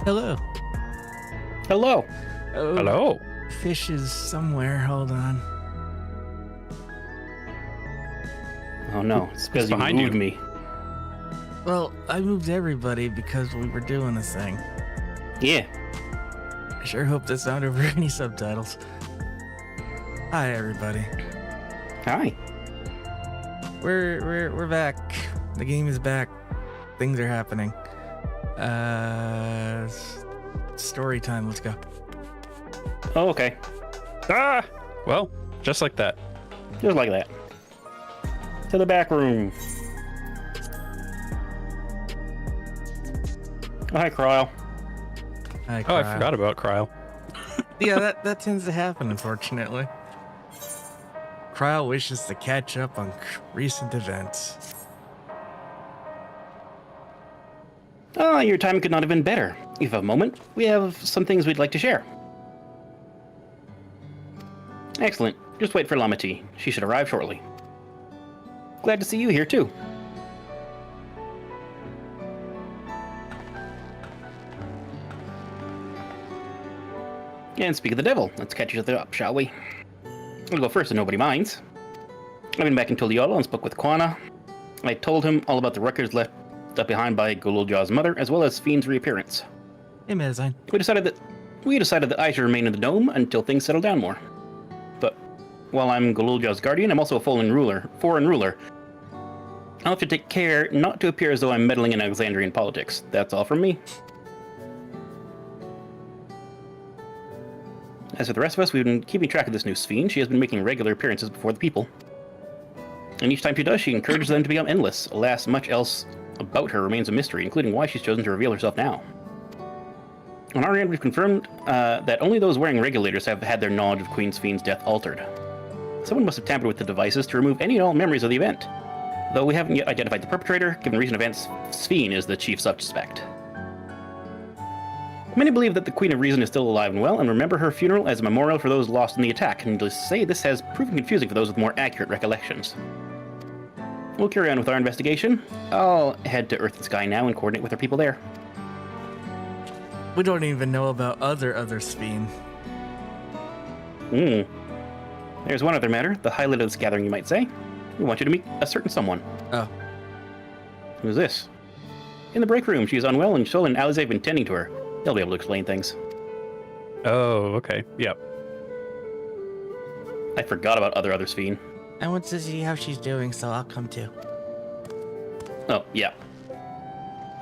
Hello. Hello. Oh, Hello. Fish is somewhere. Hold on. Oh no, it's because you behind you? moved me. Well, I moved everybody because we were doing this thing. Yeah. I sure hope that's not over any subtitles. Hi, everybody. Hi. We're back. The game is back. Things are happening. Story time. Let's go. Oh, okay. Ah! Well, just like that. Just like that. To the back room. Oh, hi, Cryle. Hi, Oh, I Kyle. forgot about Cryle. Yeah, that tends to happen, unfortunately. Cryle wishes to catch up on recent events. Oh, your time could not have been better. If you have a moment, we have some things we'd like to share. Excellent. Just wait for Lamati. She should arrive shortly. Glad to see you here, too. And speak of the devil, let's catch each other up, shall we? I'll go first if nobody minds. I've been back in Tuliolo and spoke with Quana. I told him all about the records left behind by Gululja's mother, as well as Fiend's reappearance. Hey, Mezzine. We decided that I should remain in the dome until things settle down more. But while I'm Gululja's guardian, I'm also a foreign ruler. I'll have to take care not to appear as though I'm meddling in Alexandrian politics. That's all from me. As for the rest of us, we've been keeping track of this new Fiend. She has been making regular appearances before the people. And each time she does, she encourages them to become endless. Alas, much else about her remains a mystery, including why she's chosen to reveal herself now. On our end, we've confirmed that only those wearing regulators have had their knowledge of Queen Fiend's death altered. Someone must have tampered with the devices to remove any and all memories of the event. Though we haven't yet identified the perpetrator, given recent events, Fiend is the chief suspect. Many believe that the Queen of Reason is still alive and well, and remember her funeral as a memorial for those lost in the attack, and to say this has proven confusing for those with more accurate recollections. We'll carry on with our investigation. I'll head to Earth and Sky now and coordinate with our people there. We don't even know about other Fiend. There's one other matter, the highlight of this gathering, you might say. We want you to meet a certain someone. Oh. Who's this? In the break room, she is unwell, and Sol and Alize have been tending to her. They'll be able to explain things. Oh, okay. Yep. I forgot about other Fiend. I want to see how she's doing, so I'll come too. Oh, yeah.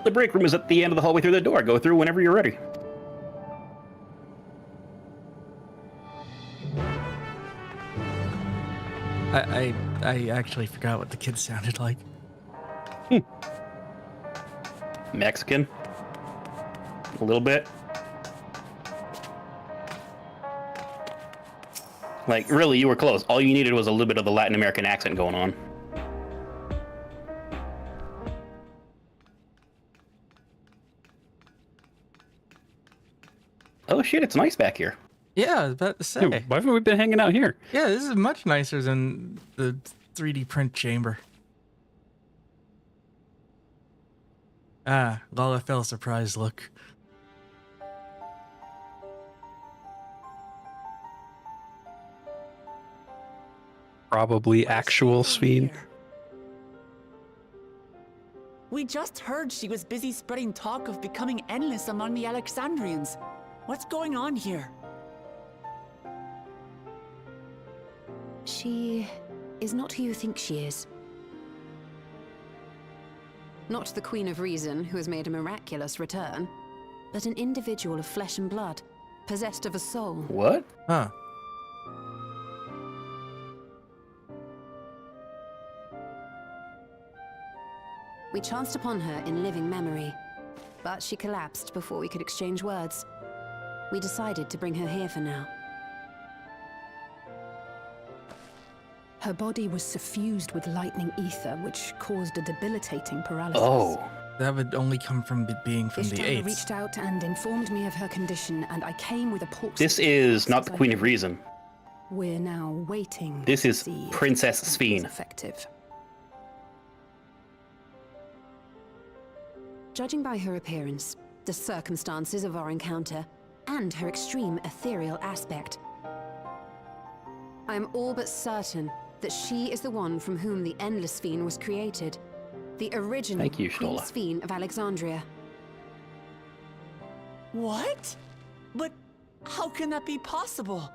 The break room is at the end of the hallway through the door. Go through whenever you're ready. I actually forgot what the kids sounded like. Mexican. A little bit. Like, really, you were close. All you needed was a little bit of the Latin American accent going on. Oh shit, it's nice back here. Yeah, I was about to say. Hey, why haven't we been hanging out here? Yeah, this is much nicer than the 3D print chamber. Ah, Lala fell surprised look. Probably actual Fiend. We just heard she was busy spreading talk of becoming endless among the Alexandrians. What's going on here? She is not who you think she is. Not the Queen of Reason, who has made a miraculous return, but an individual of flesh and blood, possessed of a soul. What? Huh. We chanced upon her in living memory, but she collapsed before we could exchange words. We decided to bring her here for now. Her body was suffused with lightning ether, which caused a debilitating paralysis. Oh. That would only come from being from the Ishtara 8th. reached out and informed me of her condition, and I came with a pork. This is not the Queen of Reason. We're now waiting. This to is see if Princess the treatment Sphene. is effective. Judging by her appearance, the circumstances of our encounter, and her extreme ethereal aspect, I am all but certain that she is the one from whom the Endless Fiend was created. The original Thank you, Queen Stola. Fiend of Alexandria. What? But how can that be possible?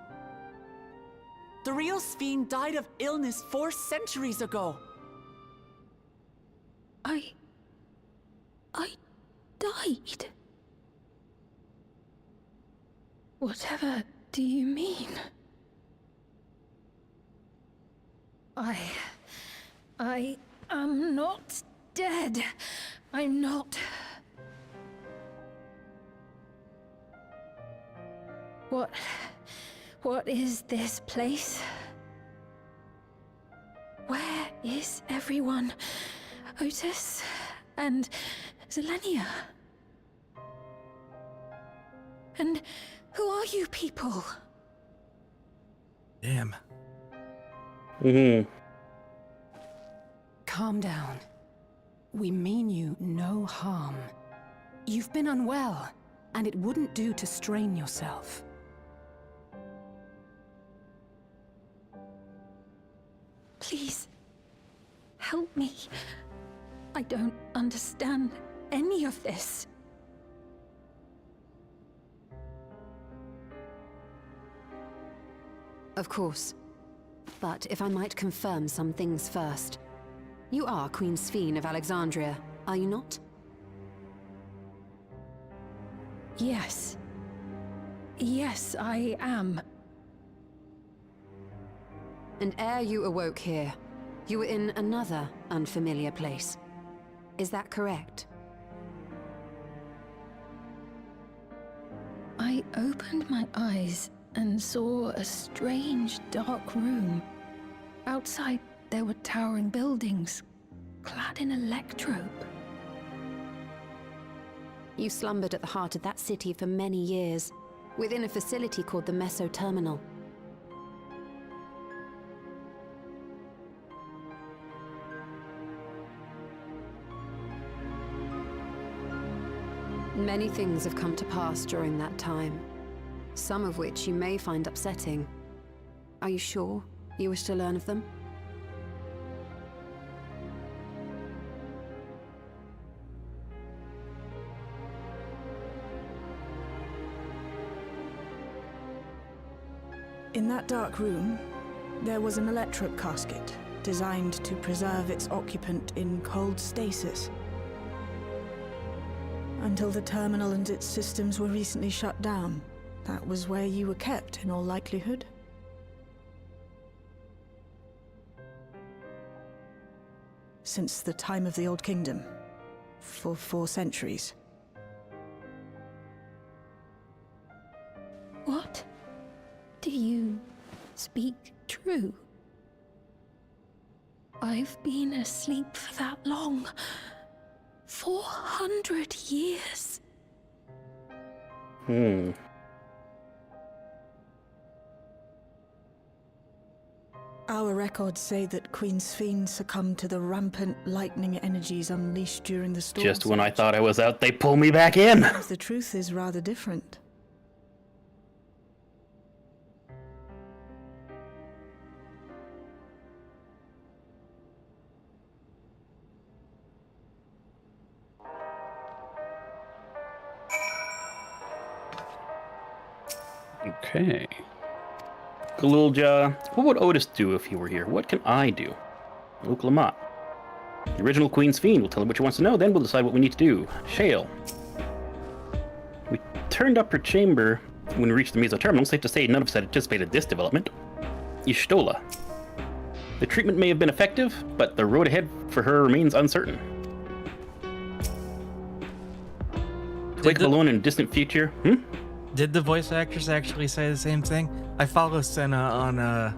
The real Sphene died of illness 4 centuries ago. I died. Whatever do you mean? I am not dead. I'm not. What is this place? Where is everyone? Otis and Zelenia? And who are you people? Damn. Calm down. We mean you no harm. You've been unwell, and it wouldn't do to strain yourself. Please, help me. I don't understand any of this. Of course. But if I might confirm some things first. You are Queen Sphene of Alexandria, are you not? Yes. Yes, I am. And ere you awoke here, you were in another unfamiliar place. Is that correct? I opened my eyes and saw a strange, dark room. Outside, there were towering buildings, clad in electrope. You slumbered at the heart of that city for many years, within a facility called the Meso Terminal. Many things have come to pass during that time, some of which you may find upsetting. Are you sure you wish to learn of them? In that dark room, there was an electric casket designed to preserve its occupant in cold stasis. Until the terminal and its systems were recently shut down, that was where you were kept in all likelihood. Since the time of the Old Kingdom, for 4 centuries. What? Do you speak true? I've been asleep for that long. 400 years. Our records say that Queen Sphene succumbed to the rampant lightning energies unleashed during the storm. Just when I thought I was out, they pull me back in. The truth is rather different. Okay. Rowlga, what would Otis do if he were here? What can I do? Luke Lamont. The original Queen's Fiend will tell her what she wants to know, then we'll decide what we need to do. Shale. We turned up her chamber when we reached the Meso Terminal. Safe to say none of us had anticipated this development. Y'shtola. The treatment may have been effective, but the road ahead for her remains uncertain. To wake up alone in a distant future. Did the voice actors actually say the same thing? I follow Senna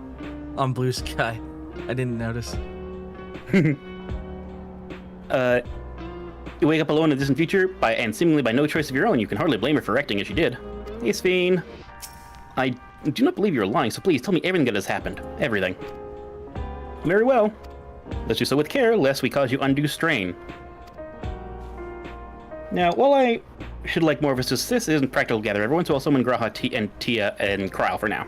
on Blue Sky. I didn't notice. You wake up alone in a distant future, and seemingly by no choice of your own. You can hardly blame her for acting as she did. Hey, Sphene. I do not believe you're lying, so please tell me everything that has happened. Everything. Very well. Let's do so with care, lest we cause you undue strain. Now, while I should like more of us, this isn't practical together. Every once in a while, someone Graha, Tia, and Cryle for now.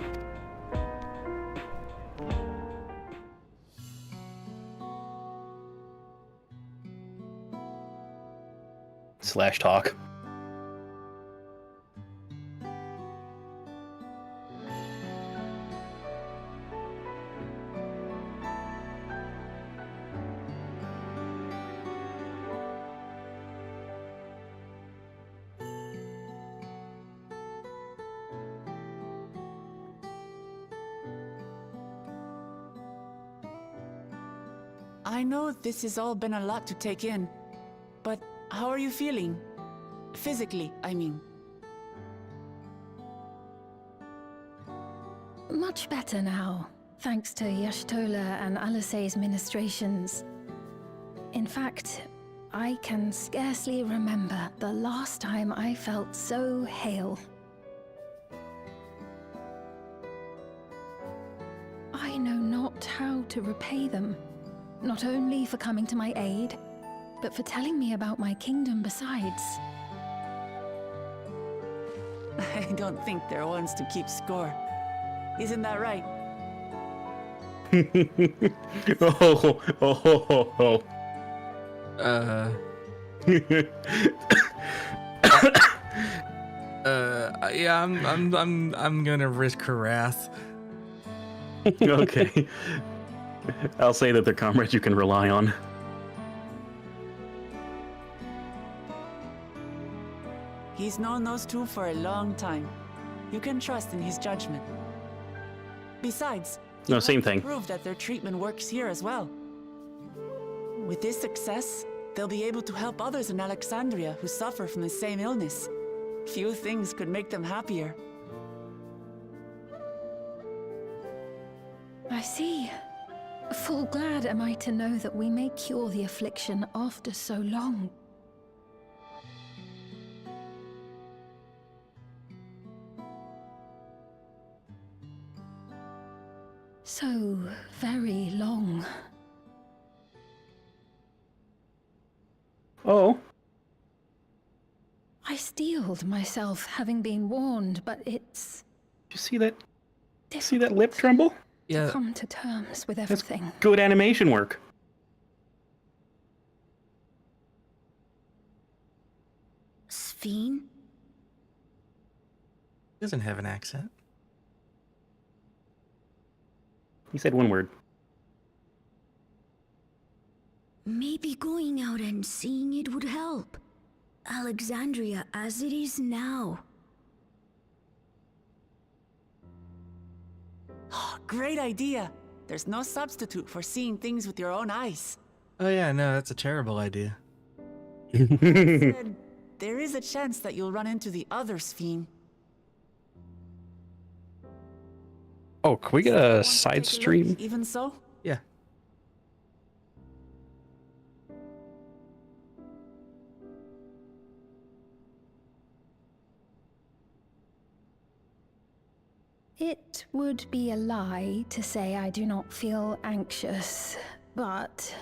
Slash talk. I know this has all been a lot to take in, but how are you feeling? Physically, I mean. Much better now, thanks to Y'shtola and Alisay's ministrations. In fact, I can scarcely remember the last time I felt so hale. I know not how to repay them, not only for coming to my aid, but for telling me about my kingdom besides. I don't think they're ones to keep score. Isn't that right? Oh. Yeah, I'm gonna risk her wrath. Okay. I'll say that they're comrades you can rely on. He's known those two for a long time. You can trust in his judgment. Besides, No, same thing. prove that their treatment works here as well. With this success, they'll be able to help others in Alexandria who suffer from the same illness. Few things could make them happier. I see. Full glad am I to know that we may cure the affliction after so long. So very long. Oh. I steeled myself, having been warned, but it's Did you see that? difficult See that lip tremble? to Yeah. come to terms with That's everything. good animation work. Sphene? Doesn't have an accent. He said one word. Maybe going out and seeing it would help. Alexandria as it is now. Great idea! There's no substitute for seeing things with your own eyes. Oh yeah, no, that's a terrible idea. Said, there is a chance that you'll run into the other Sphene. Oh, can we get Want a to side take look, stream? Even so? Yeah. It would be a lie to say I do not feel anxious, but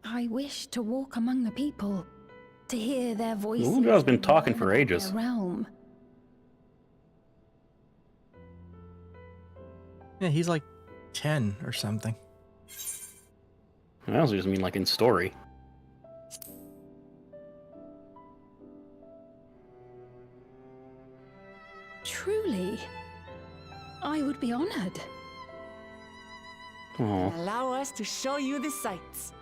I wish to walk among the people, to hear their voices. Rowlga's been and talking learn for about ages. their realm. Yeah, he's like 10 or something. I also just mean like in story. Truly, I would be honored. Oh. Allow us to show you the sights.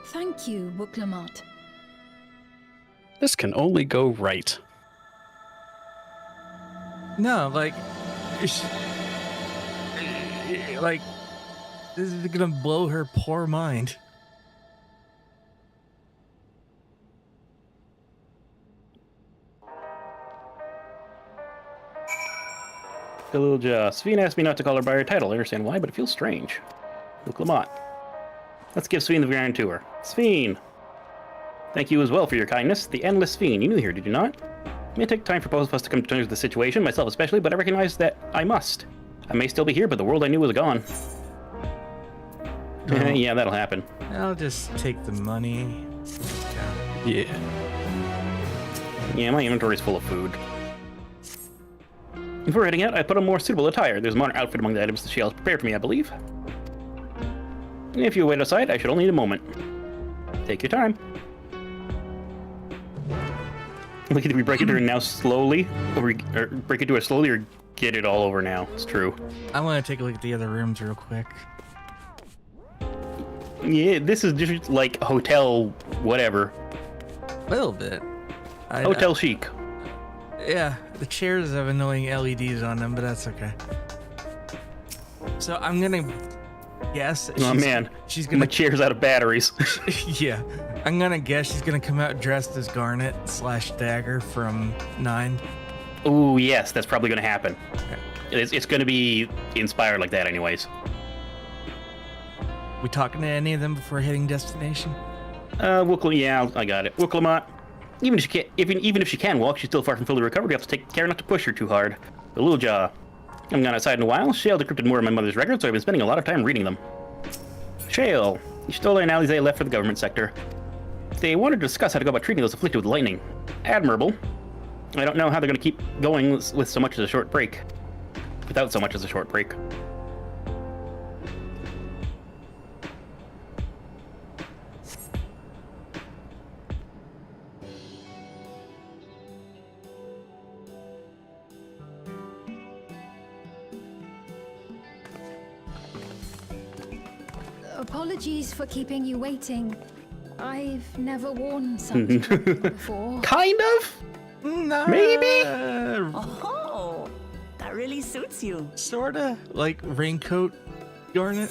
Thank you, Wuklamot. This can only go right. No, like, like, this is gonna blow her poor mind. Ilja. Sphene asked me not to call her by her title. I understand why, but it feels strange. Look, Lamont. Let's give Sphene the grand tour. Sphene! Thank you as well for your kindness. The endless Sphene. You knew here, did you not? It may take time for both of us to come to terms with the situation, myself especially, but I recognize that I must. I may still be here, but the world I knew was gone. Oh. Yeah, that'll happen. I'll just take the money. Yeah. Yeah. Yeah, my inventory's full of food. Before heading out, I put on more suitable attire. There's a modern outfit among the items that she has prepared for me, I believe. If you wait outside, I should only need a moment. Take your time. Look, did we break into her now slowly? Or break into her slowly or get it all over now? It's true. I want to take a look at the other rooms real quick. Yeah, this is just like hotel whatever. A little bit. Hotel chic. Yeah, the chairs have annoying LEDs on them, but that's okay. So I'm gonna guess. Oh man, she's gonna. My chair's out of batteries. Yeah, I'm gonna guess she's gonna come out dressed as Garnet / Dagger from 9. Ooh, yes, that's probably gonna happen. It's gonna be inspired like that, anyways. We talking to any of them before hitting destination? Yeah, I got it. Wuklamot. Even if she can walk, she's still far from fully recovered. We have to take care not to push her too hard. The Rowlga. I haven't gone outside in a while. Shale decrypted more of my mother's records, so I've been spending a lot of time reading them. Shale. Y'shtola and Alisaie left for the government sector. They wanted to discuss how to go about treating those afflicted with lightning. Admirable. I don't know how they're going to keep going with so much as a short break. Without so much as a short break. Apologies for keeping you waiting. I've never worn such before. Kind of? No. Maybe? Oh, that really suits you. Sorta. Like raincoat Garnet.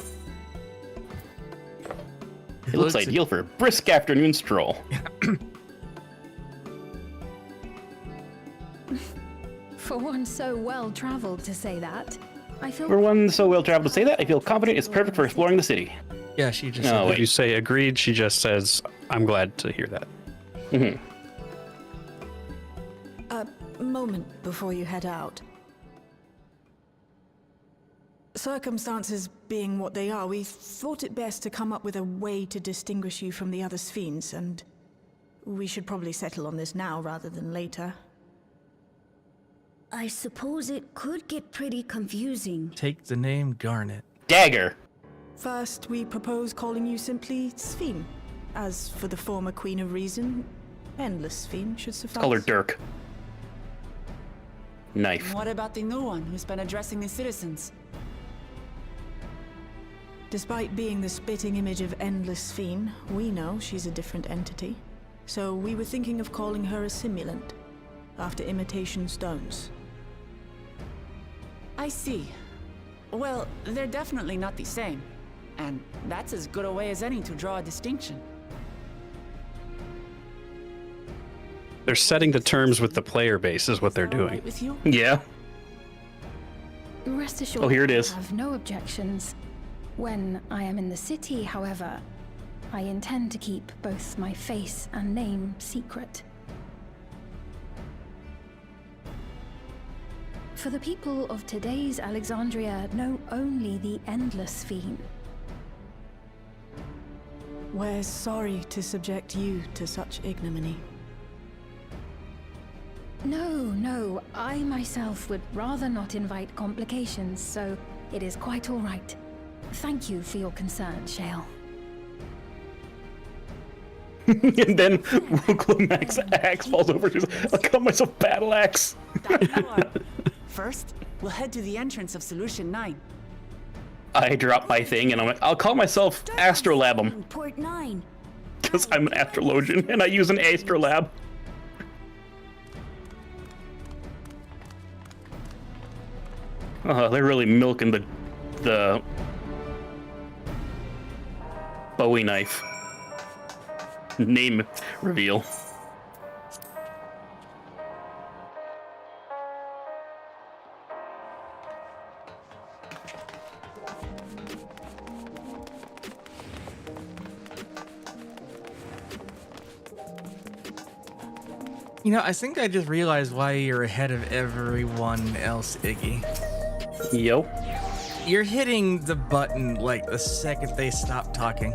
It looks ideal for a brisk afternoon stroll. For one so well traveled to say that, I feel. For one so well traveled to say that, I feel confident it's perfect for exploring the city. Yeah, she just. No, said If you say agreed, she just says, I'm glad to hear that. Mm-hmm. A moment before you head out. Circumstances being what they are, we thought it best to come up with a way to distinguish you from the other Sphenes, and we should probably settle on this now rather than later. I suppose it could get pretty confusing. Take the name Garnet. Dagger. First, we propose calling you simply Sphene. As for the former Queen of Reason, Endless Sphene should suffice. Call her Dirk. Knife. What about the new one who's been addressing the citizens? Despite being the spitting image of Endless Sphene, we know she's a different entity. So we were thinking of calling her a simulant, after imitation stones. I see. Well, they're definitely not the same. And that's as good a way as any to draw a distinction. They're setting the terms with the player base is what they're Is that all doing. right with you? Yeah. Rest assured, Oh, here it is. I have no objections. When I am in the city, however, I intend to keep both my face and name secret. For the people of today's Alexandria know only the Endless Sphene. We're sorry to subject you to such ignominy. No, I myself would rather not invite complications, so it is quite all right. Thank you for your concern, Shale. And then Wuklam's axe falls over. She's like, I'll cut myself battle axe. That you are. First, we'll head to the entrance of Solution 9. I drop my thing and I'm like, I'll call myself Astrolabum. Port 9. Because I'm an astrologian and I use an astrolab. They're really milking the Bowie knife. Name reveal. You know, I think I just realized why you're ahead of everyone else, Iggy. Yo. You're hitting the button like the second they stop talking.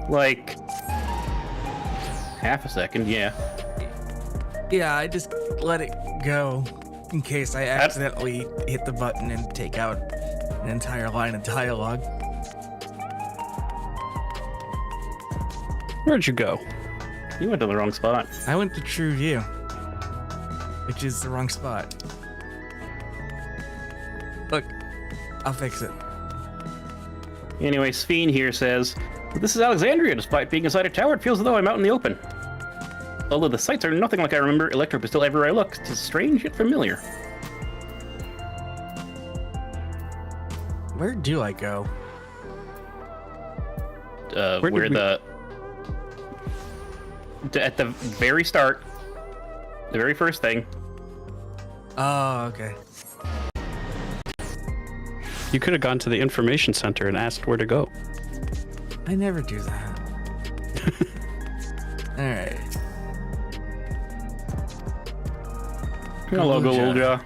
Like, half a second, yeah. Yeah, I just let it go in case I accidentally hit the button and take out an entire line of dialogue. Where'd you go? You went to the wrong spot. I went to True View, which is the wrong spot. Look, I'll fix it. Anyway, Sphene here says, "This is Alexandria. Despite being inside a tower, it feels as though I'm out in the open. Although the sights are nothing like I remember, Electro is still everywhere I look. It's strange yet familiar." Where do I go? At the very start, the very first thing. Oh, okay. You could have gone to the information center and asked where to go. I never do that. Alright. Hello, Rowlga.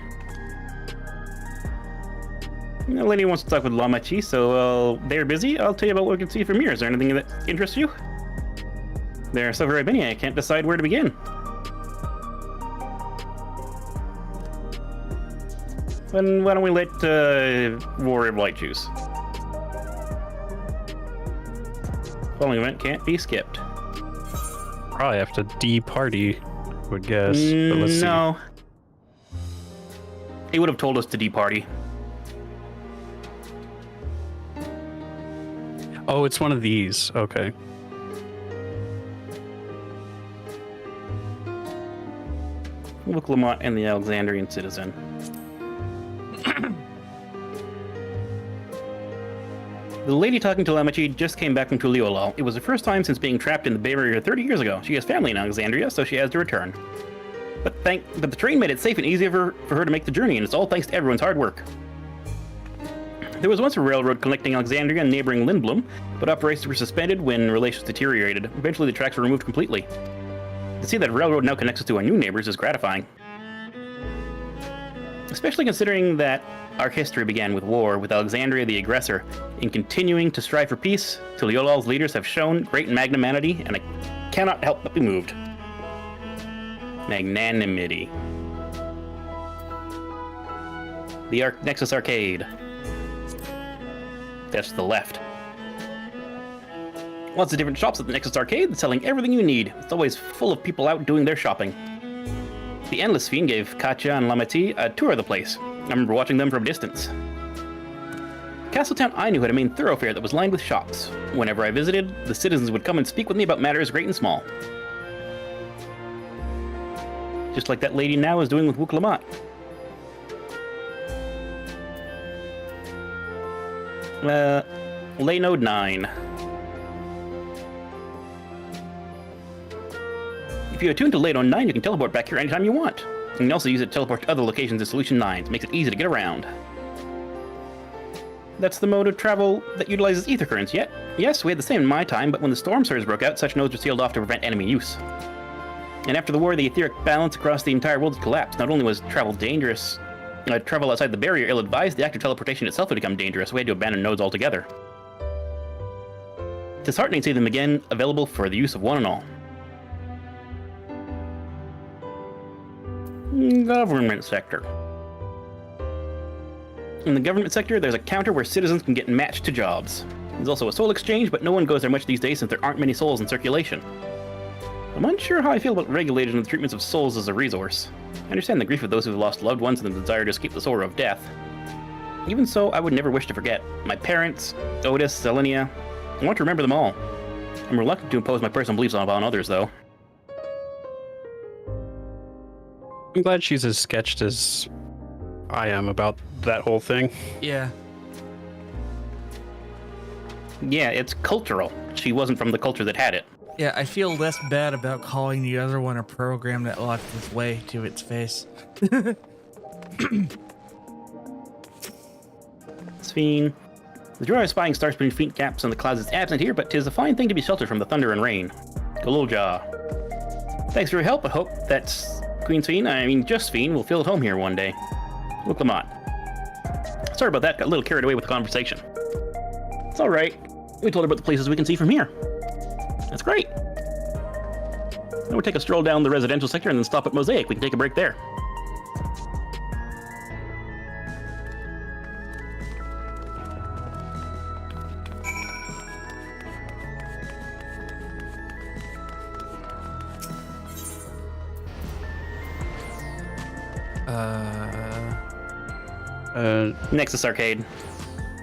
The lady wants to talk with Lamachi, so they're busy. I'll tell you about what we can see from here. Is there anything that interests you? There are so very many, I can't decide where to begin. Then why don't we let Warrior of Light choose? Following event can't be skipped. Probably have to de-party, I would guess. But let's see. No. He would have told us to de-party. Oh, it's one of these. Okay. Look, Lamont and the Alexandrian citizen. The lady talking to Lamachi just came back from Tuliolal. It was the first time since being trapped in the Bay Area 30 years ago. She has family in Alexandria, so she has to return. But the train made it safe and easy for her to make the journey, and it's all thanks to everyone's hard work. There was once a railroad connecting Alexandria and neighboring Lindblom, but operations were suspended when relations deteriorated. Eventually, the tracks were removed completely. To see that railroad now connects us to our new neighbors is gratifying. Especially considering that our history began with war, with Alexandria the aggressor. In continuing to strive for peace, Tuliolal's leaders have shown great magnanimity, and I cannot help but be moved. Magnanimity. The Nexus Arcade. That's to the left. Lots of different shops at the Nexus Arcade, selling everything you need. It's always full of people out doing their shopping. The Endless Fiend gave Katya and Lamati a tour of the place. I remember watching them from a distance. Castletown I knew had a main thoroughfare that was lined with shops. Whenever I visited, the citizens would come and speak with me about matters great and small. Just like that lady now is doing with Wuklamat. Lay Node 9. If you attune to Lay Node 9, you can teleport back here anytime you want. You can also use it to teleport to other locations in Solution 9. It makes it easy to get around. That's the mode of travel that utilizes ether currents, yet. Yes, we had the same in my time, but when the storm surge broke out, such nodes were sealed off to prevent enemy use. And after the war, the etheric balance across the entire world had collapsed. Not only was travel dangerous, travel outside the barrier ill-advised, the act of teleportation itself had become dangerous. We had to abandon nodes altogether. It's disheartening to see them again available for the use of one and all. Government sector. In the government sector, there's a counter where citizens can get matched to jobs. There's also a soul exchange, but no one goes there much these days since there aren't many souls in circulation. I'm unsure how I feel about regulation of the treatments of souls as a resource. I understand the grief of those who have lost loved ones and the desire to escape the sorrow of death. Even so, I would never wish to forget my parents, Otis, Selenia. I want to remember them all. I'm reluctant to impose my personal beliefs upon others, though. I'm glad she's as sketched as I am about that whole thing. Yeah. Yeah, it's cultural. She wasn't from the culture that had it. Yeah, I feel less bad about calling the other one a program that locked its way to its face. Sphene. The joy of spying stars between feet gaps in the clouds is absent here, but 'tis a fine thing to be sheltered from the thunder and rain. Galulja. Thanks for your help. I hope that's Queen Sphene, just Sphene, will feel at home here one day. Look, Lamont. Sorry about that, got a little carried away with the conversation. It's alright. We told her about the places we can see from here. That's great. Then we'll take a stroll down the residential sector and then stop at Mosaic. We can take a break there. Nexus Arcade.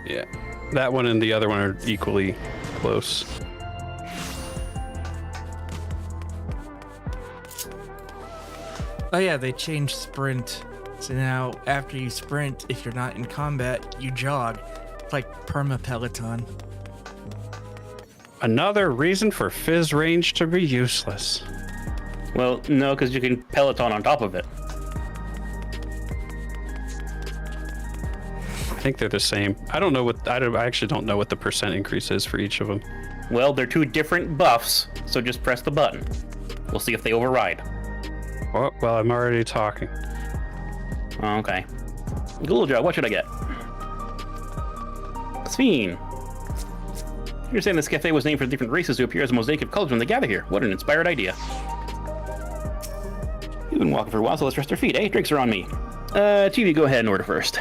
Yeah. That one and the other one are equally close. Oh yeah, they changed sprint. So now, after you sprint, if you're not in combat, you jog. It's like perma Peloton. Another reason for Fizz range to be useless. Well, no, because you can Peloton on top of it. I think they're the same. I don't know what, I actually don't know what the percent increase is for each of them. Well, they're two different buffs, so just press the button. We'll see if they override. Oh, well, I'm already talking. Okay. Google job, what should I get? Sphene. You're saying this cafe was named for different races who appear as a mosaic of colors when they gather here. What an inspired idea. You've been walking for a while, so let's rest our feet, eh? Drinks are on me. TV, go ahead and order first.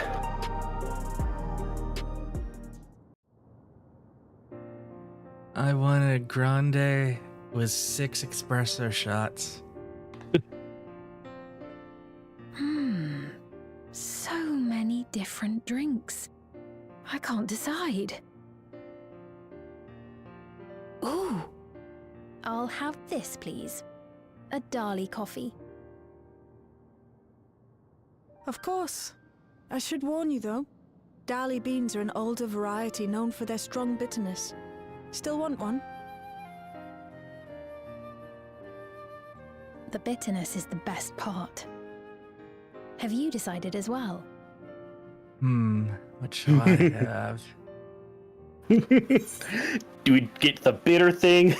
I want a grande with 6 espresso shots. So many different drinks. I can't decide. Ooh. I'll have this, please. A Dali coffee. Of course. I should warn you, though. Dali beans are an older variety known for their strong bitterness. Still want one? The bitterness is the best part. Have you decided as well? What shall I have? Do we get the bitter thing?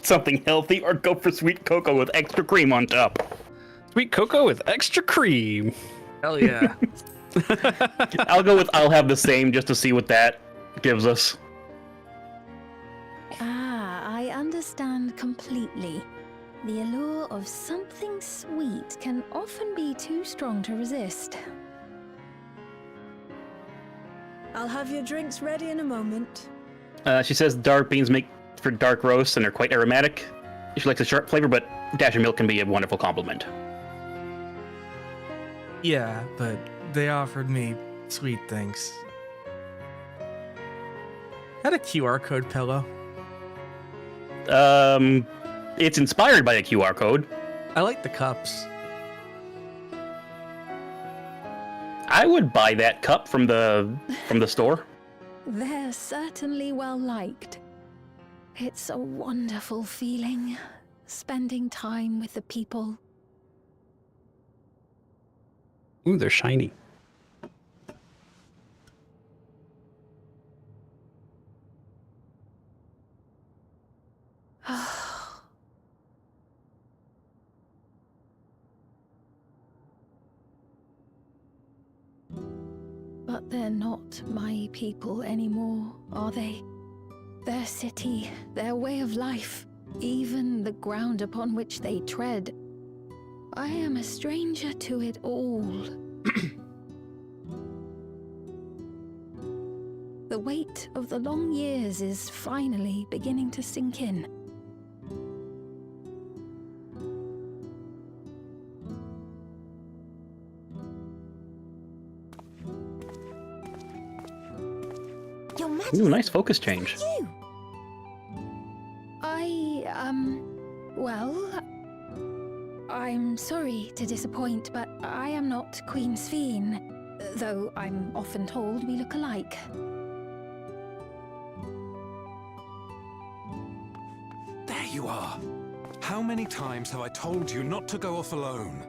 Something healthy, or go for sweet cocoa with extra cream on top? Sweet cocoa with extra cream. Hell yeah. I'll have the same just to see what that gives us. I understand completely. The allure of something sweet can often be too strong to resist. I'll have your drinks ready in a moment. She says dark beans make for dark roasts and are quite aromatic. She likes a sharp flavor, but a dash of milk can be a wonderful compliment. Yeah, but they offered me sweet things. Had a QR code pillow. It's inspired by a QR code. I like the cups. I would buy that cup from the store. They're certainly well liked. It's a wonderful feeling, spending time with the people. Ooh, they're shiny. But they're not my people anymore, are they? Their city, their way of life, even the ground upon which they tread. I am a stranger to it all. The weight of the long years is finally beginning to sink in. Your Majesty. Ooh, nice focus change. You. Well, I'm sorry to disappoint, but I am not Queen Sphene, though I'm often told we look alike. There you are. How many times have I told you not to go off alone?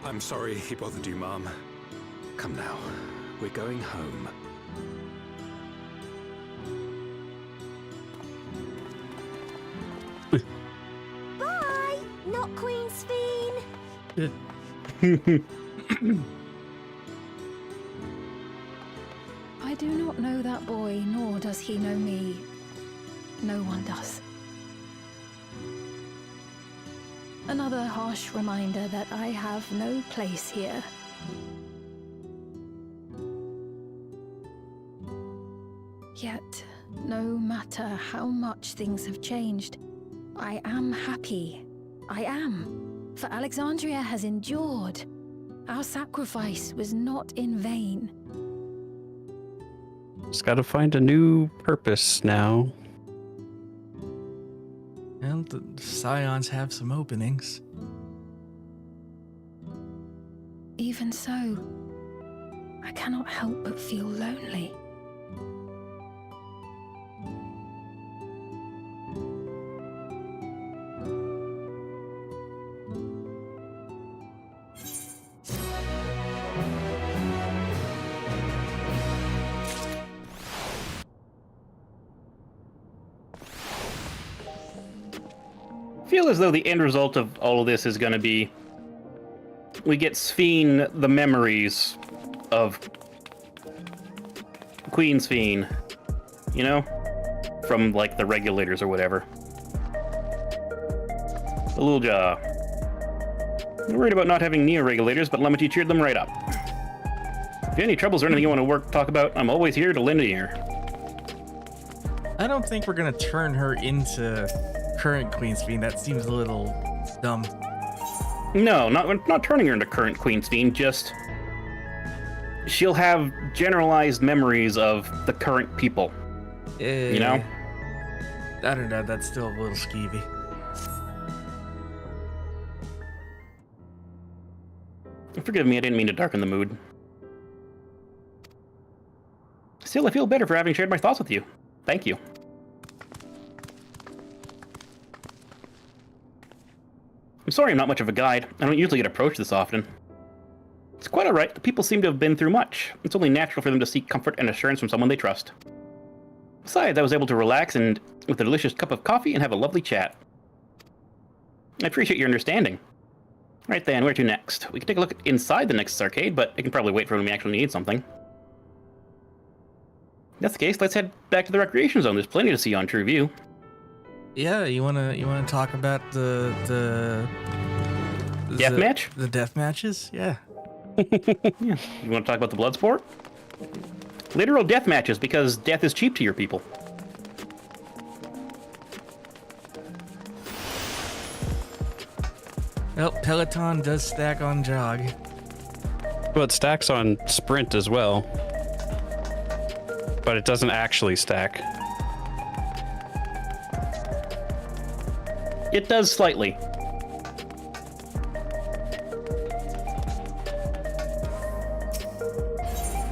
I'm sorry he bothered you, Mum. Come now, we're going home. Bye, not Queen Sphene. I'd do not know that boy, nor does he know me. No one does. Another harsh reminder that I have no place here. Yet, no matter how much things have changed, I am happy. I am. For Alexandria has endured. Our sacrifice was not in vain. Just gotta find a new purpose now. Well, the Scions have some openings. Even so, I cannot help but feel lonely. Feel as though the end result of all of this is going to be we get Sphene the memories of Queen Sphene, you know, from like the regulators or whatever. The little jaw. I'm worried about not having neo-regulators, but Lemity cheered them right up. If you have any troubles or anything you want to talk about, I'm always here to lend an ear. I don't think we're gonna turn her into current Queen Sphene. That seems a little dumb. No, not turning her into current Queen Sphene, just she'll have generalized memories of the current people. You know? I don't know, that's still a little skeevy. Forgive me, I didn't mean to darken the mood. Still, I feel better for having shared my thoughts with you. Thank you. I'm sorry I'm not much of a guide. I don't usually get approached this often. It's quite alright. The people seem to have been through much. It's only natural for them to seek comfort and assurance from someone they trust. Besides, I was able to relax and with a delicious cup of coffee and have a lovely chat. I appreciate your understanding. Right then, where to next? We can take a look inside the next arcade, but I can probably wait for when we actually need something. If that's the case, let's head back to the recreation zone. There's plenty to see on True View. Yeah, you wanna talk about the death match? The death matches? Yeah. Yeah. You want to talk about the blood sport? Literal death matches, because death is cheap to your people. Well, Peloton does stack on jog. Well, it stacks on sprint as well. But it doesn't actually stack. It does slightly.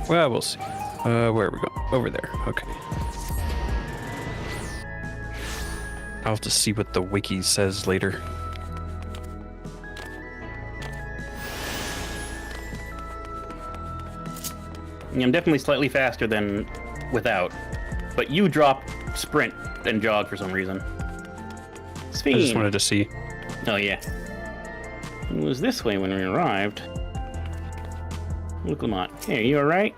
Well, we'll see. Where are we going? Over there. Okay. I'll have to see what the wiki says later. I'm definitely slightly faster than without, but you drop sprint and jog for some reason. Sphene. I just wanted to see. Oh yeah. It was this way when we arrived. Look, Lamont. Hey, you alright?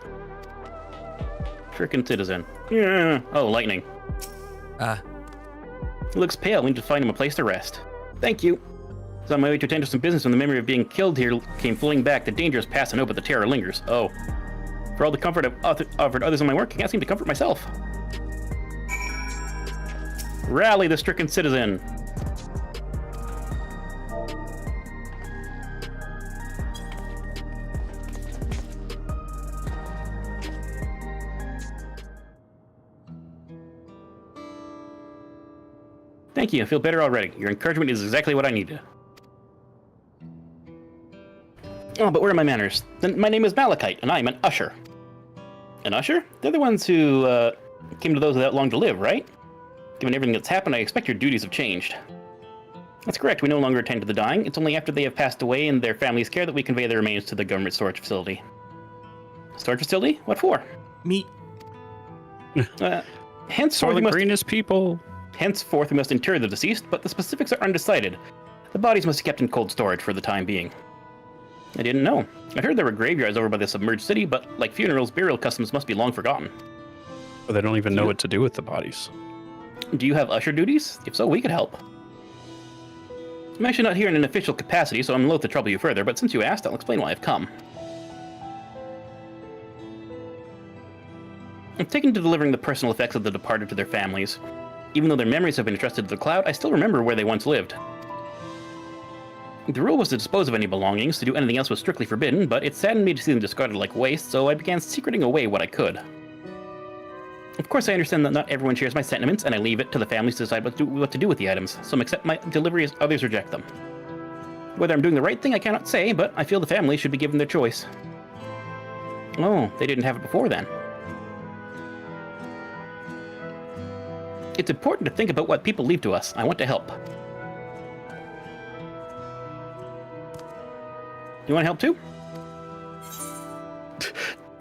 Frickin' citizen. Yeah. Oh, lightning. He looks pale. We need to find him a place to rest. Thank you. I was on my way to attend to some business when the memory of being killed here came flowing back. The danger is past, I know, but the terror lingers. Oh. For all the comfort I've offered others in my work, I can't seem to comfort myself. Rally the stricken citizen. Thank you, I feel better already. Your encouragement is exactly what I needed. Oh, but where are my manners? Then my name is Malachite, and I am an usher. An usher? They're the ones who came to those without long to live, right? Given everything that's happened, I expect your duties have changed. That's correct, we no longer attend to the dying. It's only after they have passed away in their family's care that we convey their remains to the government storage facility. Storage facility? What for? Meat. Henceforth, For the greenest people. Henceforth, we must inter the deceased, but the specifics are undecided. The bodies must be kept in cold storage for the time being. I didn't know. I heard there were graveyards over by the submerged city, but like funerals, burial customs must be long forgotten. But they don't even know what to do with the bodies. Do you have usher duties? If so, we could help. I'm actually not here in an official capacity, so I'm loath to trouble you further, but since you asked, I'll explain why I've come. I'm taken to delivering the personal effects of the departed to their families. Even though their memories have been entrusted to the cloud, I still remember where they once lived. The rule was to dispose of any belongings. To do anything else was strictly forbidden, but it saddened me to see them discarded like waste, so I began secreting away what I could. Of course, I understand that not everyone shares my sentiments, and I leave it to the families to decide what to do with the items. Some accept my delivery as others reject them. Whether I'm doing the right thing, I cannot say, but I feel the family should be given their choice. Oh, they didn't have it before then. It's important to think about what people leave to us. I want to help. You want to help too?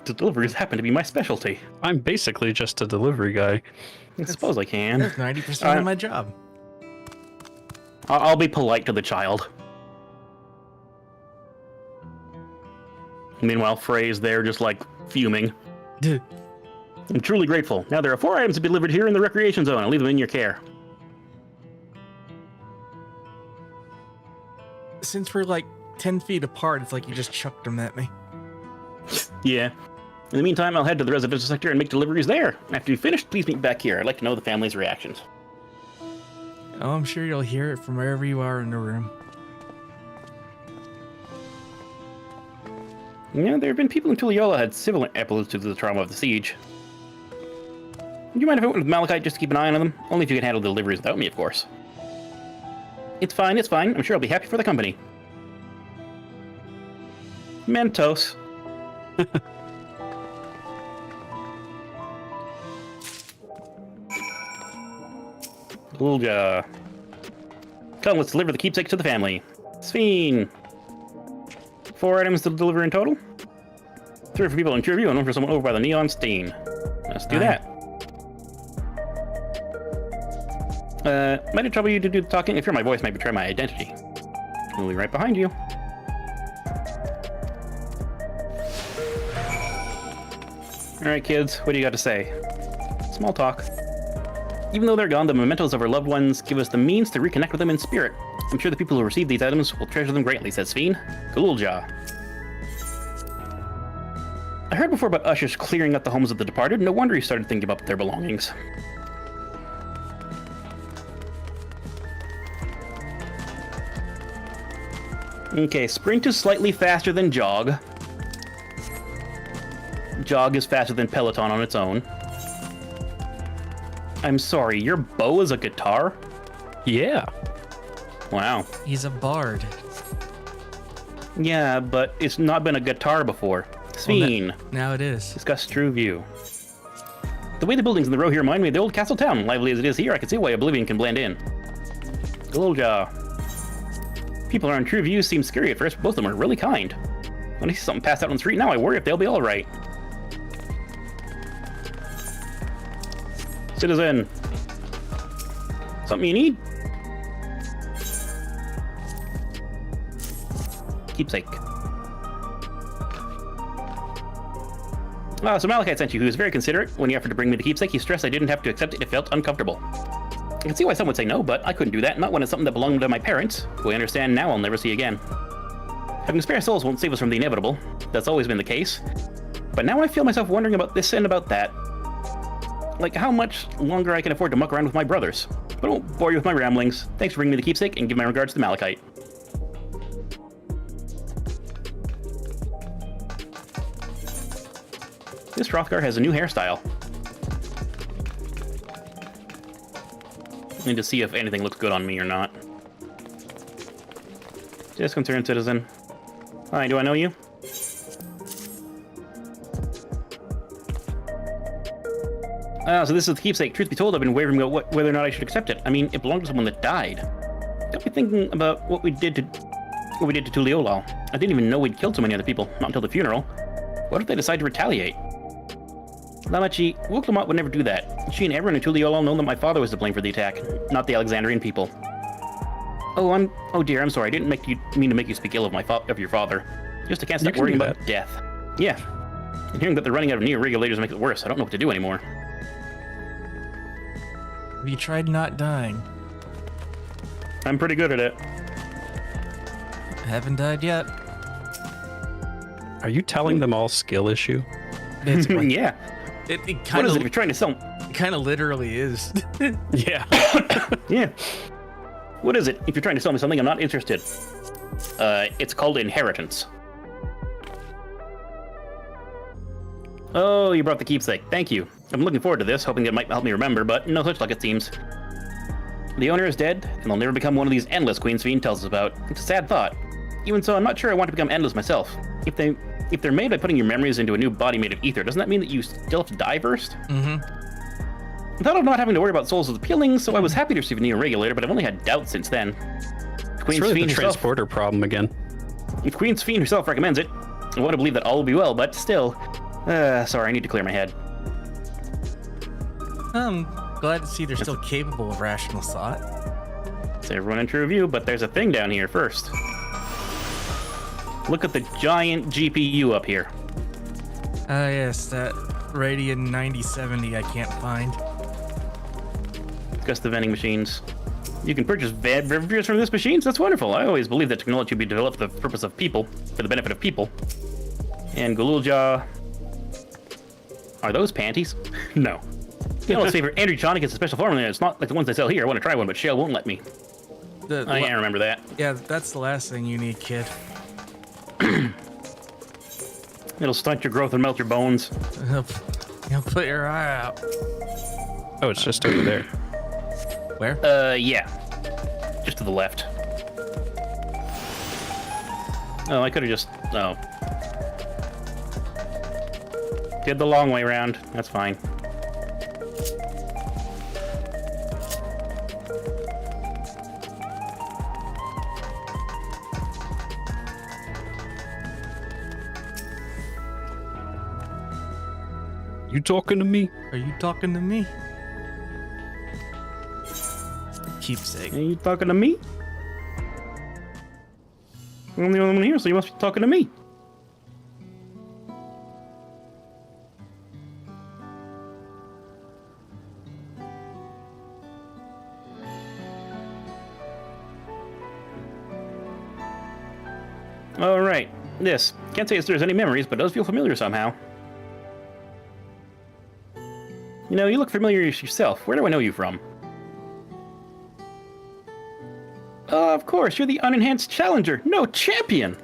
The deliveries happen to be my specialty. I'm basically just a delivery guy. I suppose I can. That's 90% of my job. I'll be polite to the child. Meanwhile, Frey's there just like fuming. I'm truly grateful. Now there are 4 items to be delivered here in the recreation zone. I'll leave them in your care. Since we're like 10 feet apart, it's like you just chucked them at me. Yeah. In the meantime, I'll head to the residential sector and make deliveries there. After you've finished, please meet back here. I'd like to know the family's reactions. Oh, I'm sure you'll hear it from wherever you are in the room. Yeah, there have been people in Tuliyola had similar episodes to the trauma of the siege. Would you mind if I went with Malachite just to keep an eye on them? Only if you can handle the deliveries without me, of course. It's fine, it's fine. I'm sure I'll be happy for the company. Mentos. Rowlga. Come, let's deliver the keepsake to the family. Sphene. 4 items to deliver in total. 3 for people in True View and 1 for someone over by the Neon Stain. Let's do that. Might it trouble you to do the talking? If you're my voice, might betray my identity. We'll be right behind you. Alright, kids, what do you got to say? Small talk. Even though they're gone, the mementos of our loved ones give us the means to reconnect with them in spirit. I'm sure the people who receive these items will treasure them greatly, says Sphene. Rowlga. I heard before about ushers clearing out the homes of the departed. No wonder he started thinking about their belongings. Okay, sprint is slightly faster than jog. Jog is faster than Peloton on its own. I'm sorry, your bow is a guitar? Yeah. Wow. He's a bard. Yeah, but it's not been a guitar before. Sphene. Well, now it is. Discuss True View. The way the buildings in the row here remind me of the old castle town. Lively as it is here, I can see why Oblivion can blend in. Rowlga. People around True View seem scary at first, but both of them are really kind. When I see something passed out on the street now, I worry if they'll be alright. Citizen. Something you need? Keepsake. So Malachite sent you, who was very considerate. When he offered to bring me the keepsake, he stressed I didn't have to accept it if it felt uncomfortable. I can see why some would say no, but I couldn't do that, not when it's something that belonged to my parents, who I understand now I'll never see again. Having spare souls won't save us from the inevitable. That's always been the case. But now I feel myself wondering about this and about that. Like how much longer I can afford to muck around with my brothers. But I won't bore you with my ramblings. Thanks for bringing me the keepsake, and give my regards to Malachite. This Hrothgar has a new hairstyle. I need to see if anything looks good on me or not. Just concerned citizen. Hi, do I know you? So this is the keepsake. Truth be told, I've been wavering about whether or not I should accept it. I mean, it belonged to someone that died. Got me thinking about what we did to Tuliyola. I didn't even know we'd killed so many other people, not until the funeral. What if they decide to retaliate? Lamachi, Wuklamot would never do that. She and everyone in Tuliyola know that my father was to blame for the attack, not the Alexandrian people. Oh dear, I'm sorry. I didn't mean to make you speak ill of your father. Just I can't You stop can worrying do about death. Yeah. And hearing that they're running out of new regulators makes it worse. I don't know what to do anymore. Have you tried not dying? I'm pretty good at it. I haven't died yet. Are you telling them all skill issue? Basically. Yeah. It What kind is of it if you're trying to sell... kind of literally is. Yeah. Yeah. What is it if you're trying to sell me something I'm not interested? It's called inheritance. Oh, you brought the keepsake. Thank you. I'm looking forward to this, hoping it might help me remember, but no such luck it seems. The owner is dead, and they'll never become one of these endless Queen's Fiend tells us about. It's a sad thought. Even so, I'm not sure I want to become endless myself. If they're made by putting your memories into a new body made of ether, doesn't that mean that you still have to die first? Mm-hmm. I thought of not having to worry about souls was appealing, so I was happy to receive a new regulator, but I've only had doubts since then. If Queen's It's really Fiend the herself, transporter problem again. if Queen's Fiend herself recommends it, I want to believe that all will be well, but still. Sorry, I need to clear my head. I'm glad to see they're still capable of rational thought. It's everyone in true view, but there's a thing down here first. Look at the giant GPU up here. Ah, yes, that Radeon 9070 I can't find. Discuss the vending machines. You can purchase beverages from this machine? That's wonderful. I always believed that technology would be developed for the purpose of people, for the benefit of people. And Gululja... Are those panties? No. You know, let's favorite Andrew Tonic is a special formula. It's not like the ones they sell here. I want to try one, but Shell won't let me. I can't remember that. Yeah, that's the last thing you need, kid. It'll stunt your growth and melt your bones. You'll put your eye out. Oh, it's just over there. Where? Yeah. Just to the left. Oh, I could have just... Oh. Did the long way around. That's fine. You talking to me? Are you talking to me? Keepsake. Are you talking to me? I'm the only one here, so you must be talking to me. Alright, this. Can't say there's any memories, but it does feel familiar somehow. You know, you look familiar yourself. Where do I know you from? Of course, you're the unenhanced challenger. No, champion!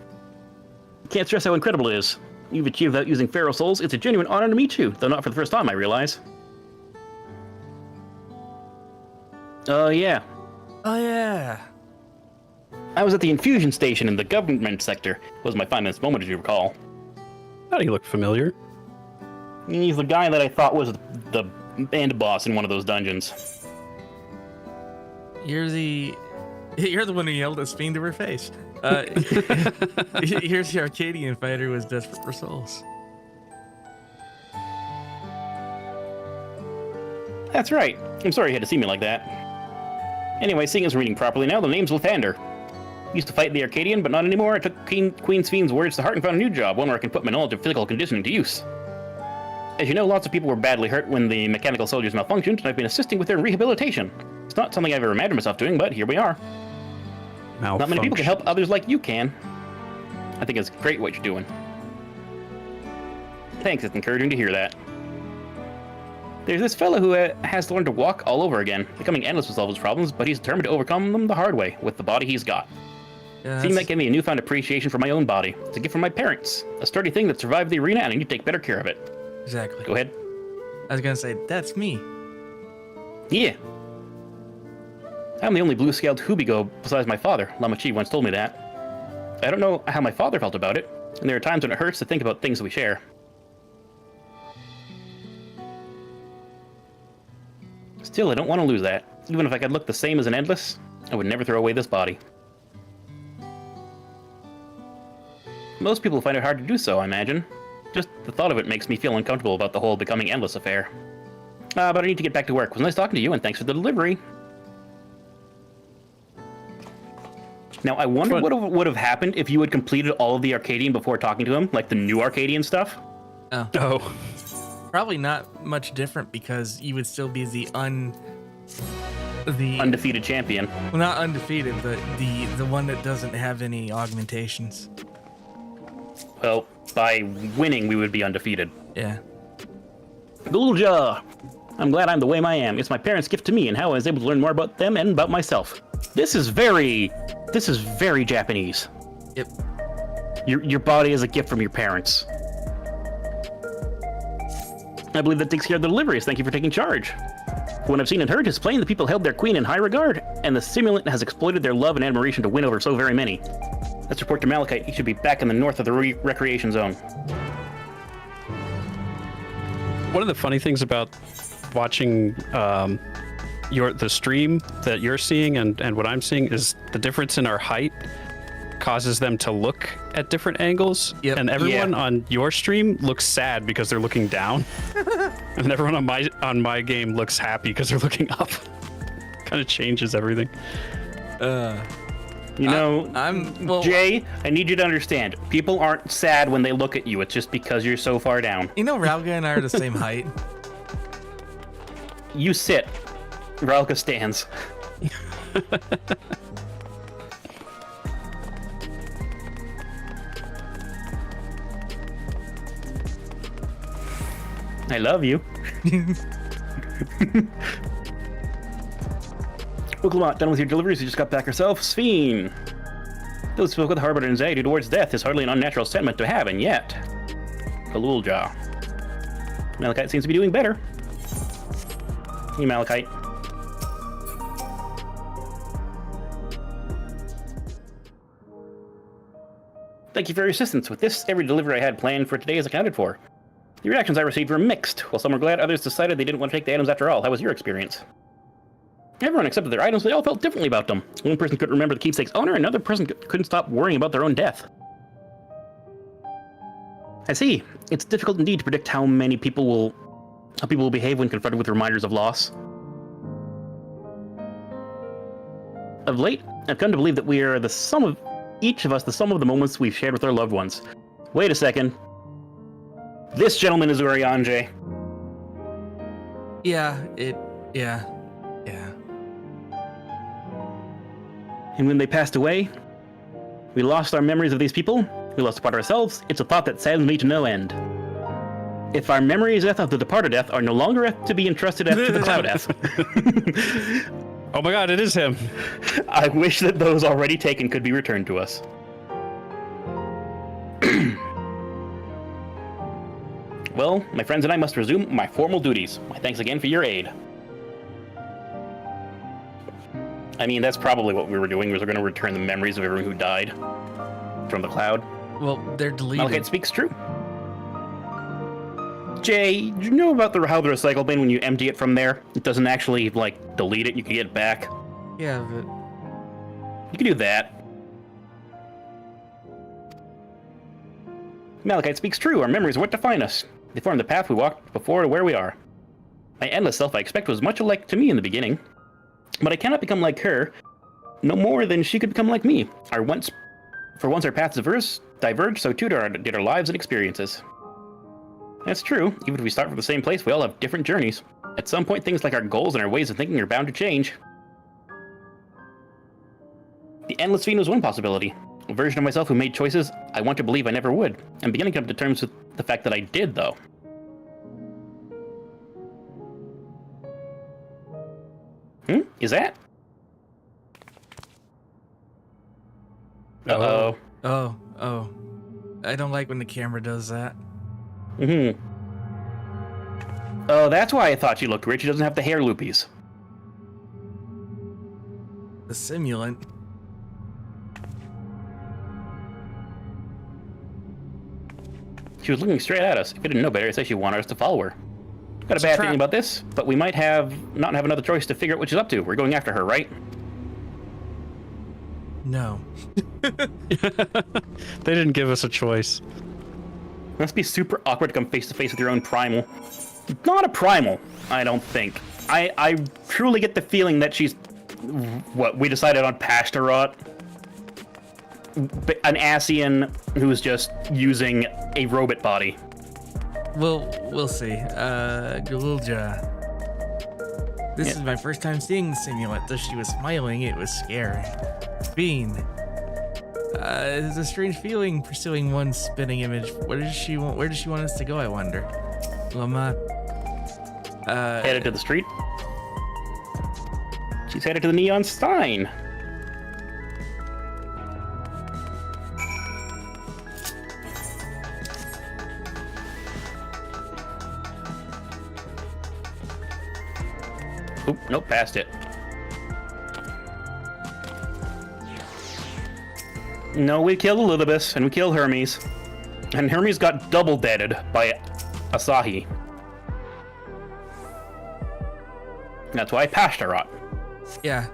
Can't stress how incredible it is. You've achieved that using Pharaoh Souls. It's a genuine honor to meet you, though not for the first time, I realize. Oh, yeah. Oh, yeah. I was at the infusion station in the government sector. Was my finest moment, as you recall. How do you look familiar? He's the guy that I thought was the band boss in one of those dungeons. You're the one who yelled at Fiend to her face. Here's the Arcadian fighter who was desperate for souls. That's right. I'm sorry you had to see me like that. Anyway, seeing us reading properly now, the name's Lathander. Used to fight the Arcadian, but not anymore. I took Queen's Fiend's words to heart and found a new job, one where I can put my knowledge of physical conditioning to use. As you know, lots of people were badly hurt when the mechanical soldiers malfunctioned, and I've been assisting with their rehabilitation. It's not something I've ever imagined myself doing, but here we are. Not many people can help others like you can. I think it's great what you're doing. Thanks, it's encouraging to hear that. There's this fellow who has to learn to walk all over again. Becoming endless will solve his problems, but he's determined to overcome them the hard way, with the body he's got. Yeah, Seeing that gave me a newfound appreciation for my own body. It's a gift from my parents. A sturdy thing that survived the arena, and I need to take better care of it. Exactly. Go ahead. I was gonna say, that's me. Yeah. I'm the only blue-scaled Hubigo besides my father. Lamachi once told me that. I don't know how my father felt about it, and there are times when it hurts to think about things we share. Still, I don't want to lose that. Even if I could look the same as an Endless, I would never throw away this body. Most people find it hard to do so, I imagine. Just the thought of it makes me feel uncomfortable about the whole becoming Endless affair. But I need to get back to work. It was nice talking to you, and thanks for the delivery. Now, I wonder what would have happened if you had completed all of the Arcadian before talking to him, like the new Arcadian stuff. Oh. Probably not much different because you would still be the undefeated champion. Well, not undefeated, but the one that doesn't have any augmentations. Well, by winning, we would be undefeated. Yeah. Rowlga! I'm glad I'm the way I am. It's my parents' gift to me and how I was able to learn more about them and about myself. This is very Japanese. Yep. Your body is a gift from your parents. I believe that takes care of the deliveries. Thank you for taking charge. From what I've seen and heard, his plane, the people held their queen in high regard, and the simulant has exploited their love and admiration to win over so very many. Let's report to Malachite. He should be back in the north of the recreation zone. One of the funny things about watching the stream that you're seeing and what I'm seeing is the difference in our height causes them to look at different angles. Yep. And everyone on your stream looks sad because they're looking down. And everyone on my game looks happy because they're looking up. Kind of changes everything. You know, well, Jay, I need you to understand. People aren't sad when they look at you. It's just because you're so far down. You know, Rowlga and I are the same height. You sit. Rowlga stands. I love you. Oklahoma, done with your deliveries. You just got back yourself. Sphene. Those spoke with harbored anxiety towards death is hardly an unnatural sentiment to have, and yet. Rowlga. Malachite seems to be doing better. Hey, Malachite. Thank you for your assistance. With this, every delivery I had planned for today is accounted for. The reactions I received were mixed. While some were glad, others decided they didn't want to take the items after all. How was your experience? Everyone accepted their items, but they all felt differently about them. One person couldn't remember the keepsake's owner, and another person couldn't stop worrying about their own death. I see. It's difficult indeed to predict how people will behave when confronted with reminders of loss. Of late, I've come to believe that we are the sum of each of us, the sum of the moments we've shared with our loved ones. Wait a second. This gentleman is Urianje. Yeah. And when they passed away, we lost our memories of these people. We lost a part of ourselves. It's a thought that saddens me to no end. If our memories of the departed death are no longer to be entrusted to the cloud death. Oh my god, it is him. I wish that those already taken could be returned to us. Well, my friends and I must resume my formal duties. My thanks again for your aid. I mean, that's probably what we were doing, was we're going to return the memories of everyone who died from the cloud. Well, they're deleted. Malachite speaks true. Jay, do you know about how the recycle bin, when you empty it from there, it doesn't actually, like, delete it, you can get it back? Yeah, but... You can do that. Malachite speaks true. Our memories are what define us. They form the path we walked before to where we are. My endless self, I expect, was much alike to me in the beginning. But I cannot become like her, no more than she could become like me. For once our paths diverged, so too did our lives and experiences. That's true. Even if we start from the same place, we all have different journeys. At some point, things like our goals and our ways of thinking are bound to change. The Endless Fiend was one possibility. A version of myself who made choices I want to believe I never would. I'm beginning to come to terms with the fact that I did, though. Is that? Uh-oh. Oh. I don't like when the camera does that. Oh, that's why I thought she looked rich. She doesn't have the hair loopies. The simulant. She was looking straight at us. If we didn't know better, I'd say she wanted us to follow her. Got a bad feeling about this, but we might not have another choice to figure out what she's up to. We're going after her, right? No. They didn't give us a choice. It must be super awkward to come face to face with your own primal. Not a primal, I don't think. I truly get the feeling that she's... What, we decided on Pastorot? an Asian who's just using a robot body. We'll see. Rowlga. This is my first time seeing the simulant. Though she was smiling, it was scary. Fiend. It's a strange feeling pursuing one spinning image. Where does she want us to go, I wonder? Lama. Headed to the street. She's headed to the Neon Stein. Oop, nope, passed it. No, we killed Elizabeth, and we killed Hermes. And Hermes got double deaded by Asahi. That's why I passed her out. Yeah.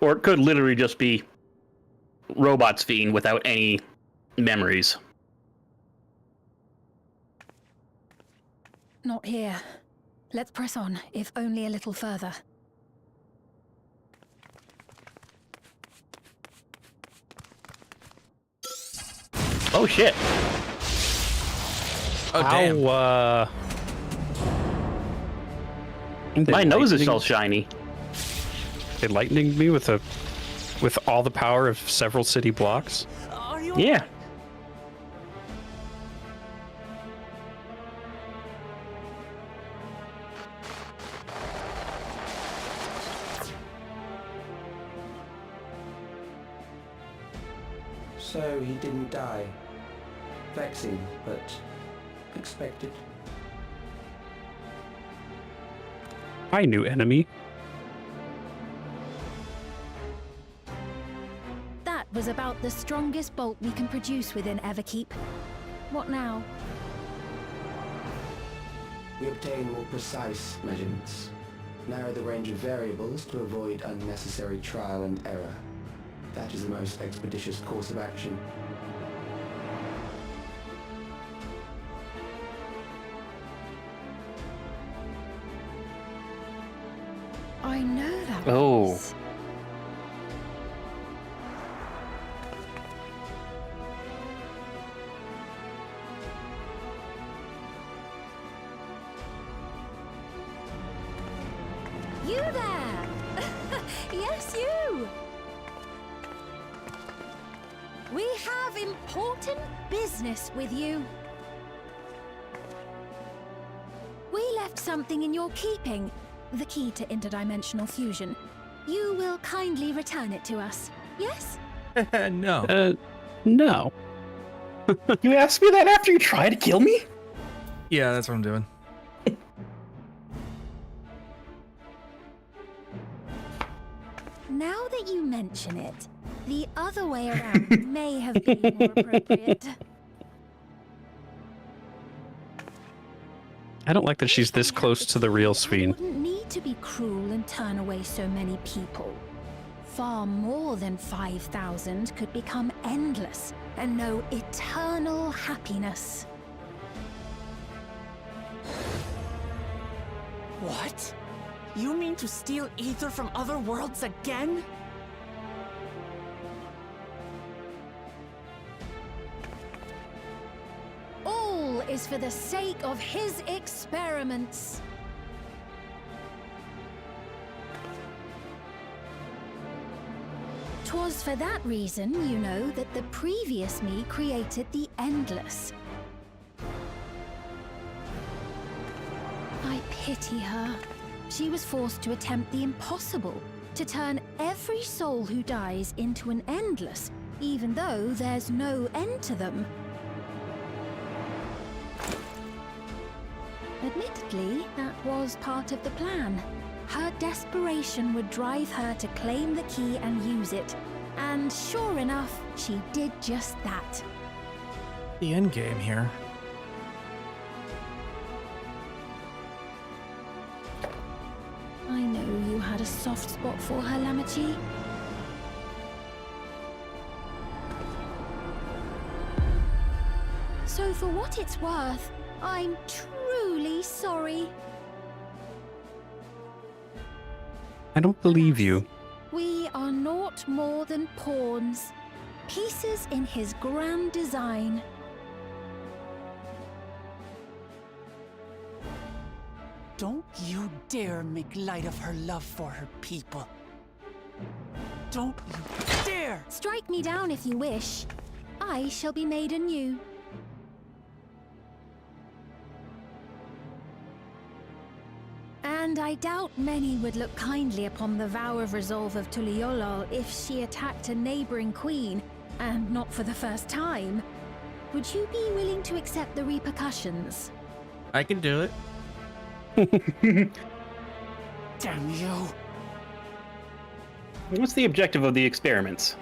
Or it could literally just be Robot's Fiend without any memories. Not here. Let's press on, if only a little further. Oh shit. Oh damn. My nose is all shiny. They lightning me with all the power of several city blocks. Are you? Yeah. So he didn't die. Vexing, but expected. Hi, new enemy. That was about the strongest bolt we can produce within Everkeep. What now? We obtain more precise measurements. Narrow the range of variables to avoid unnecessary trial and error. That is the most expeditious course of action. I know that. Oh. voice. You there! Yes, you! We have important business with you. We left something in your keeping. The key to interdimensional fusion. You will kindly return it to us, yes? No. No. You asked me that after you tried to kill me? Yeah, that's what I'm doing. Now that you mention it, the other way around may have been more appropriate. I don't like that she's this close to the real I Sveen. wouldn't need to be cruel and turn away so many people. Far more than 5,000 could become endless and know eternal happiness. What? You mean to steal ether from other worlds again? All is for the sake of his experiments. Twas for that reason, you know, that the previous me created the Endless. I pity her. She was forced to attempt the impossible, to turn every soul who dies into an Endless, even though there's no end to them. Admittedly, that was part of the plan. Her desperation would drive her to claim the key and use it. And sure enough, she did just that. The end game here. I know you had a soft spot for her, Lamachi. So for what it's worth, I'm truly sorry. I don't believe you. We are naught more than pawns, pieces in his grand design. Don't you dare make light of her love for her people. Don't you dare! Strike me down if you wish. I shall be made anew. And I doubt many would look kindly upon the vow of resolve of Tuliolol if she attacked a neighboring queen, and not for the first time. Would you be willing to accept the repercussions? I can do it. Damn you! What's the objective of the experiments?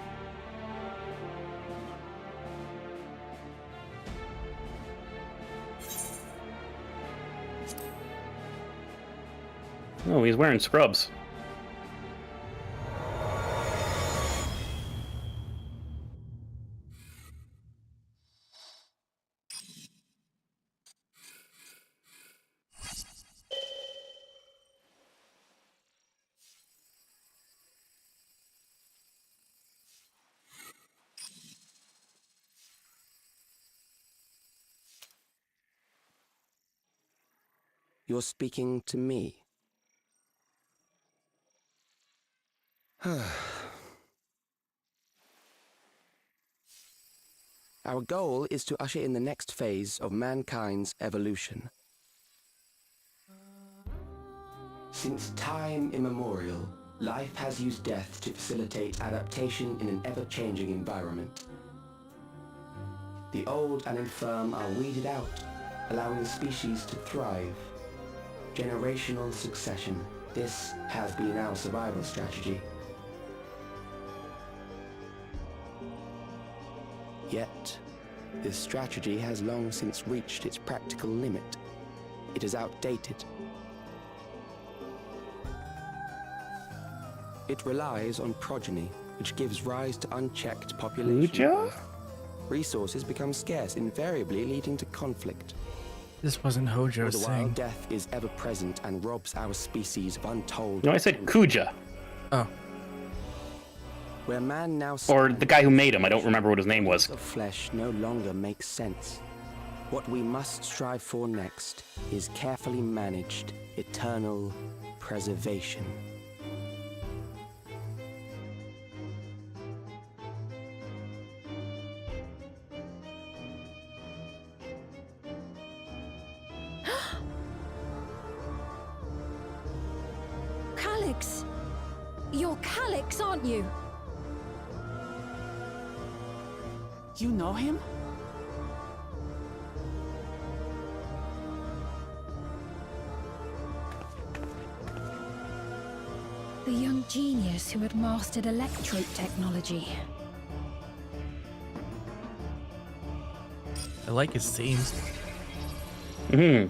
Oh, he's wearing scrubs. You're speaking to me. Our goal is to usher in the next phase of mankind's evolution. Since time immemorial, life has used death to facilitate adaptation in an ever-changing environment. The old and infirm are weeded out, allowing the species to thrive. Generational succession. This has been our survival strategy. Yet, this strategy has long since reached its practical limit. It is outdated. It relies on progeny, which gives rise to unchecked population growth. Resources become scarce, invariably leading to conflict. This wasn't Hojo The wild saying. death is ever present and robs our species of untold. No, I said Kuja. Oh. Where man now Or the guy who made him. I don't remember what his name was. of flesh no longer makes sense. What we must strive for next is carefully managed, eternal preservation. Calyx! You're Calyx, aren't you? You know him? The young genius who had mastered electrope technology. I like his themes. He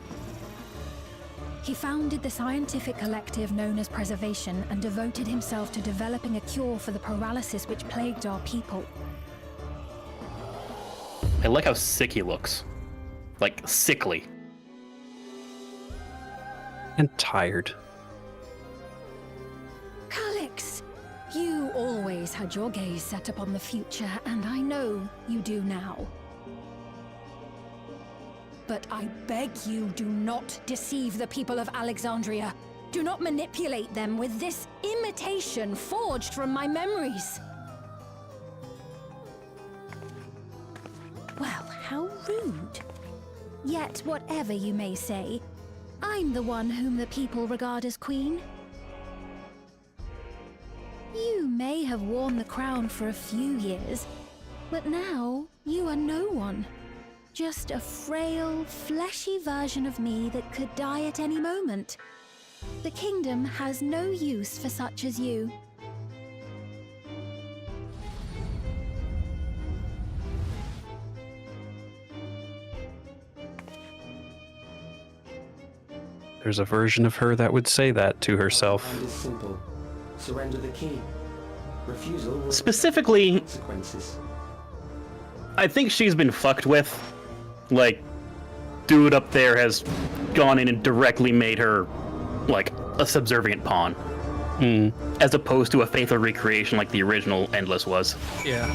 founded the scientific collective known as Preservation and devoted himself to developing a cure for the paralysis which plagued our people. I like how sick he looks. Like, sickly. And tired. Calyx, you always had your gaze set upon the future, and I know you do now. But I beg you, do not deceive the people of Alexandria. Do not manipulate them with this imitation forged from my memories. Well, how rude. Yet, whatever you may say, I'm the one whom the people regard as queen. You may have worn the crown for a few years, but now you are no one. Just a frail, fleshy version of me that could die at any moment. The kingdom has no use for such as you. There's a version of her that would say that to herself. And is simple. Surrender the key. Refusal will Specifically, consequences. I think she's been fucked with. Like, dude up there has gone in and directly made her, like, a subservient pawn. as opposed to a faithful recreation like the original Endless was. Yeah.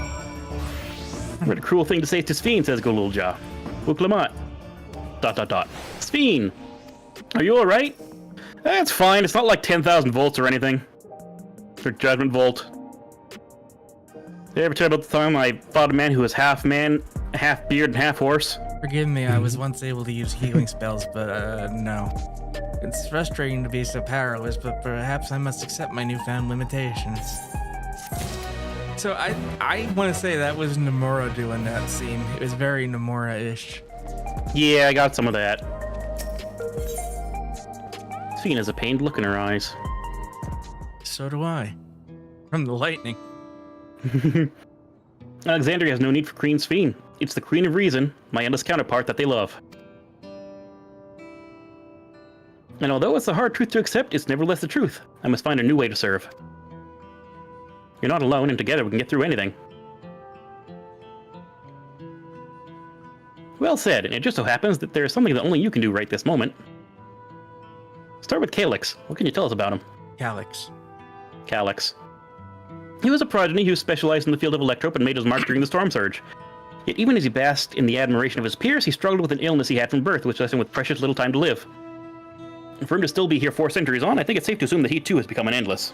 What a cruel thing to say to Sphene, says Gululja. Uklamat. ... Sphene, are you alright? That's fine, it's not like 10,000 volts or anything. Or Judgment Volt. Did I ever tell you about the time I fought a man who was half man, half beard, and half horse? Forgive me, I was once able to use healing spells, but no. It's frustrating to be so powerless, but perhaps I must accept my newfound limitations. So I want to say that was Nomura doing that scene. It was very Nomura-ish. Yeah, I got some of that. Sphene has a pained look in her eyes. So do I. From the lightning. Alexandria has no need for Queen Sphene. It's the Queen of Reason, my endless counterpart that they love. And although it's a hard truth to accept, it's nevertheless the truth. I must find a new way to serve. You're not alone, and together we can get through anything. Well said, and it just so happens that there's something that only you can do right this moment. Start with Calyx. What can you tell us about him? Calyx. Calyx. He was a progeny who specialized in the field of electrope and made his mark during the Storm Surge. Yet even as he basked in the admiration of his peers, he struggled with an illness he had from birth, which left him with precious little time to live. And for him to still be here 4 centuries on, I think it's safe to assume that he too has become an Endless.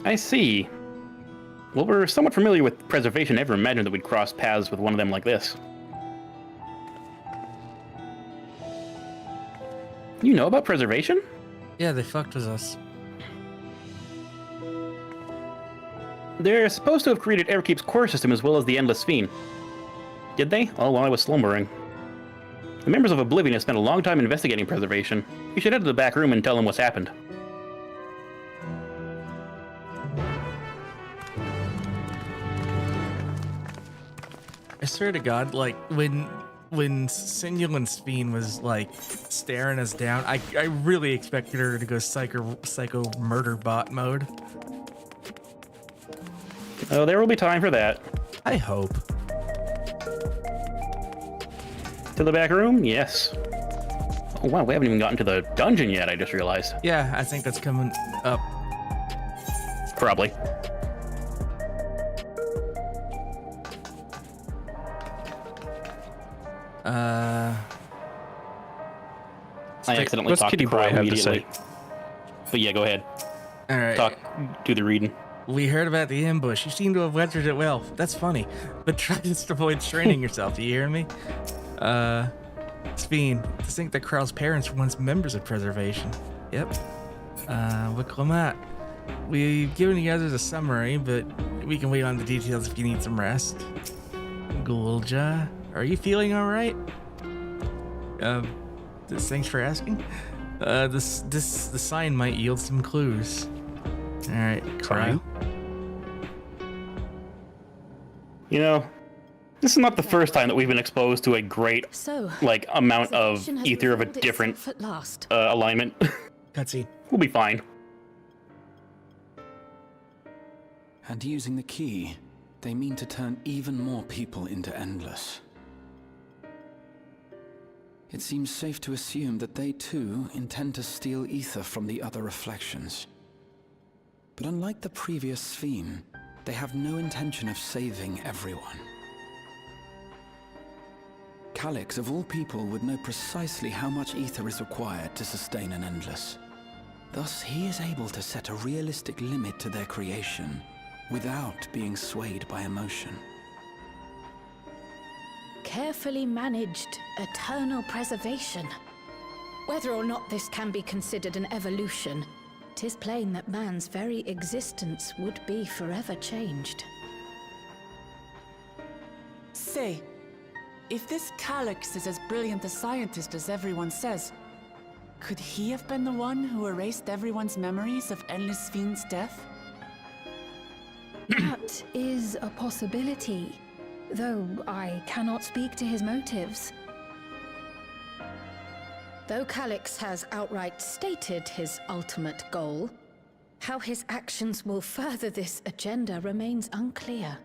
I see. Well, we're somewhat familiar with preservation. Never imagined that we'd cross paths with one of them like this. You know about preservation? Yeah, they fucked with us. They're supposed to have created Everkeep's core system as well as the Endless Sphene. Did they? Oh, while I was slumbering. The members of Oblivion have spent a long time investigating preservation. You should head to the back room and tell them what's happened. I swear to God, like, when Sinul and Sphene was, like, staring us down, I really expected her to go psycho murder bot mode. Oh, there will be time for that. I hope. To the back room? Yes. Oh wow, we haven't even gotten to the dungeon yet, I just realized. Yeah, I think that's coming up. Probably. I accidentally What's talked Kitty to Boy Crow have to immediately. say? But yeah, go ahead. All right. Do the reading. We heard about the ambush. You seem to have weathered it well. That's funny. But try to avoid straining yourself. You hear me? Sphene, to think that Krau's parents were once members of Preservation. Yep. Wiklamat. We've given you guys a summary, but we can wait on the details if you need some rest. Gulja, are you feeling alright? Thanks for asking. The sign might yield some clues. Alright, Crow. You know, this is not the first time that we've been exposed to a great, amount of ether of a different alignment. Cutscene. We'll be fine. And using the key, they mean to turn even more people into Endless. It seems safe to assume that they too intend to steal ether from the other reflections. But unlike the previous Sphene, they have no intention of saving everyone. Calyx, of all people, would know precisely how much ether is required to sustain an Endless. Thus, he is able to set a realistic limit to their creation, without being swayed by emotion. Carefully managed eternal preservation. Whether or not this can be considered an evolution, 'tis plain that man's very existence would be forever changed. Say, if this Calyx is as brilliant a scientist as everyone says, could he have been the one who erased everyone's memories of Endless Sphene's death? That is a possibility, though I cannot speak to his motives. Though Calyx has outright stated his ultimate goal, how his actions will further this agenda remains unclear.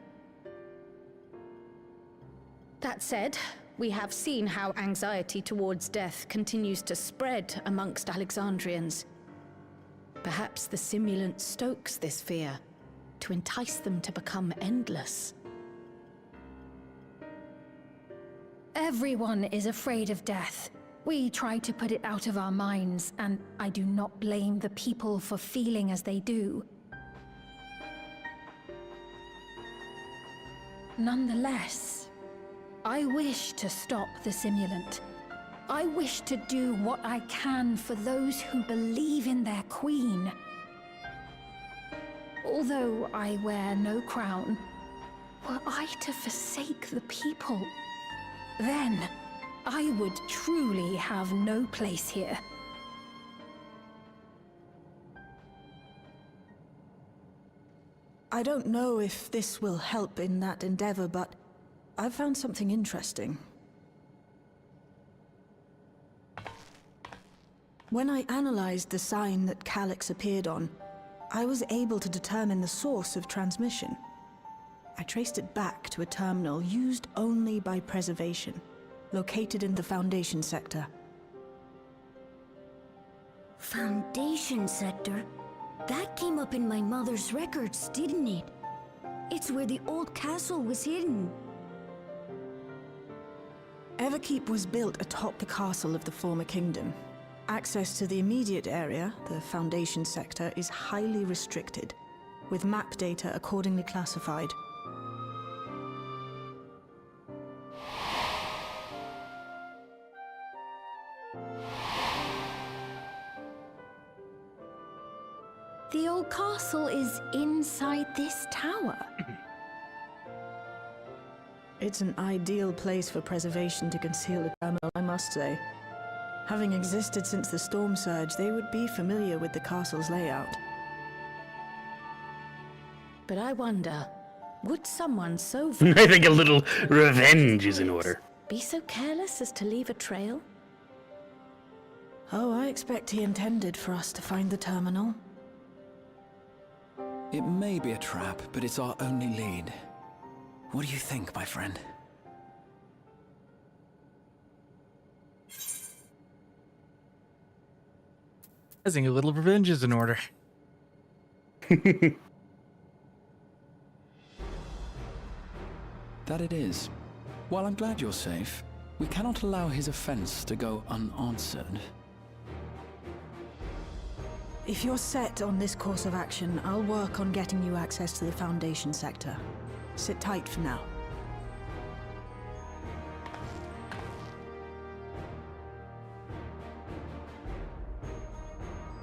That said, we have seen how anxiety towards death continues to spread amongst Alexandrians. Perhaps the simulant stokes this fear to entice them to become endless. Everyone is afraid of death. We try to put it out of our minds, and I do not blame the people for feeling as they do. Nonetheless, I wish to stop the simulant. I wish to do what I can for those who believe in their queen. Although I wear no crown, were I to forsake the people, then I would truly have no place here. I don't know if this will help in that endeavor, but I've found something interesting. When I analyzed the sign that Calyx appeared on, I was able to determine the source of transmission. I traced it back to a terminal used only by preservation, located in the Foundation sector. Foundation sector? That came up in my mother's records, didn't it? It's where the old castle was hidden. Everkeep was built atop the castle of the former kingdom. Access to the immediate area, the Foundation sector, is highly restricted, with map data accordingly classified. The old castle is inside this tower. It's an ideal place for preservation to conceal a terminal, I must say. Having existed since the storm surge, they would be familiar with the castle's layout. But I wonder, would someone so I think a little revenge is in order. be so careless as to leave a trail? Oh, I expect he intended for us to find the terminal. It may be a trap, but it's our only lead. What do you think, my friend? I think a little revenge is in order. That it is. While I'm glad you're safe, we cannot allow his offense to go unanswered. If you're set on this course of action, I'll work on getting you access to the Foundation sector. Sit tight for now.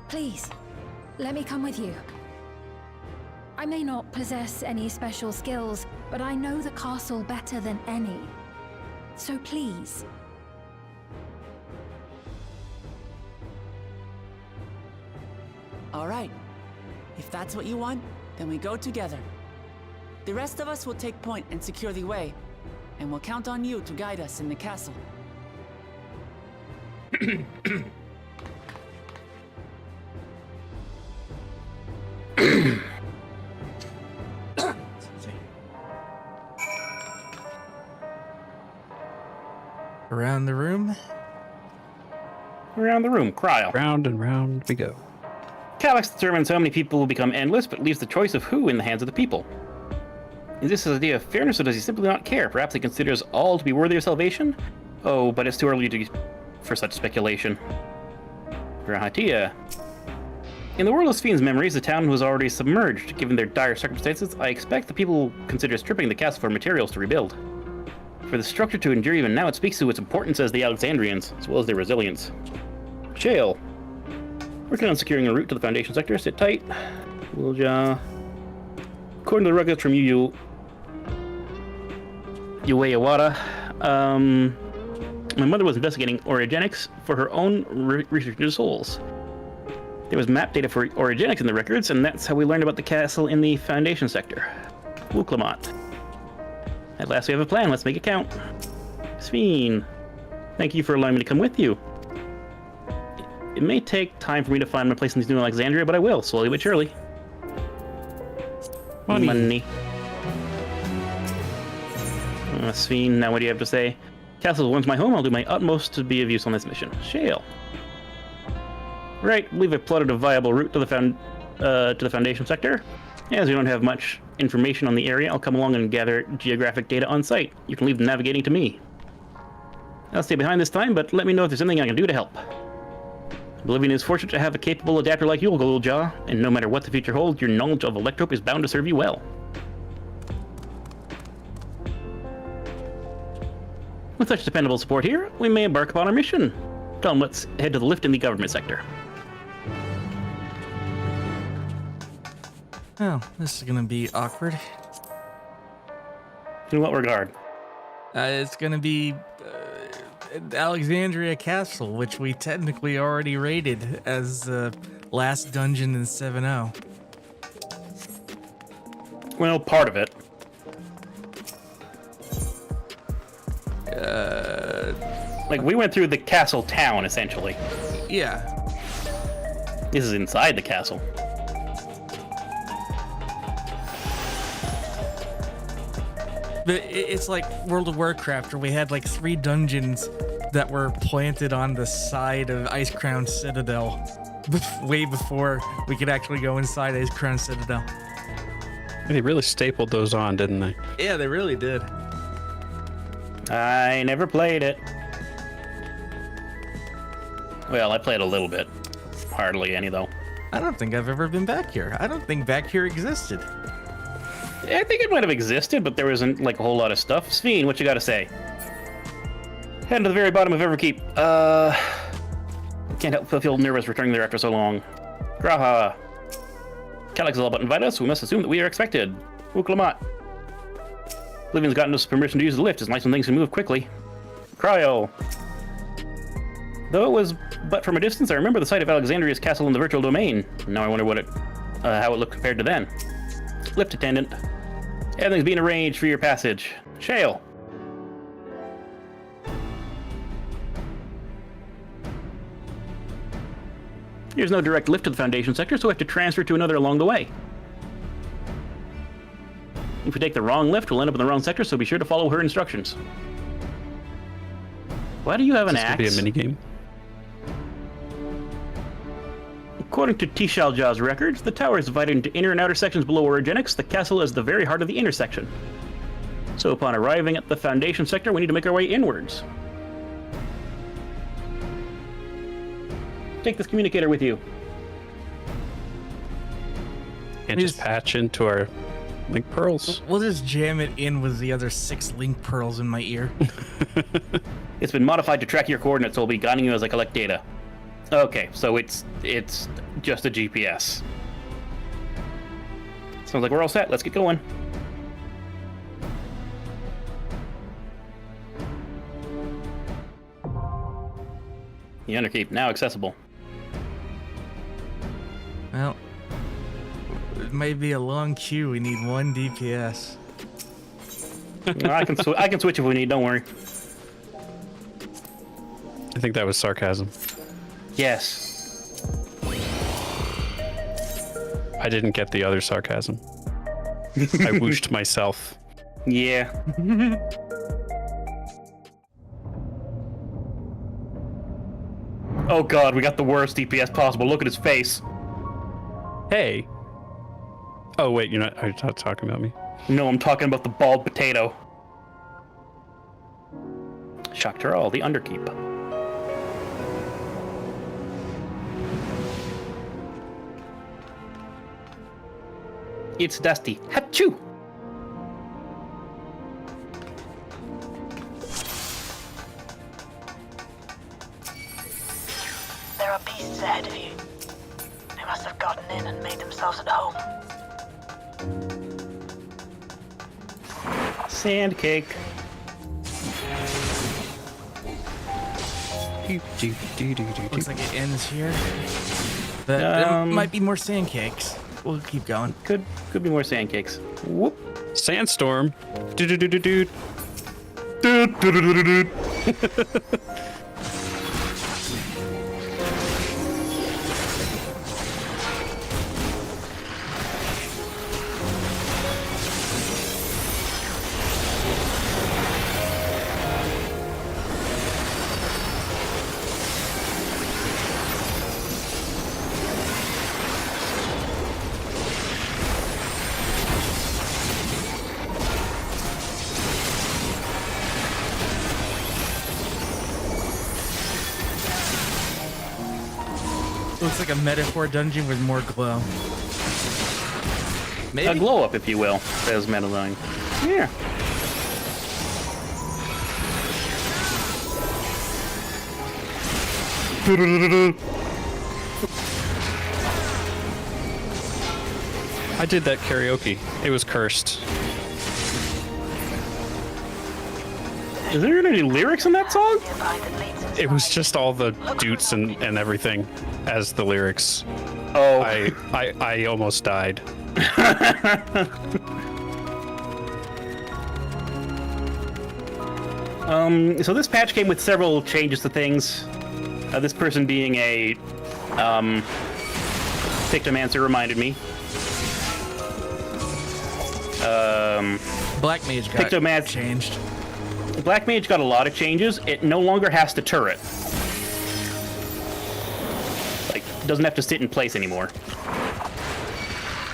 Please, let me come with you. I may not possess any special skills, but I know the castle better than any. So please. All right. If that's what you want, then we go together. The rest of us will take point and secure the way, and we'll count on you to guide us in the castle. Around the room. Around the room, Cryle. Round and round we go. Calyx determines how many people will become endless, but leaves the choice of who in the hands of the people. Is this his idea of fairness, or does he simply not care? Perhaps he considers all to be worthy of salvation? Oh, but it's too early for such speculation. Grahatia. In the world of Sphyn's memories, the town was already submerged. Given their dire circumstances, I expect the people will consider stripping the castle for materials to rebuild. For the structure to endure even now, it speaks to its importance as the Alexandrians, as well as their resilience. Shale. Working on securing a route to the Foundation sector. Sit tight. Rowlga. According to the records from Ueyawara, my mother was investigating orogenics for her own research into souls. There was map data for orogenics in the records, and that's how we learned about the castle in the Foundation sector. Wuklamont. At last we have a plan. Let's make it count. Sphyn, thank you for allowing me to come with you. It may take time for me to find my place in this new Alexandria, but I will, slowly but surely. Money. Sphyn, now what do you have to say? Castle is once my home. I'll do my utmost to be of use on this mission. Shale. Right, I believe I plotted a viable route to the Foundation sector. As we don't have much information on the area, I'll come along and gather geographic data on site. You can leave the navigating to me. I'll stay behind this time, but let me know if there's anything I can do to help. Oblivion is fortunate to have a capable adapter like you, Rowlga, and no matter what the future holds, your knowledge of Electrope is bound to serve you well. With such dependable support here, we may embark upon our mission. Tell them, let's head to the lift in the government sector. Oh, this is gonna be awkward. In what regard? It's gonna be Alexandria Castle, which we technically already rated as the last dungeon in 7.0. Well, part of it. Like, we went through the castle town, essentially. Yeah. This is inside the castle. But it's like World of Warcraft, where we had like 3 dungeons that were planted on the side of Ice Crown Citadel way before we could actually go inside Ice Crown Citadel. They really stapled those on, didn't they? Yeah, they really did. I never played it. Well, I played a little bit. Hardly any, though. I don't think I've ever been back here. I don't think back here existed. I think it might have existed, but there wasn't like a whole lot of stuff. Sveen, what you gotta say? Heading to the very bottom of Everkeep. Can't help but feel nervous returning there after so long. Graha. Calyx is all but invited us, so we must assume that we are expected. Uklamat. Living's gotten us permission to use the lift. It's nice when things can move quickly. Cryo. Though it was but from a distance, I remember the site of Alexandria's castle in the virtual domain. Now I wonder how it looked compared to then. Lift attendant. Everything's being arranged for your passage. Shale. There's no direct lift to the Foundation sector, so we have to transfer to another along the way. If we take the wrong lift, we'll end up in the wrong sector, so be sure to follow her instructions. Why do you have an axe? This could be a minigame. According to Tishalja's records, the tower is divided into inner and outer sections below Orogenics. The castle is the very heart of the intersection. So upon arriving at the Foundation sector, we need to make our way inwards. Take this communicator with you. And just patch into our link pearls. We'll just jam it in with the other 6 link pearls in my ear. It's been modified to track your coordinates, so I'll be guiding you as I collect data. Okay, so it's just a GPS. Sounds like we're all set. Let's get going. The Underkeep, now accessible. Well, it may be a long queue. We need 1 DPS. I can switch if we need, don't worry. I think that was sarcasm. Yes. I didn't get the other sarcasm. I whooshed myself. Yeah. Oh god, we got the worst DPS possible. Look at his face. Hey. Oh wait, you're not talking about me. No, I'm talking about the bald potato. Shaktaral, the Underkeep. It's Dusty. Achoo! There are beasts ahead of you. They must have gotten in and made themselves at home. Sand cake. Looks like it ends here. But there might be more sand cakes. We'll keep going. Could be more sand cakes. Whoop. Sandstorm. Do. Looks like a metaphor dungeon with more glow. Maybe? A glow up, if you will, says Meadowline. Yeah. I did that karaoke. It was cursed. Is there any lyrics in that song? It was just all the doots and everything as the lyrics. Oh. I almost died. So this patch came with several changes to things. This person being a Pictomancer reminded me. Black Mage got changed. Black Mage got a lot of changes. It no longer has to turret. Like, doesn't have to sit in place anymore.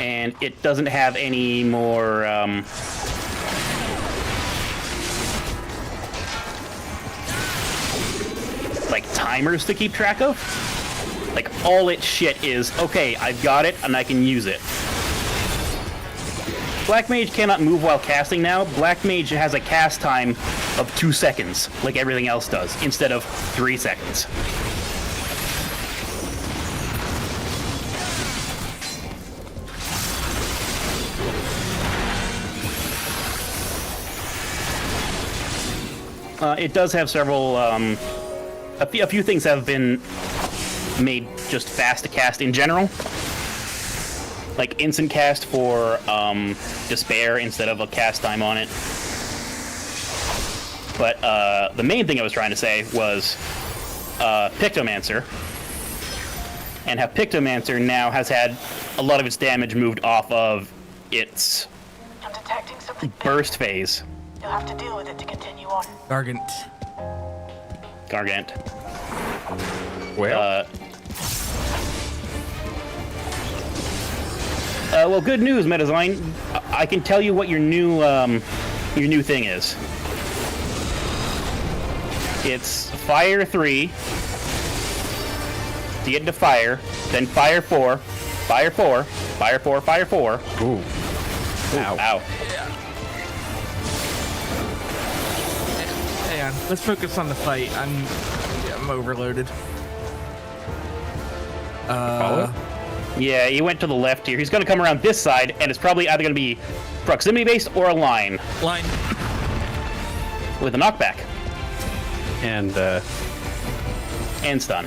And it doesn't have any more, like, timers to keep track of. Like, all its shit is, okay, I've got it, and I can use it. Black Mage cannot move while casting now. Black Mage has a cast time of 2 seconds, like everything else does, instead of 3 seconds. It does have several, a few things have been made just fast to cast in general. Like instant cast for Despair instead of a cast time on it. But the main thing I was trying to say was Pictomancer. And how Pictomancer now has had a lot of its damage moved off of its burst phase. You'll have to deal with it to continue on. Gargant. Well. Well, good news, Metazyne. I can tell you what your new thing is. It's Fire 3 to get into Fire, then Fire 4, Fire 4, Fire 4, Fire 4. Ooh. Ow. Ow. Hang on, let's focus on the fight. I'm overloaded. Follow? Yeah, he went to the left here. He's going to come around this side, and it's probably either going to be proximity-based or a line. Line. With a knockback. And stun.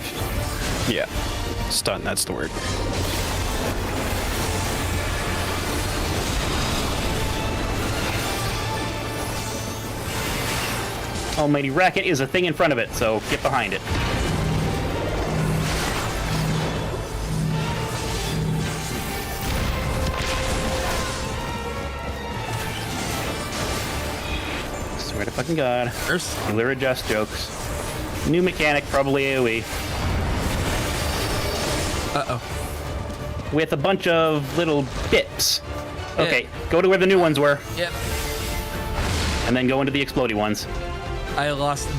Yeah. Stun, that's the word. Almighty Racket is a thing in front of it, so get behind it. Swear to fucking God. Killer adjust jokes. New mechanic, probably AoE. Uh-oh. With a bunch of little bits. Okay, go to where the new ones were. Yep. And then go into the explodey ones. I lost them.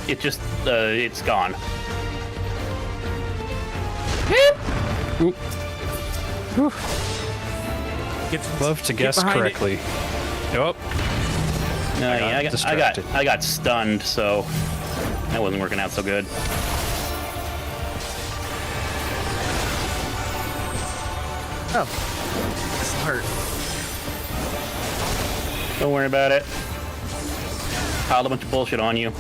It just, it's gone. Oop. Whew. Get Love to guess correctly. Oh. I got stunned, so that wasn't working out so good. Oh. This hurt. Don't worry about it. Piled a bunch of bullshit on you.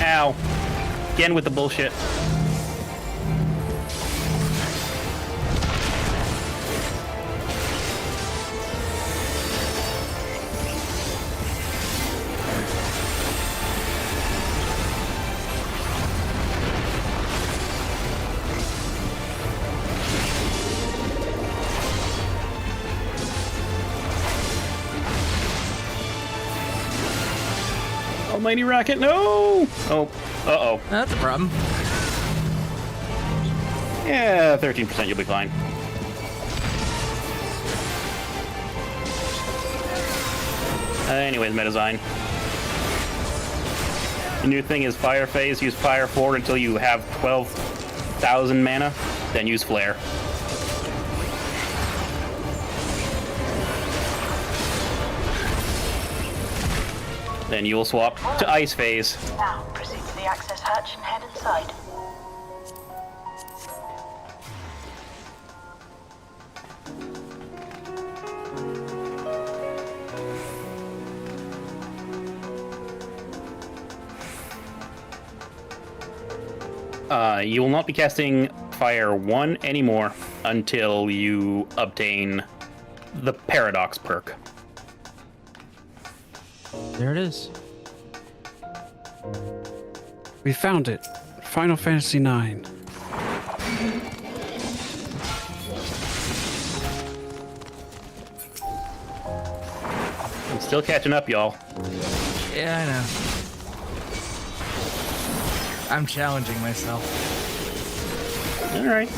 Ow. Again with the bullshit. Almighty Rocket, no! Oh, Uh-oh. That's a problem. Yeah, 13%, you'll be fine. Anyways, Metazyne. The new thing is Fire Phase. Use Fire forward until you have 12,000 mana, then use Flare. Then you will swap to Ice Phase. Now, proceed to the access hatch and head inside. You will not be casting Fire 1 anymore until you obtain the Paradox perk. There it is. We found it. Final Fantasy IX. I'm still catching up, y'all. Yeah, I know. I'm challenging myself. All right.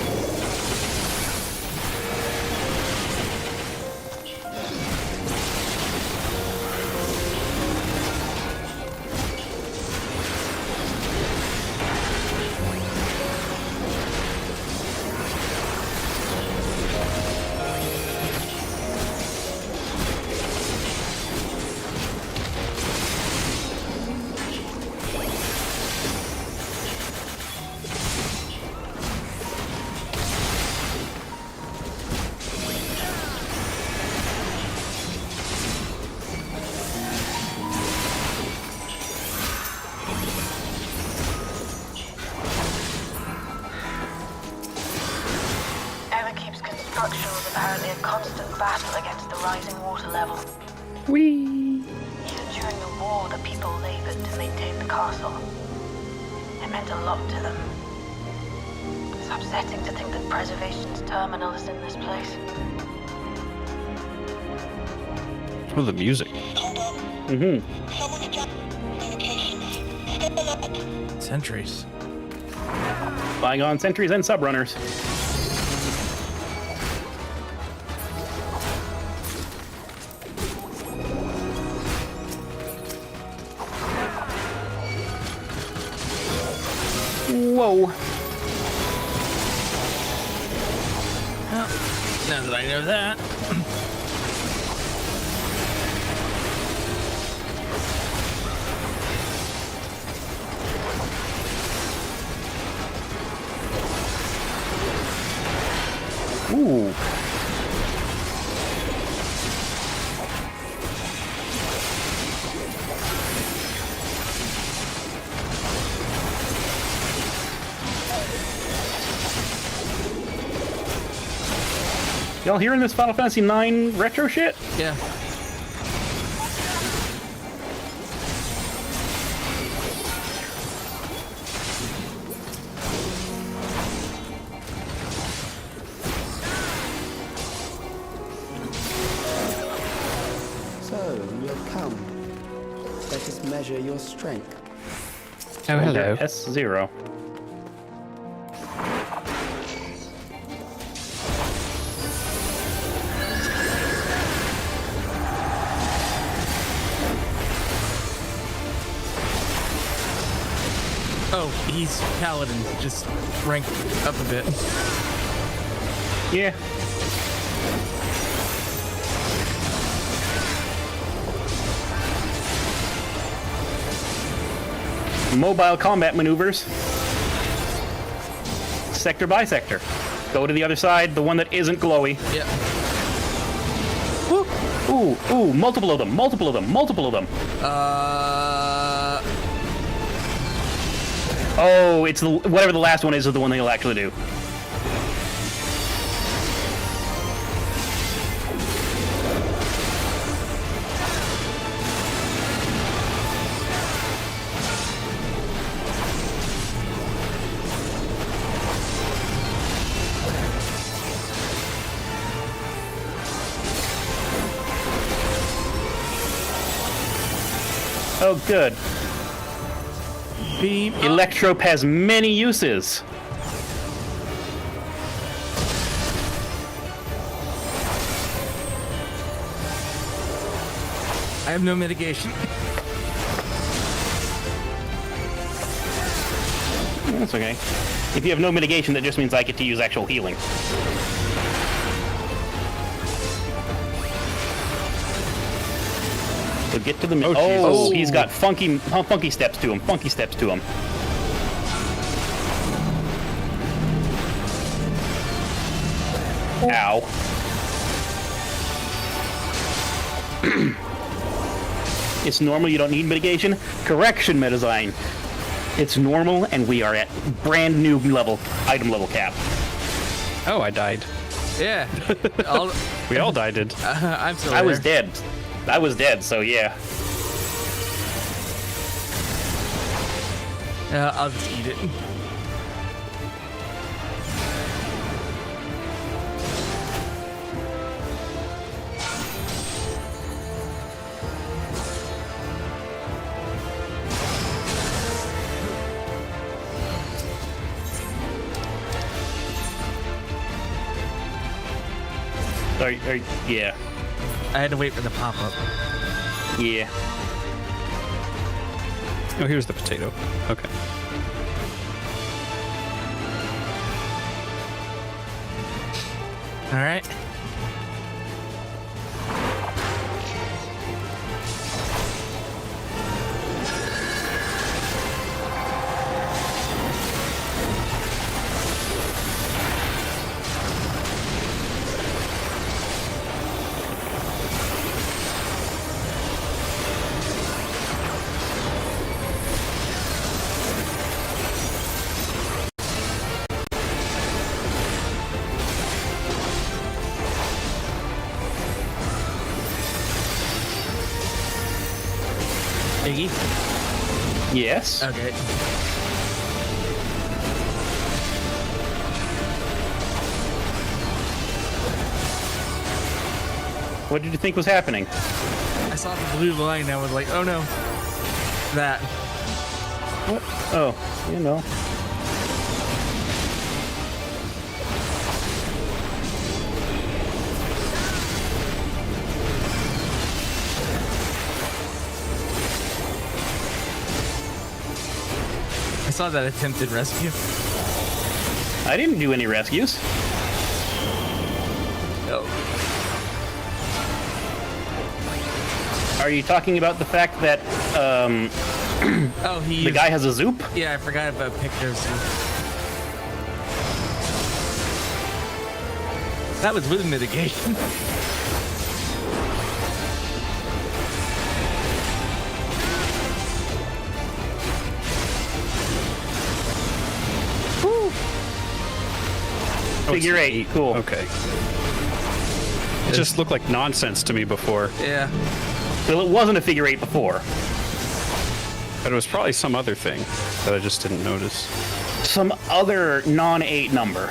Apparently a constant battle against the rising water level. Whee! Even during the war, the people labored to maintain the castle. It meant a lot to them. It's upsetting to think that Preservation's terminal is in this place. Oh, the music. Mm-hmm. Sentries. Bygone sentries and subrunners. Whoa. Well, now that I know that. Ooh. Y'all hearing this Final Fantasy IX retro shit? Yeah. So, you have come. Let us measure your strength. Oh, hello. S0. Oh, he's Paladin. Just rank up a bit. Yeah. Mobile combat maneuvers. Sector by sector. Go to the other side, the one that isn't glowy. Yep. Ooh, ooh, multiple of them, multiple of them, multiple of them. Oh, it's the whatever the last one is the one that you'll actually do. Oh, good. Beam. Electrope has many uses. I have no mitigation. That's okay. If you have no mitigation, that just means I get to use actual healing. So get to the... Oh, he's got funky steps to him. Funky steps to him. Ow. It's normal, you don't need mitigation. Correction, Metazyne. It's normal, and we are at brand new level, item level cap. Oh, I died. Yeah. We all died. I'm still I was dead. I was dead, so yeah. I'll just eat it. Yeah. I had to wait for the pop-up. Yeah. Oh, here's the potato. Okay. All right. Iggy? Yes? Okay. What did you think was happening? I saw the blue line and I was like, oh no. That. What? Oh, you know. I saw that attempted rescue. I didn't do any rescues. Oh. Are you talking about the fact that oh, he the guy has a zoop? Yeah, I forgot about pictures. That was with mitigation. Figure 8, cool. Okay. It just looked like nonsense to me before. Yeah. Well, it wasn't a figure 8 before. But it was probably some other thing that I just didn't notice. Some other non-8 number.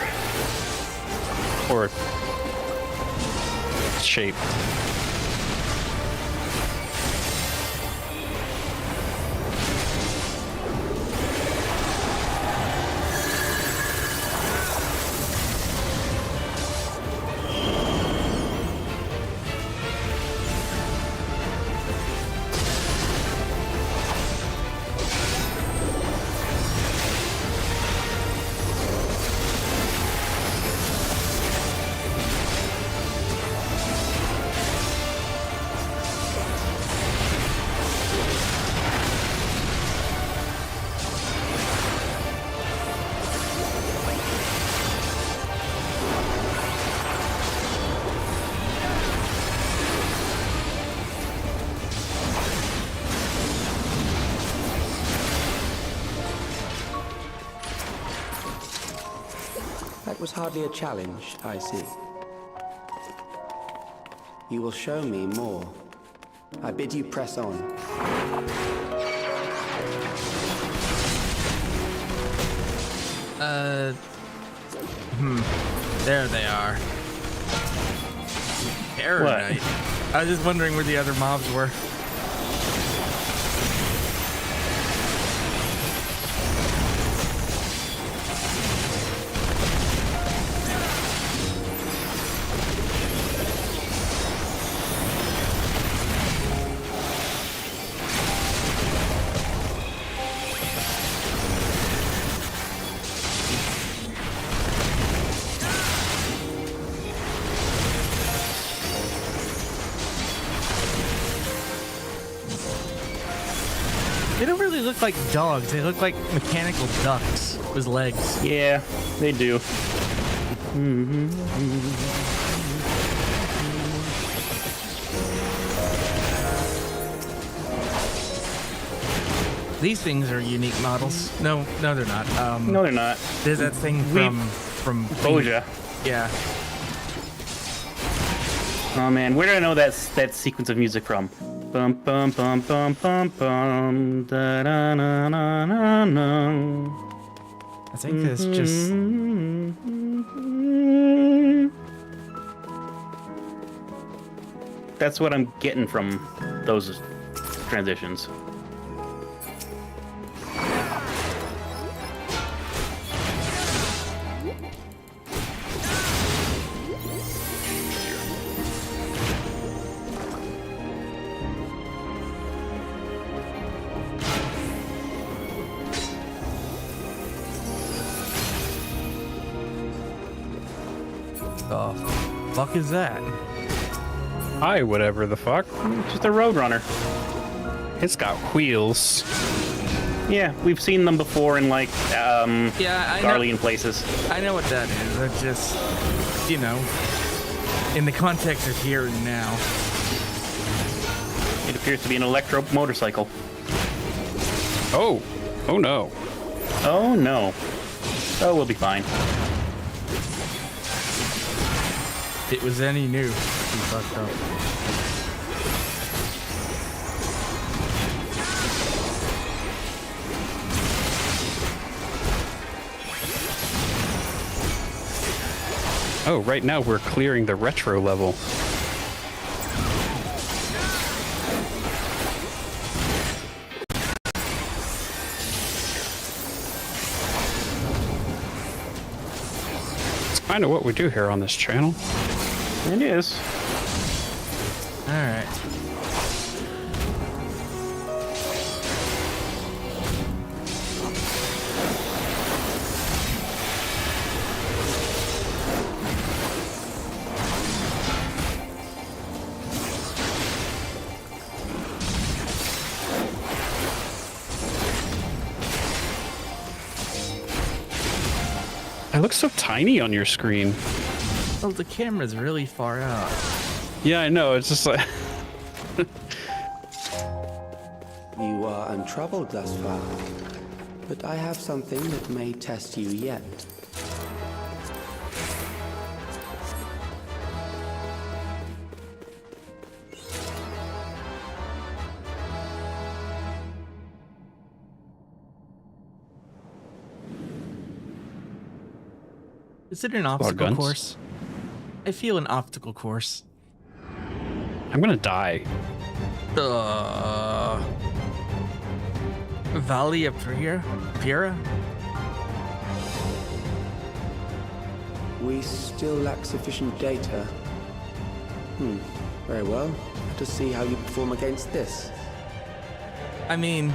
Or shape. That was hardly a challenge, I see. You will show me more. I bid you press on. There they are. Paradise. I was just wondering where the other mobs were. really look like dogs. They look like mechanical ducks with legs. Yeah, they do. These things are unique models. No, they're not. No, they're not. There's that thing from Boja. Yeah. Oh man, where do I know that sequence of music from? Bum bum bum bum bum bum da da na na na na. I think it's just. That's what I'm getting from those transitions. The fuck is that? Hi, whatever the fuck. Just a roadrunner. It's got wheels. Yeah, we've seen them before in like Garlean places. I know what that is. That's just, you know, in the context of here and now. It appears to be an electro motorcycle. Oh no. Oh no. Oh, we'll be fine. If it was any new, we fucked up. Oh, right now we're clearing the retro level. It's kind of what we do here on this channel. It is. Alright. It looks so tiny on your screen. Well, the camera's really far out. Yeah, I know. It's just like... You are untroubled thus far, but I have something that may test you yet. Is it an obstacle course? I feel an obstacle course. I'm gonna die. Valley of Pira? We still lack sufficient data. Very well. Let us see how you perform against this. I mean...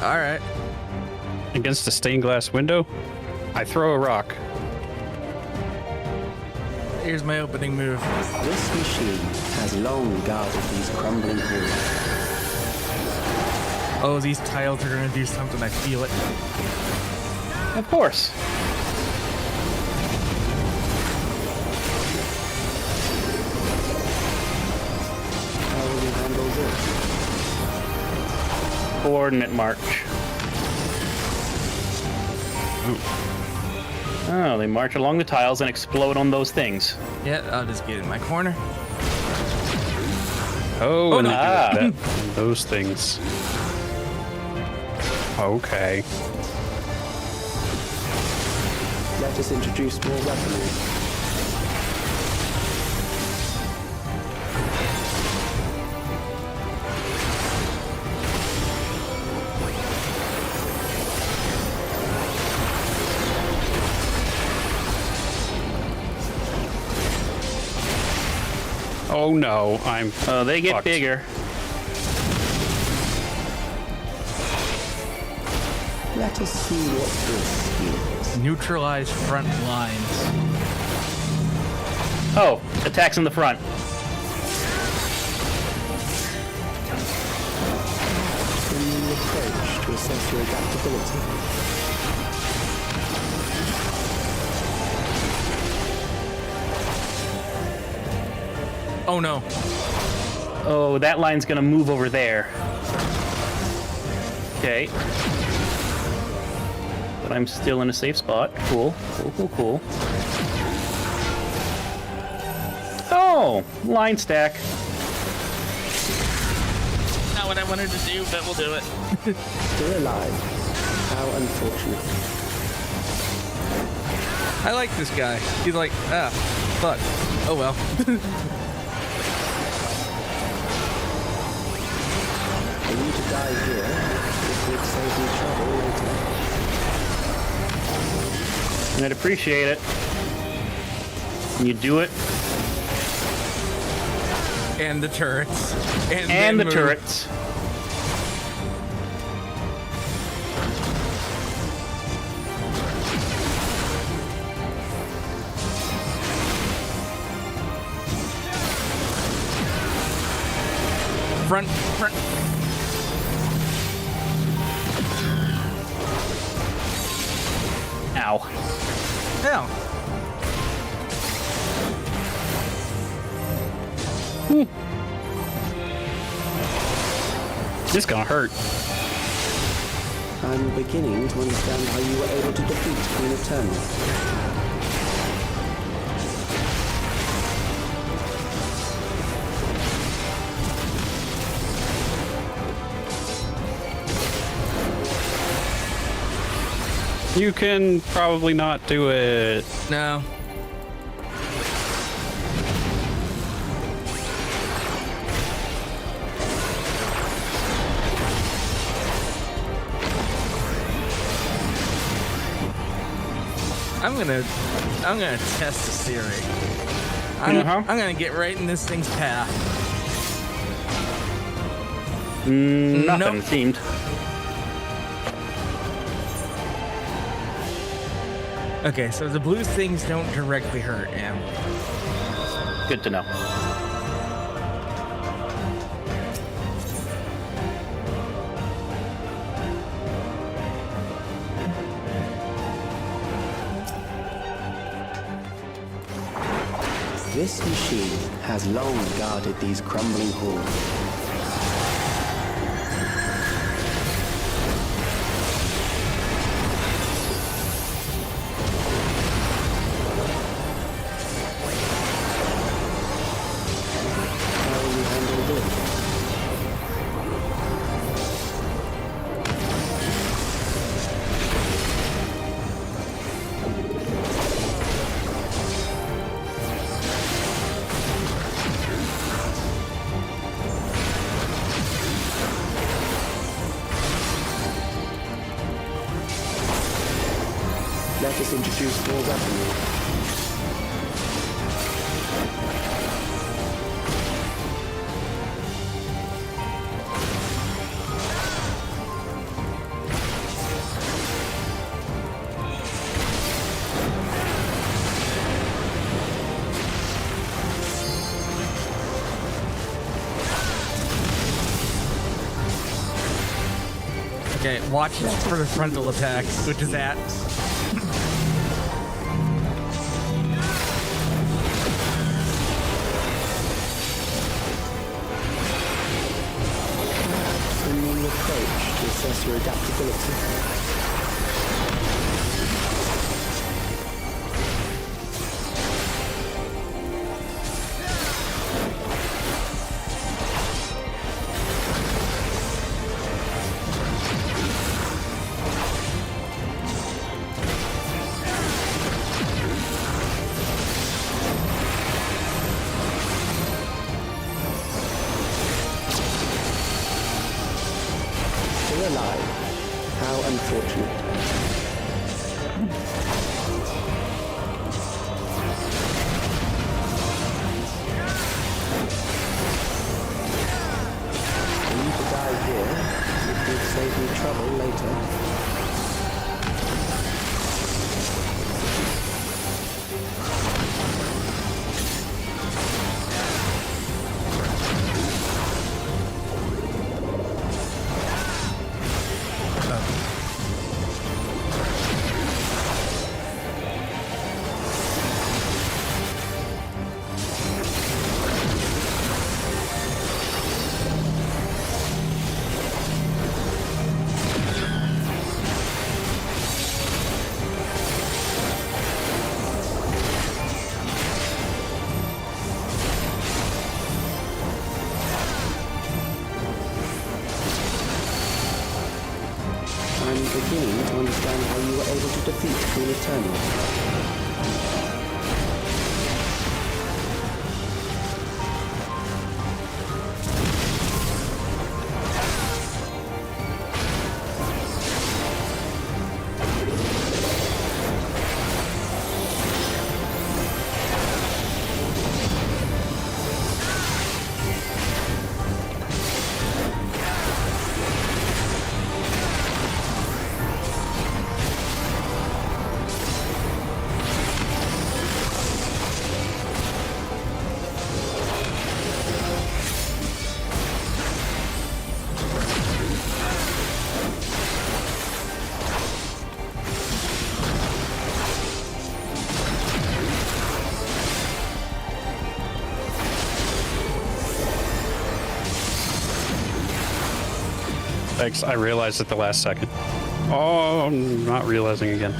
Alright. Against a stained glass window, I throw a rock. Here's my opening move. This machine has long guarded these crumbling halls. Oh, these tiles are gonna do something. I feel it. Of course. How will you handle this? Coordinate march. Oh, they march along the tiles and explode on those things. Yeah, I'll just get in my corner. Oh, and they do that and those things. Okay. Let us introduce more weaponry. Oh no, I'm. Oh, they get fucked. bigger. Let us see what this is. Neutralize front lines. Oh, attacks in the front. Can you assess your adaptability. Oh no. Oh, that line's gonna move over there. Okay. But I'm still in a safe spot. Cool. Cool, cool, cool. Oh! Line stack. Not what I wanted to do, but we'll do it. Still alive. How unfortunate. I like this guy. He's like, fuck. Oh well. For you to die here, it would save you trouble later. And I'd appreciate it. Can you do it? And the turrets. And the turrets. Front. Ow. Ow. This is gonna hurt. I'm beginning to understand how you were able to defeat Queen Eternal. You can probably not do it. No. I'm gonna test this theory. I'm gonna get right in this thing's path. Nothing Nope. seemed. Okay, so the blue things don't directly hurt, yeah. Good to know. This machine has long guarded these crumbling halls. Let us introduce more weaponry. Okay, watch for the frontal attack, which is at. Approach to assess your adaptability. Alive. How unfortunate. For you to die here, it would save you trouble later. I'm beginning to understand how you were able to defeat Queen Eternal. Thanks, I realized at the last second. Oh, I'm not realizing again.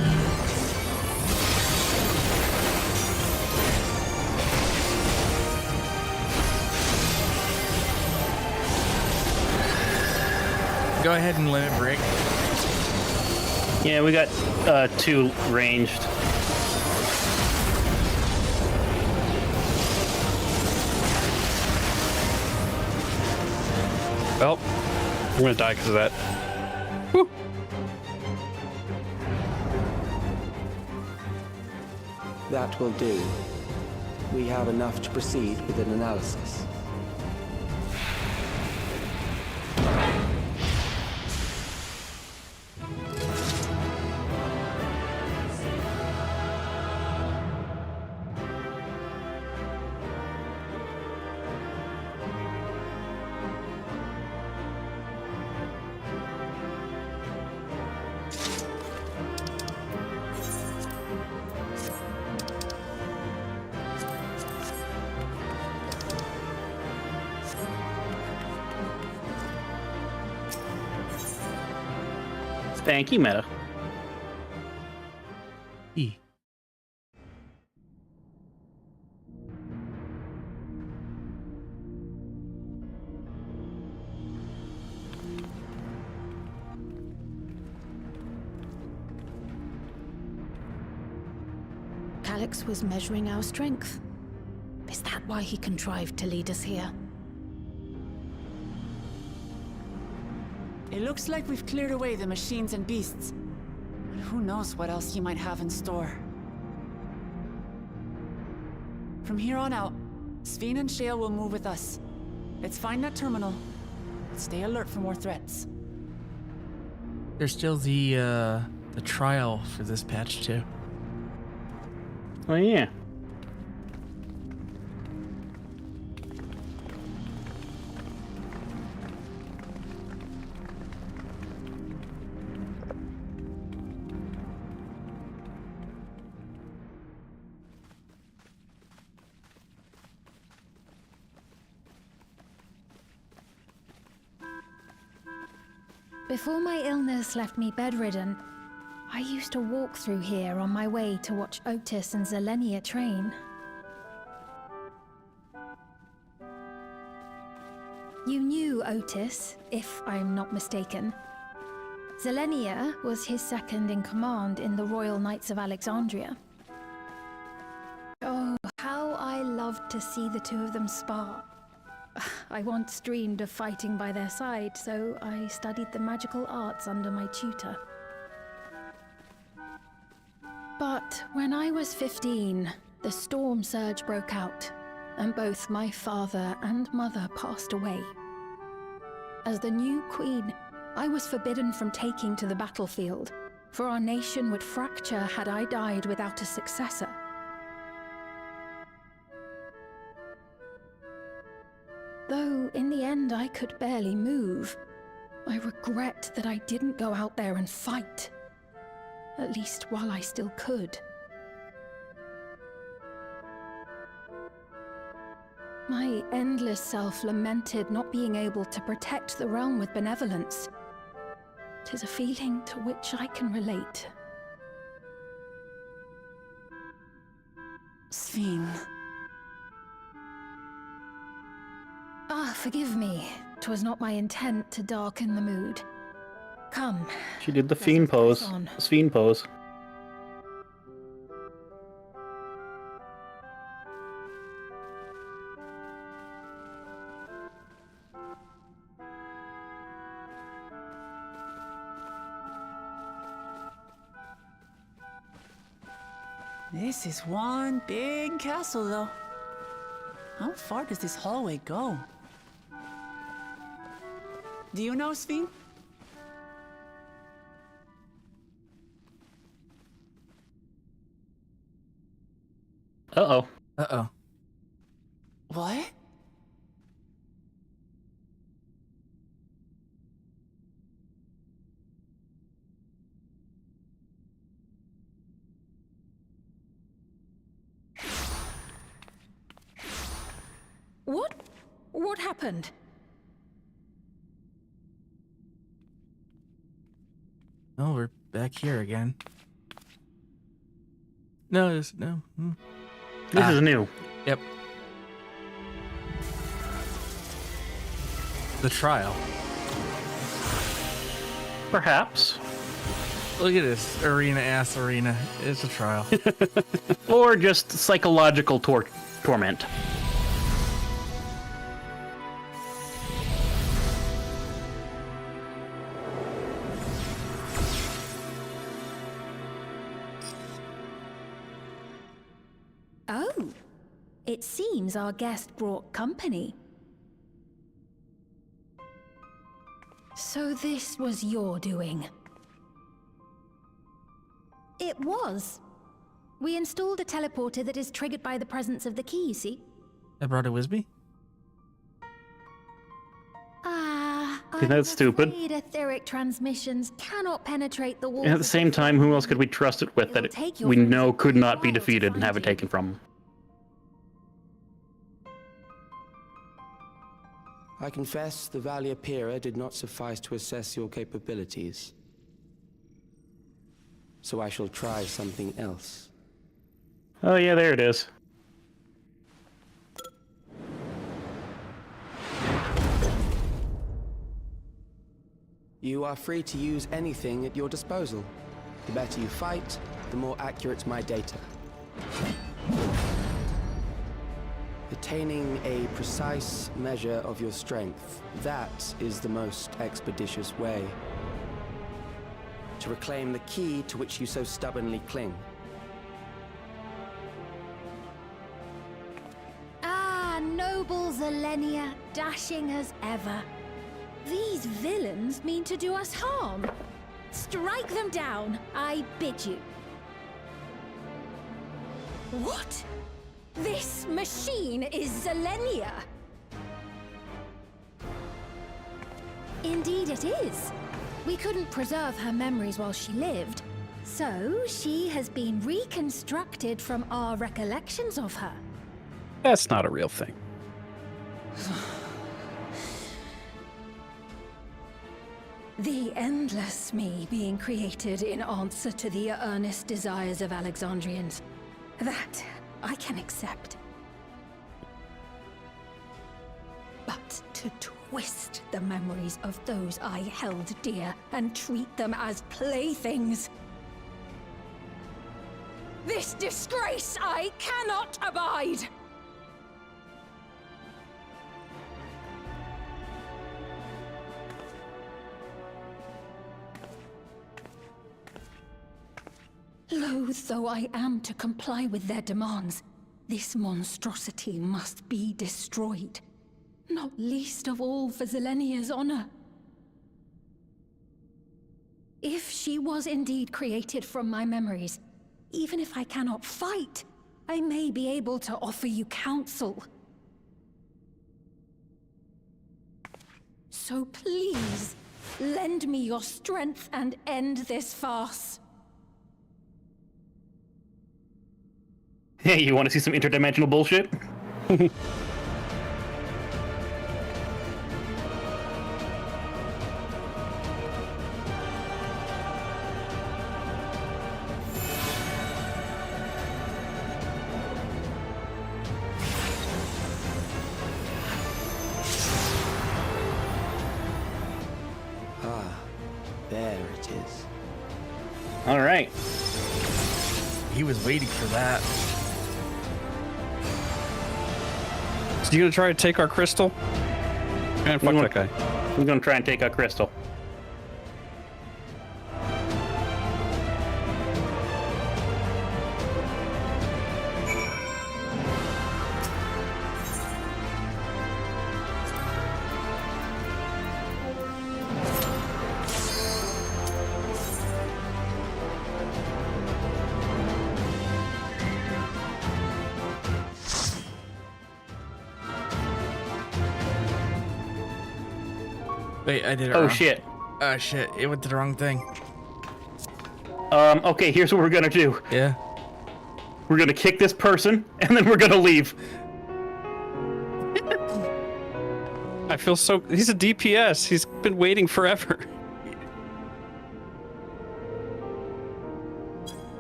Go ahead and let it break. Yeah, we got 2 ranged. Well, I'm gonna die because of that. Whew. That will do. We have enough to proceed with an analysis. Thank you, Meta. E. Calix was measuring our strength. Is that why he contrived to lead us here? It looks like we've cleared away the machines and beasts. But who knows what else he might have in store. From here on out, Sven and Jaye will move with us. Let's find that terminal. Stay alert for more threats. There's still the trial for this patch too. Oh yeah. Before my illness left me bedridden, I used to walk through here on my way to watch Otis and Zelenia train. You knew Otis, if I'm not mistaken. Zelenia was his second in command in the Royal Knights of Alexandria. Oh, how I loved to see the two of them spar. I once dreamed of fighting by their side, so I studied the magical arts under my tutor. But when I was 15, the storm surge broke out, and both my father and mother passed away. As the new queen, I was forbidden from taking to the battlefield, for our nation would fracture had I died without a successor. Though in the end I could barely move, I regret that I didn't go out there and fight. At least while I still could. My endless self lamented not being able to protect the realm with benevolence. 'Tis a feeling to which I can relate. Sven. Ah, forgive me. 'Twas not my intent to darken the mood. Come. She did the Let fiend us pose. press on. Fiend pose. This is one big castle, though. How far does this hallway go? Do you know, Sphene? Uh-oh. Uh-oh. What? What happened? Oh, we're back here again. No, no. This is new. Yep. The trial. Perhaps. Look at this arena-ass arena. It's a trial. Or just psychological torment. Oh, it seems our guest brought company. So this was your doing? It was. We installed a teleporter that is triggered by the presence of the key, you see? I brought a Wisby? That's stupid. Etheric transmissions cannot penetrate the walls. And at the same time, who else could we trust it with that we know could not be defeated and have it taken from them? I confess the Valiapira did not suffice to assess your capabilities. So I shall try something else. Oh yeah, there it is. You are free to use anything at your disposal. The better you fight, the more accurate my data. Attaining a precise measure of your strength, that is the most expeditious way to reclaim the key to which you so stubbornly cling. Ah, noble Zelenia, dashing as ever. These villains mean to do us harm. Strike them down, I bid you. What? This machine is Zelenia! Indeed it is. We couldn't preserve her memories while she lived, so she has been reconstructed from our recollections of her. That's not a real thing. The endless me being created in answer to the earnest desires of Alexandrians. That I can accept. But to twist the memories of those I held dear and treat them as playthings. This disgrace I cannot abide! Loath though I am to comply with their demands, this monstrosity must be destroyed. Not least of all for Zelenia's honor. If she was indeed created from my memories, even if I cannot fight, I may be able to offer you counsel. So please, lend me your strength and end this farce. Hey, you want to see some interdimensional bullshit? All right. He was waiting for that. So you gonna try to take our crystal? And fuck that guy. We're gonna try and take out Crystal. Wait, I did it Oh wrong. shit. Shit, it went to the wrong thing. Okay, here's what we're gonna do. Yeah. We're gonna kick this person, and then we're gonna leave. I feel so. He's a DPS. He's been waiting forever.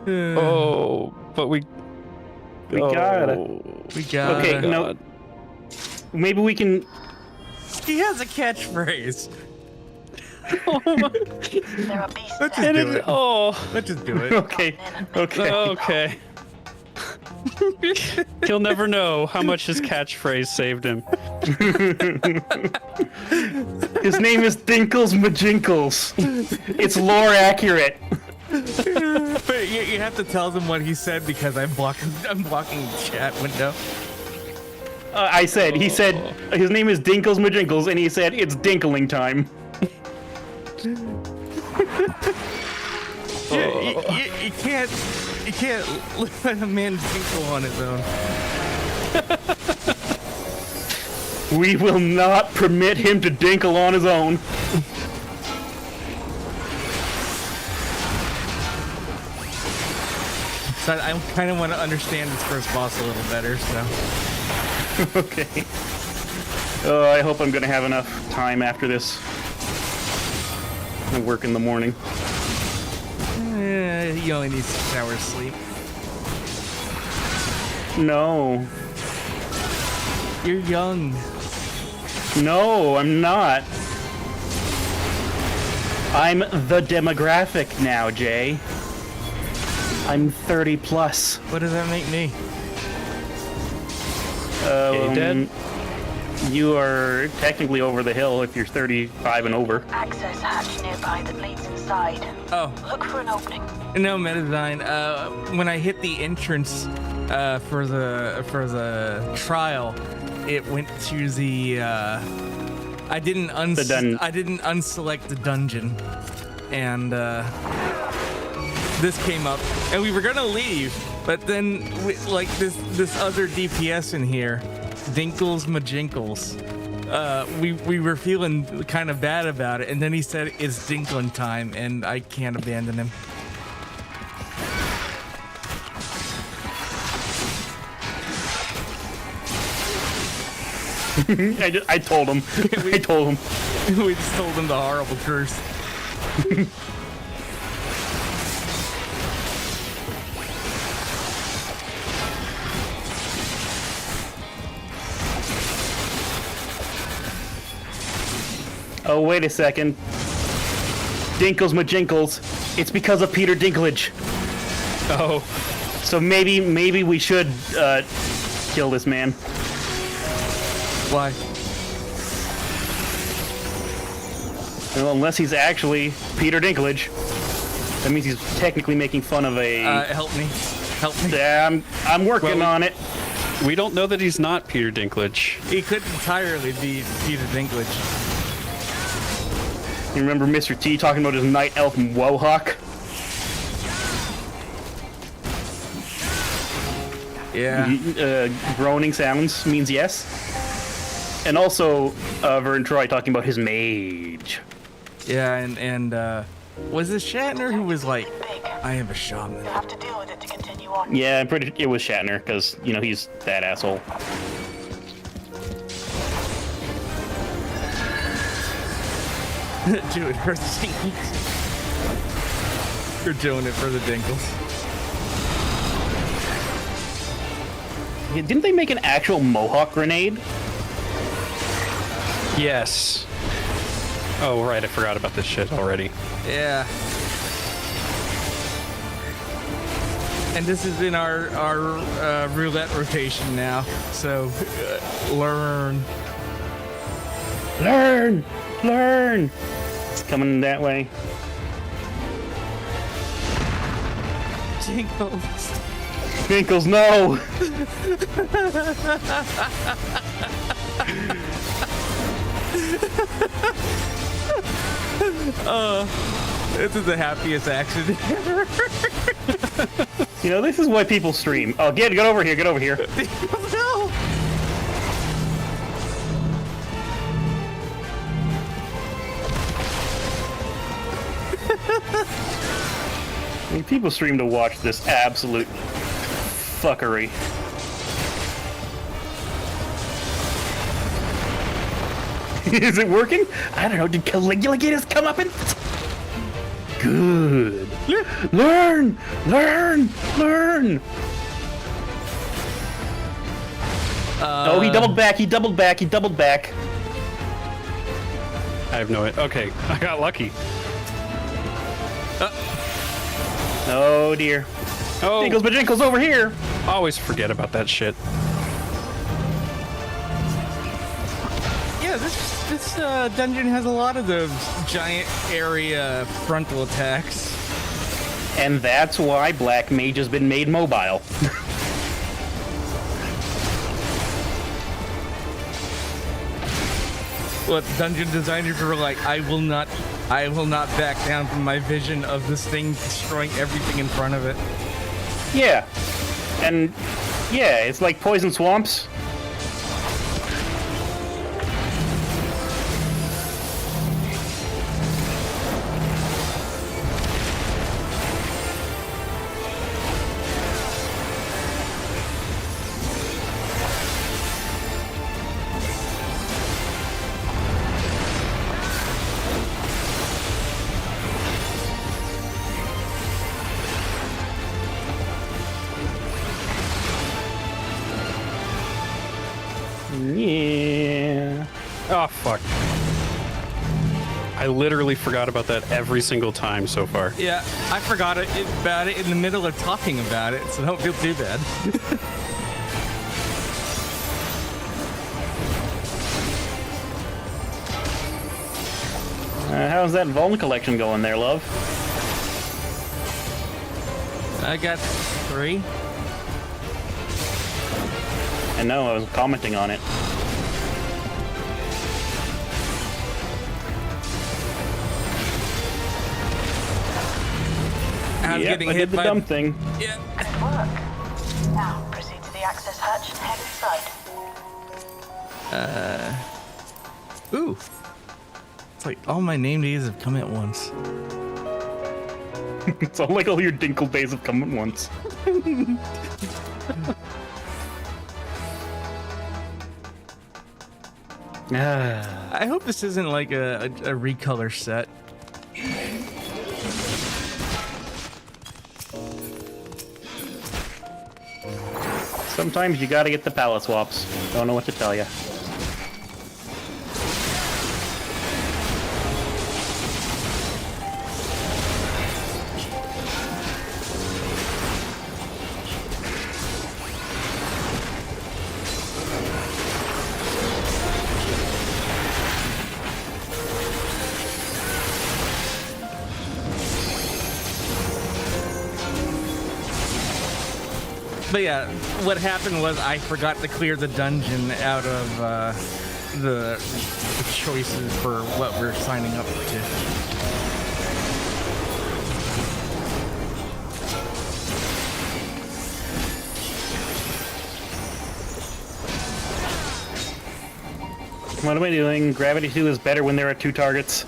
Oh, but we gotta. We got Okay, it. no. Maybe we can. He has a catchphrase. There are beasts Let's out just do it. Oh, Let's just do it. Okay. Okay. okay. He'll never know how much his catchphrase saved him. His name is Dinkles Majinkles. It's lore accurate. But you have to tell them what he said because I'm blocking the chat window. He said his name is Dinkles Majinkles, and he said it's dinkling time. You can't let a man dinkle on his own. We will not permit him to dinkle on his own. So I kind of want to understand this first boss a little better, so. Okay. I hope I'm gonna have enough time after this. I work in the morning. You only need 6 hours sleep. No. You're young. No, I'm not. I'm the demographic now, Jay. I'm 30 plus. What does that make me? Dead? You are technically over the hill if you're 35 and over. access hatch nearby that leads inside. Oh. Look for an opening. No, Metadesign. When I hit the entrance for the trial, it went to the. I didn't unselect the dungeon, and this came up, and we were gonna leave, but then this other DPS in here, Dinkles Majinkles. We were feeling kind of bad about it, and then he said it's Dinklin time, and I can't abandon him. I told him. I told him. We just told him the horrible curse. Oh, wait a second. Dinkles Majinkles. It's because of Peter Dinklage. Oh. So maybe we should kill this man. Why? Well, unless he's actually Peter Dinklage. That means he's technically making fun of a... help me. Help me. Yeah, I'm working on it. We don't know that he's not Peter Dinklage. He could entirely be Peter Dinklage. You remember Mr. T talking about his night elf Wohawk? Yeah. Groaning sounds means yes. And also, Vern Troy talking about his mage. Yeah, and was this Shatner who was like, I am a shaman? You'll have to deal with it to continue on. Yeah, I'm pretty. It was Shatner because he's that asshole. Do it for the Dinkles. You're doing it for the Dinkles. Yeah, didn't they make an actual Mohawk grenade? Yes. Oh, right. I forgot about this shit already. Yeah. And this is in our roulette rotation now. So learn. Learn! Learn! It's coming that way. Jingles. Jingles, no! This is the happiest action ever. You know, this is why people stream. Oh, get over here, get over here. No! I mean, people stream to watch this absolute fuckery. Is it working? I don't know. Did Caligula get his comeuppance? Good. Learn! Learn! Learn! Oh, he doubled back. He doubled back. He doubled back. I have no idea. Okay, I got lucky. Oh dear. Oh, Jinkles bajinkles over here. Always forget about that shit. Yeah, this dungeon has a lot of those giant area frontal attacks. And that's why Black Mage has been made mobile. What, dungeon designers were like, I will not back down from my vision of this thing destroying everything in front of it. Yeah. And yeah, it's like poison swamps. Yeah. Oh, fuck. I literally forgot about that every single time so far. Yeah, I forgot about it in the middle of talking about it, so don't feel too bad. How's that Vuln collection going there, love? I got 3. I know, I was commenting on it. I'm Yep, getting I hit did the by dumb thing. Yeah. Good work. Now proceed to the access hatch and head inside. Ooh. It's like all my name days have come at once. It's all like all your Dinkle days have come at once. I hope this isn't like a recolor set. Sometimes you gotta get the palette swaps. Don't know what to tell you. But yeah, what happened was I forgot to clear the dungeon out of the choices for what we're signing up to. What am I doing? Gravity 2 is better when there are 2 targets.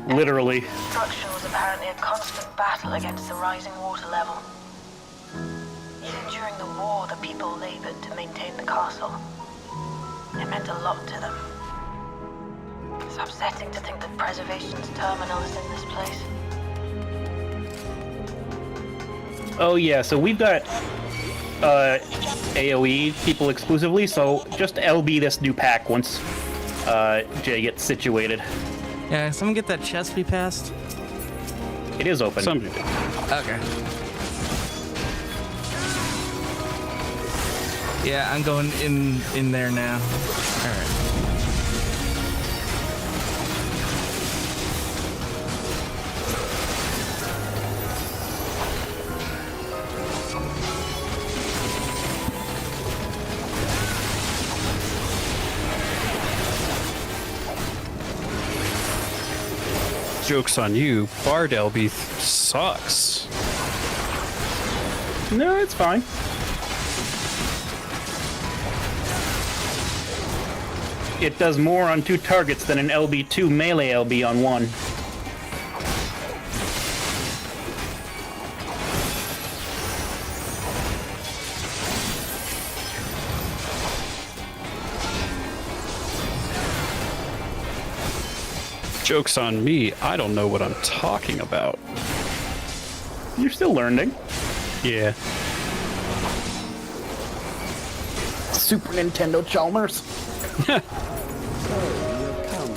Literally. Structure was apparently a constant battle against the rising water level. Even during the war, the people labored to maintain the castle. It meant a lot to them. It's upsetting to think that preservation's terminal is in this place. Oh yeah, so we've got AoE people exclusively, so just LB this new pack once Jaye gets situated. Yeah, someone get that chest we passed. It is open. Some. Okay. Yeah, I'm going in there now. All right. Joke's on you. Bardelby sucks. No, it's fine. It does more on 2 targets than an LB2 melee LB on 1. Joke's on me. I don't know what I'm talking about. You're still learning. Yeah. Super Nintendo Chalmers. So, you have come.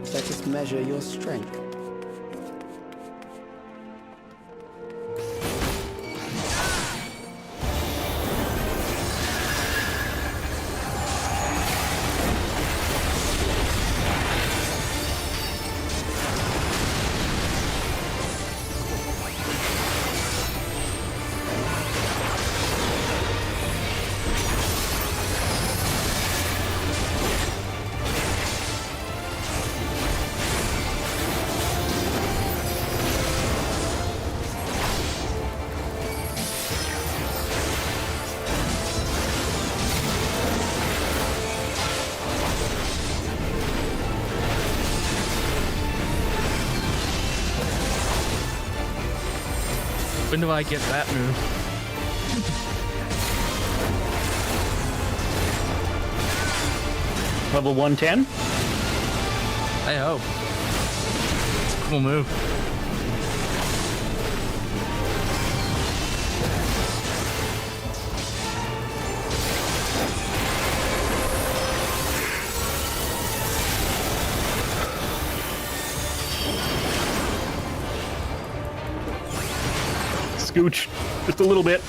Let us measure your strength. When do I get that move? Level 110? I hope. It's a cool move. Scooch. Just a little bit.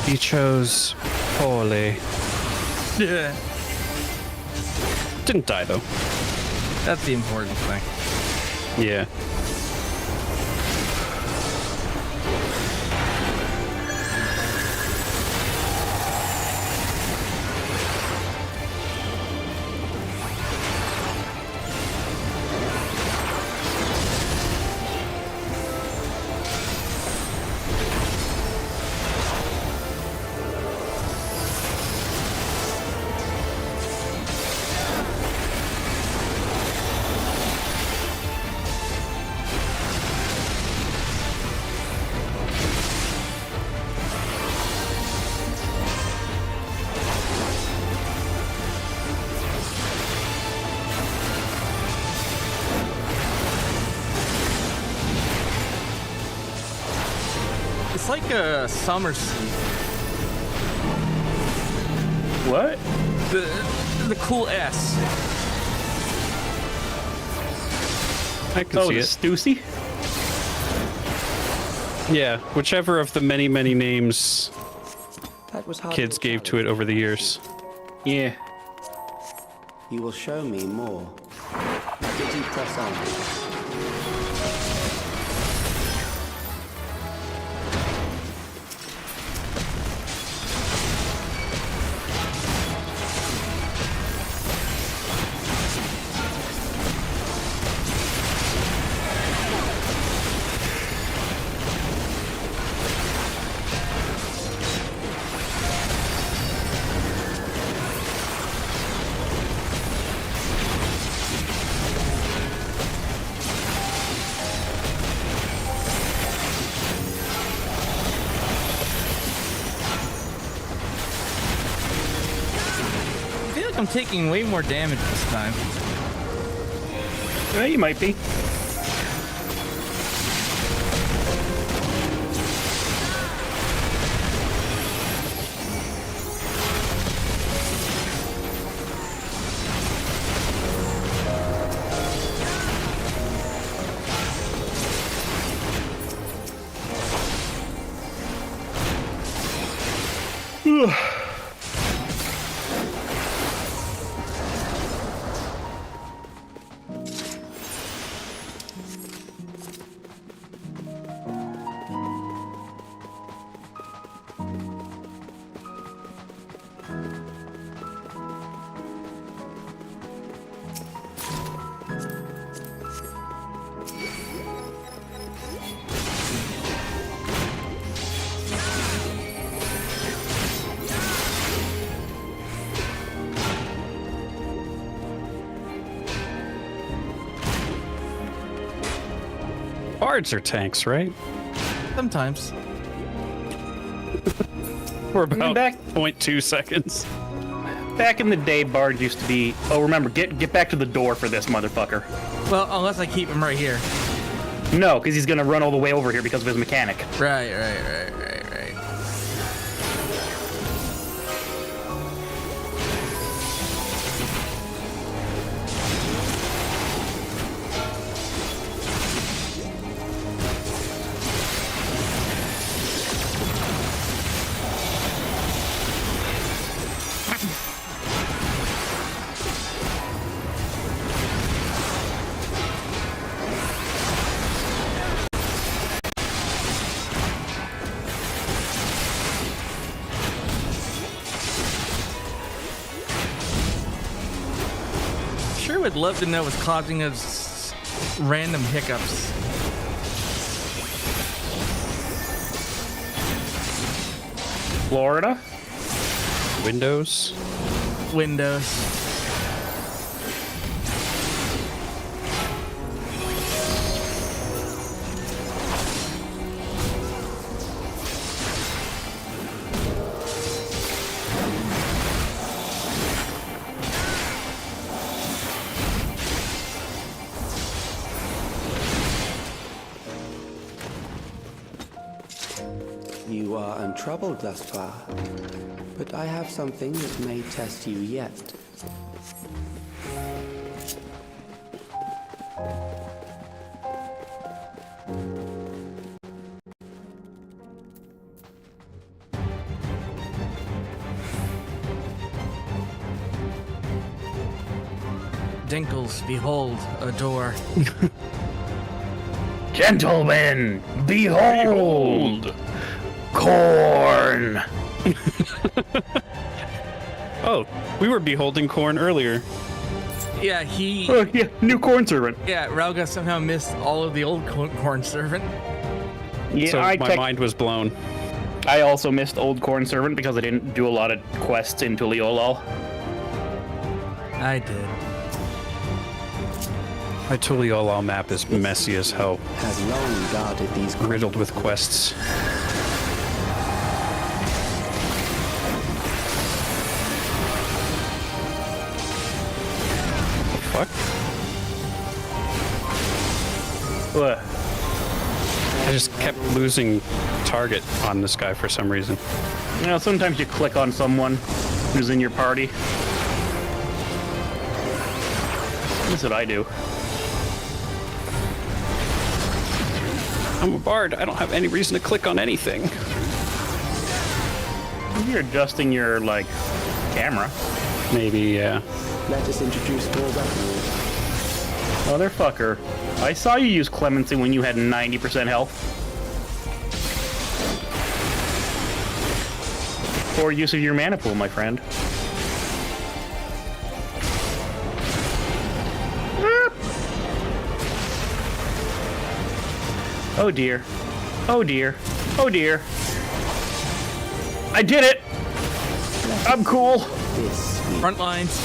He chose poorly. Yeah. Didn't die though. That's the important thing. Yeah. It's like a summer seat. What? The cool S. I can see the it. Stussy? Yeah, whichever of the many, many names That was hard kids to gave to it over the years. Yeah. You will show me more. Did you press on? like I'm taking way more damage this time. Yeah, you might be. Bards are tanks, right? Sometimes. For about 0.2 seconds. Back in the day, bards used to be. Oh, remember, get back to the door for this motherfucker. Well, unless I keep him right here. No, because he's gonna run all the way over here because of his mechanic. Right. Sure would love to know what's causing us random hiccups. Florida? Windows? Windows. You are untroubled thus far, but I have something that may test you yet. Dinkles, behold, a door. Gentlemen, behold! Corn! Oh, we were beholding corn earlier. Yeah, he... Oh, yeah, new corn servant. Yeah, Rowlga somehow missed all of the old corn servant. Yeah, So my mind was blown. I also missed old corn servant because I didn't do a lot of quests in Tuliolol. I did. My Tuliolol map is messy as hell. Has long guarded these riddled with quests. Fuck? What? I just kept losing target on this guy for some reason. You know, sometimes you click on someone who's in your party. That's what I do. I'm a bard. I don't have any reason to click on anything. You're adjusting your, like, camera. Maybe, yeah. Let us introduce more weaponry. Motherfucker. I saw you use clemency when you had 90% health. Poor use of your mana pool, my friend. Oh dear. Oh dear. Oh dear. I did it! I'm cool. Front lines.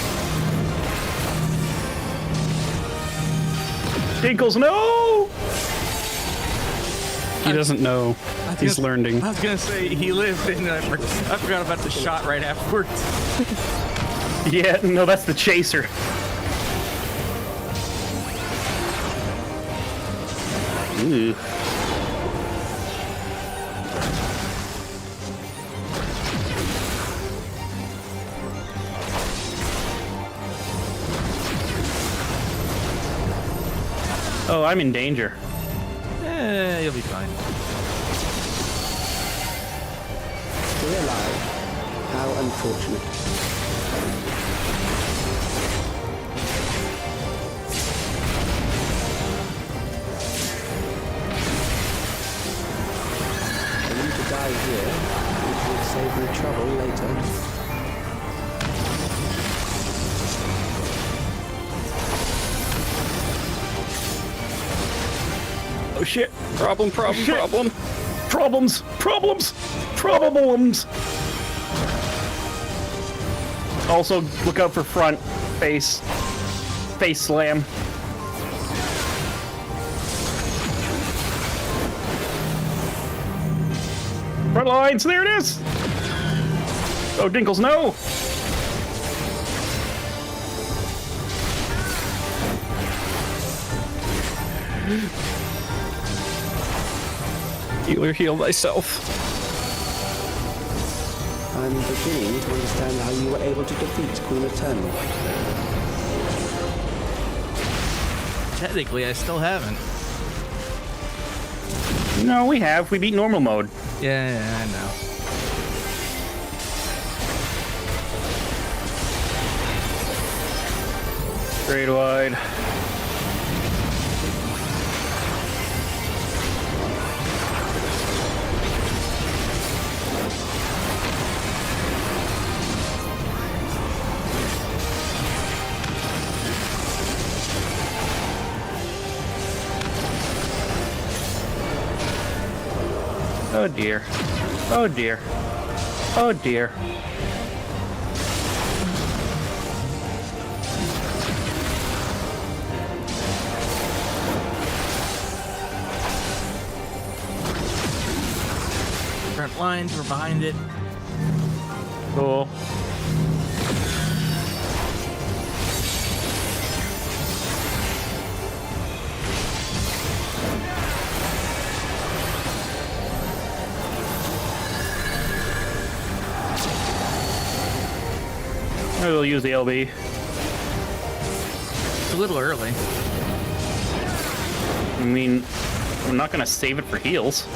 Dinkles, no! He doesn't know. He's learning. I was gonna say he lived, and I forgot about the shot right afterwards. Yeah, no, that's the chaser. Ooh. Oh, I'm in danger. You'll be fine. Still alive. How unfortunate. For you to die here, which would save me trouble later. Oh shit! Problem. Problems! Also, look out for front face slam. Front lines, there it is! Oh, Dinkles, no! Healer, heal thyself. I'm beginning to understand how you were able to defeat Queen Eternal. Technically, I still haven't. No, we have. We beat normal mode. Yeah, I know. Straight wide. Oh dear. Oh dear. Oh dear. Front lines, we're behind it. Cool. Maybe we'll use the LB. It's a little early. I mean, we're not gonna save it for heals.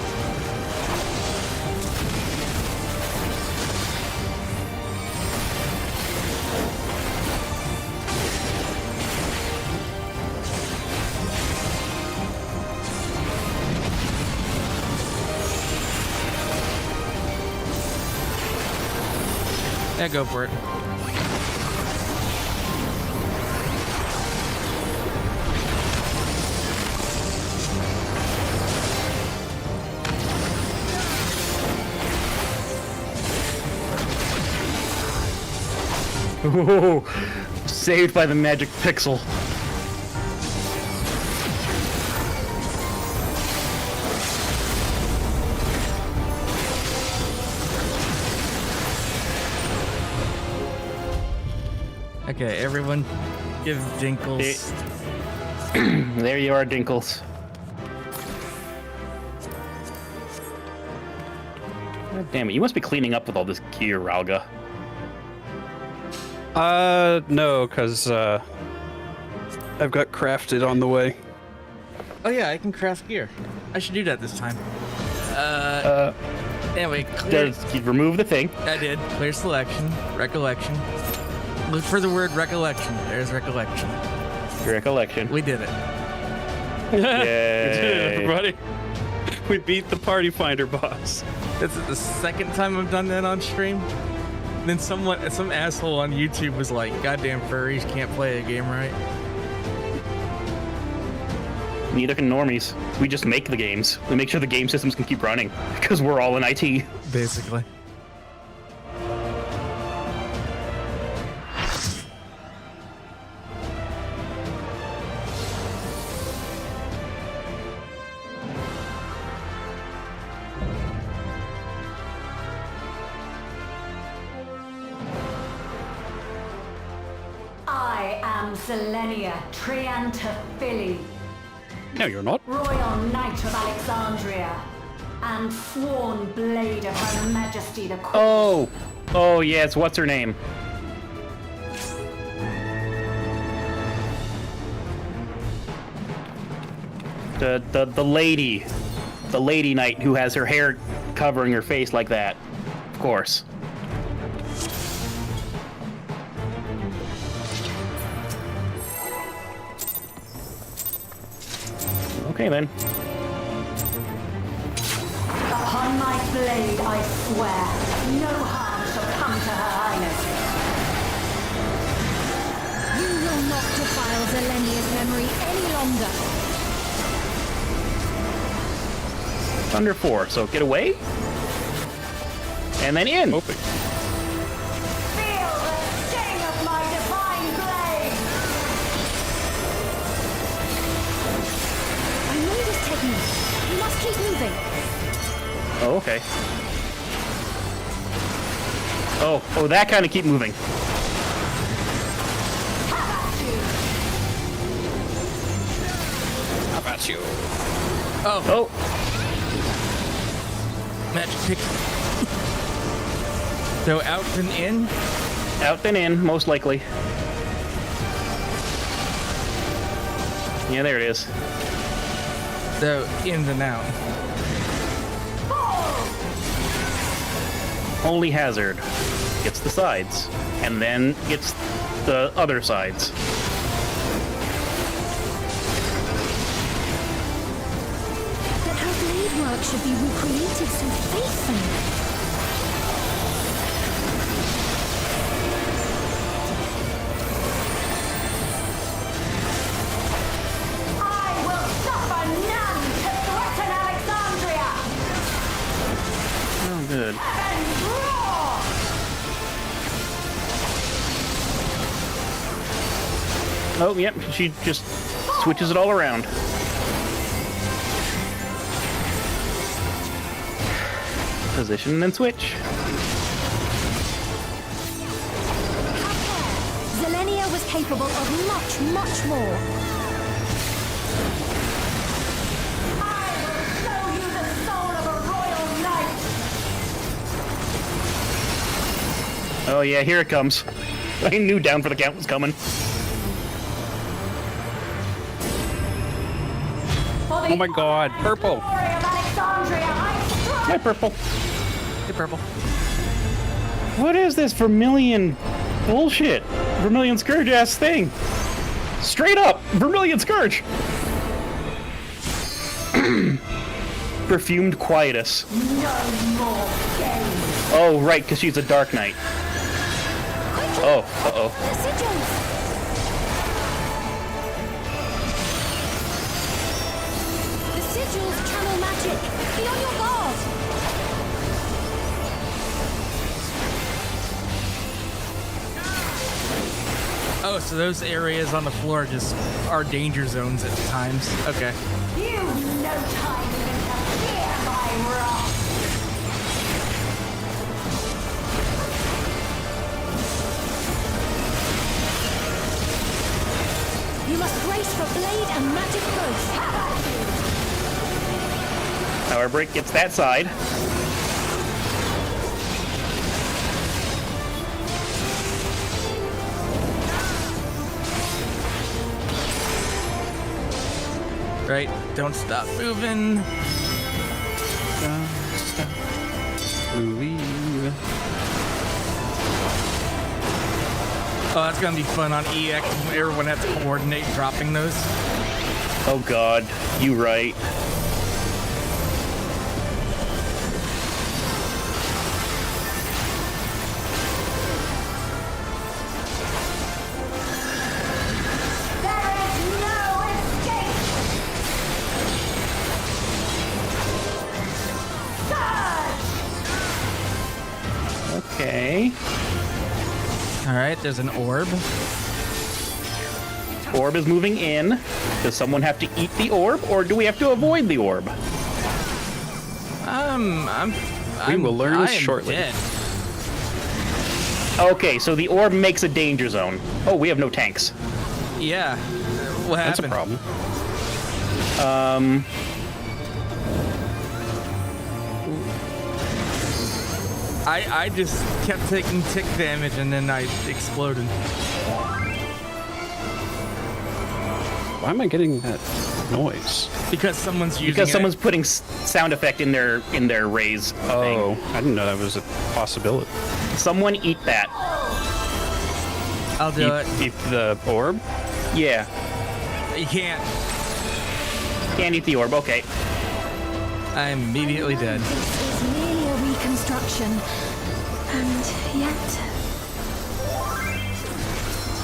Yeah, go for it. Ooh, saved by the magic pixel. Okay, everyone give Dinkles. There you are, Dinkles. God damn it, you must be cleaning up with all this gear, Rowlga. No, because, I've got crafted on the way. Oh yeah, I can craft gear. I should do that this time. Anyway, Does you remove the thing? I did. Clear selection, recollection. Look for the word recollection. There's recollection. Recollection. We did it. Yay. Everybody, we beat the party finder boss. This is the second time I've done that on stream. Then some asshole on YouTube was like, "Goddamn furries can't play a game right." Neither can normies. We just make the games. We make sure the game systems can keep running because we're all in IT. Basically. I am Selenia Triantaphili, No, you're not. Royal Knight of Alexandria, and sworn blade of Her Majesty the Queen. Oh, yes. What's her name? The lady knight who has her hair covering her face like that. Of course. Okay then. Upon my blade I swear, no harm shall come to Her Highness. You will not defile Zelenia's memory any longer. Under 4, so get away. And then in. Hoping. Feel the sting of my divine blade! I know this technique. You must keep moving. Oh, okay. Oh, that kind of keep moving. How about you? Oh. Magic pick. So out and in? Out and in, most likely. Yeah, there it is. So in and out. Only Hazard gets the sides, and then gets the other sides. But her blade work should be recreated so faithfully. I will suffer none to threaten Alexandria! Oh, good. And roar! Oh, yep, she just switches it all around. Position and then switch. Zelenia was capable of much, much more. I will show you the soul of a royal knight! Oh yeah, here it comes. I knew Down for the Count was coming. Oh my god, purple! Hi, Purple. Hey, Purple. What is this Vermilion bullshit? Vermilion Scourge ass thing. Straight up, Vermilion Scourge. Perfumed Quietus. No more games! Oh, right, because she's a Dark Knight. Oh, uh-oh. The sigils! The sigils channel magic! Be on your guard! Oh, so those areas on the floor just are danger zones at times. Okay. You've no time even to fear my wrath! You must brace for blade and magic growth. Power Break gets that side. Right. Don't stop moving. Don't stop moving. Oh, that's gonna be fun on EX. Everyone has to coordinate dropping those. Oh god, you right. There is no escape! Surge! Okay. All right. There's an orb. Orb is moving in. Does someone have to eat the orb, or do we have to avoid the orb? We will learn I am shortly. Dead. Okay, so the orb makes a danger zone. Oh, we have no tanks. Yeah. What happened? That's a problem. I just kept taking tick damage and then I exploded. Why am I getting that noise? Because someone's using Because it. someone's putting sound effect in their raise. Oh, I didn't know that was a possibility. Someone eat that. I'll do it. Eat the orb? Yeah. You can't. Can't eat the orb. Okay. I'm immediately dead. This is merely a reconstruction. And yet...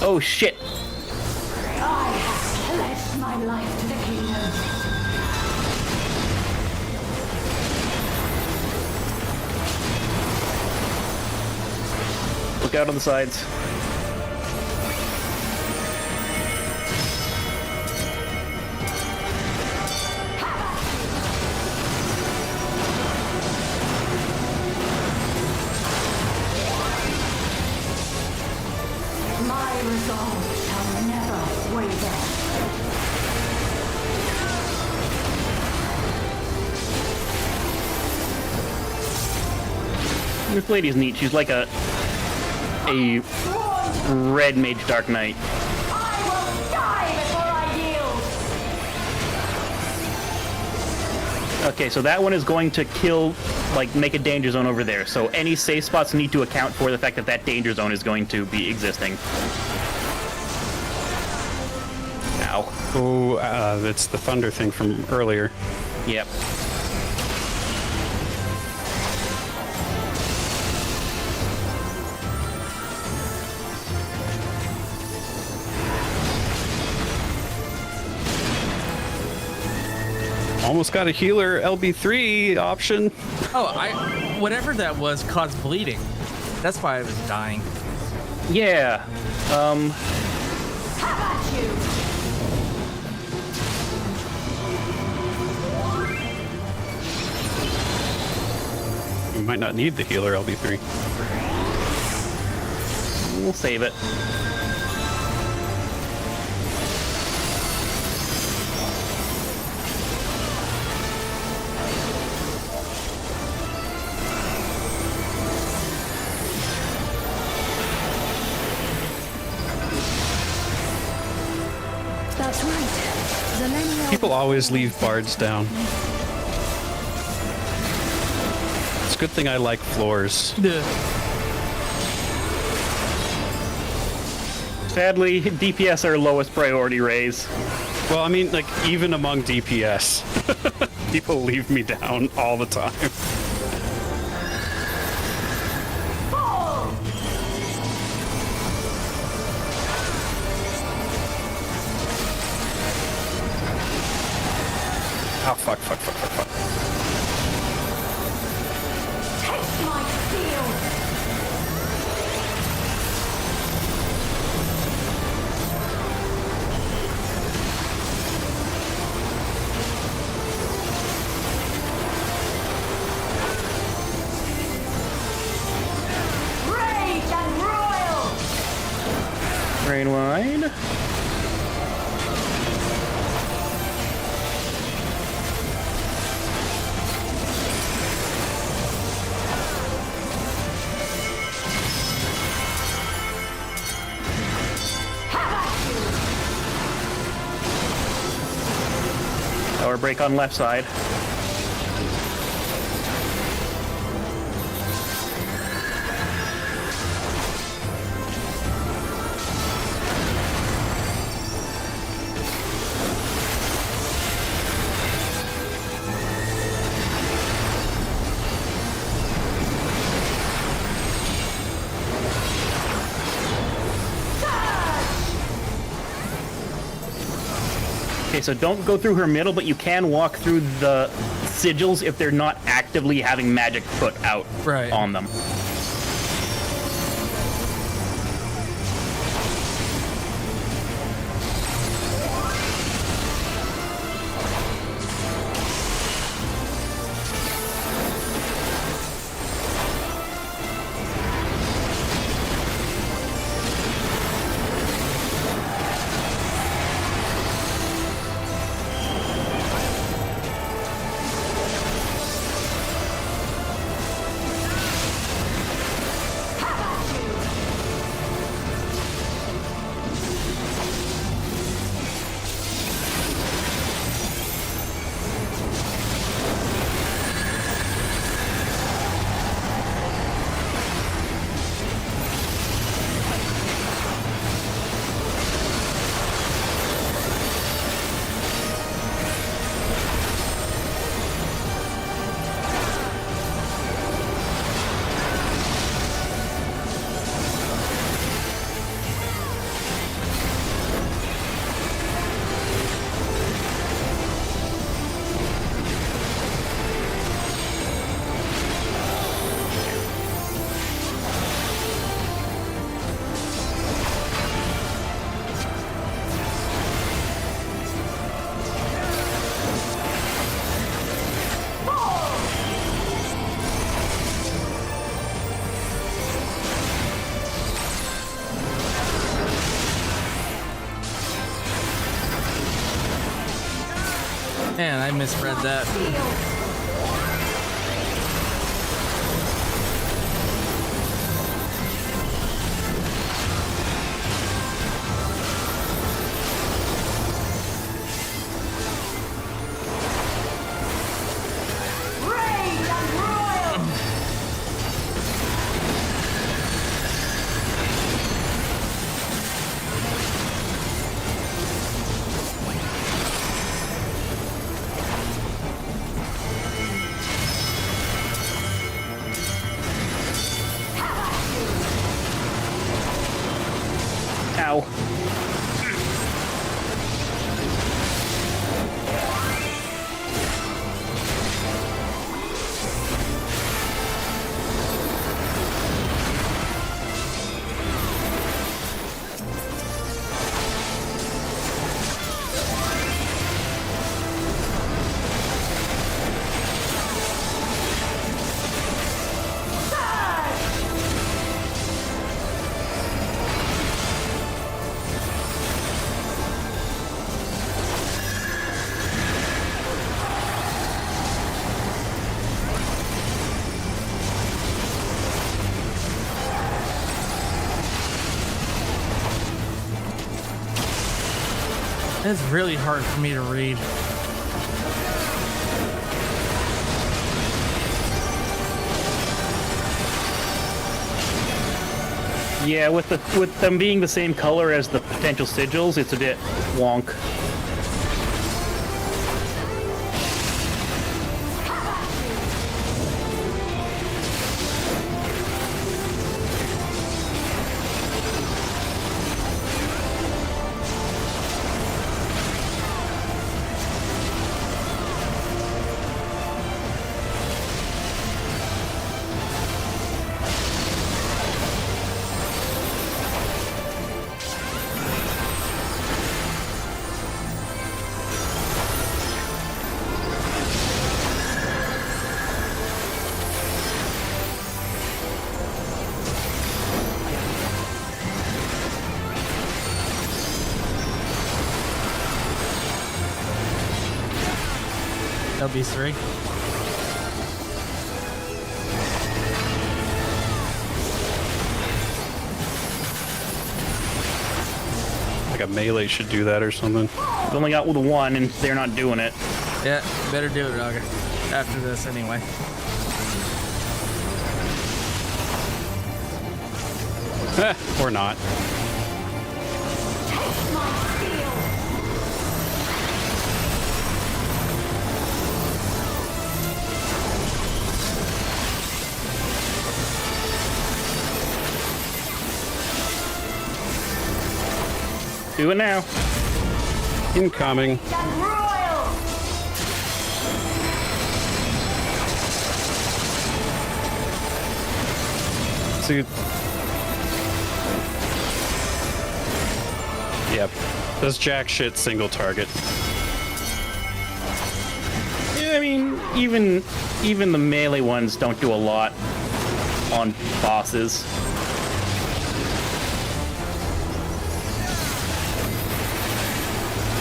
Oh shit. I have pledged my life to the kingdom. Look out on the sides. My resolve shall never waver. This lady's neat. She's like a red mage Dark Knight. I will die before I yield. Okay, so that one is going to kill, like, make a danger zone over there. So any safe spots need to account for the fact that that danger zone is going to be existing. Ow. Oh, it's the thunder thing from earlier. Yep. Almost got a healer LB3 option. Oh, whatever that was caused bleeding. That's why I was dying. Yeah. How about you? You might not need the healer LB3. We'll save it. That's right. Zelenia... People always leave bards down. It's a good thing I like floors. Sadly, DPS are lowest priority raise. Well, I mean, like, even among DPS, people leave me down all the time. Oh, fuck. Taste my steel. Rage and royal. Rain wide. Power break on left side. Okay, so don't go through her middle, but you can walk through the sigils if they're not actively having magic put out on them. Man, I misread that. Ow. It's really hard for me to read. Yeah, with them being the same color as the potential sigils, it's a bit wonk. That'll be 3. Like a melee should do that or something. We've only got with 1 and they're not doing it. Yeah, better do it, Rowlga. After this, anyway. Or not. Do it now. Incoming. See. Yep. Does jack shit single target. Yeah, I mean, even the melee ones don't do a lot on bosses.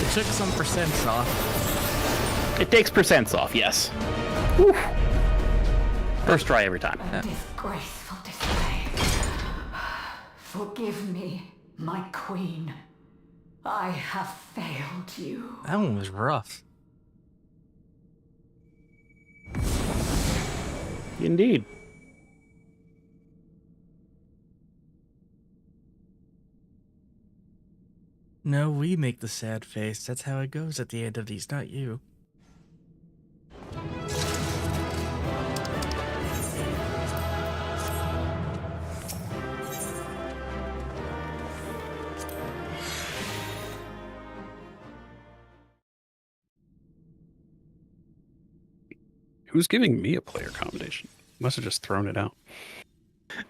It took some percents off. It takes percents off, yes. Whew. First try every time. Disgraceful display. Forgive me, my queen. I have failed you. That one was rough. Indeed. No, we make the sad face. That's how it goes at the end of these, not you. Who's giving me a player commendation? Must have just thrown it out.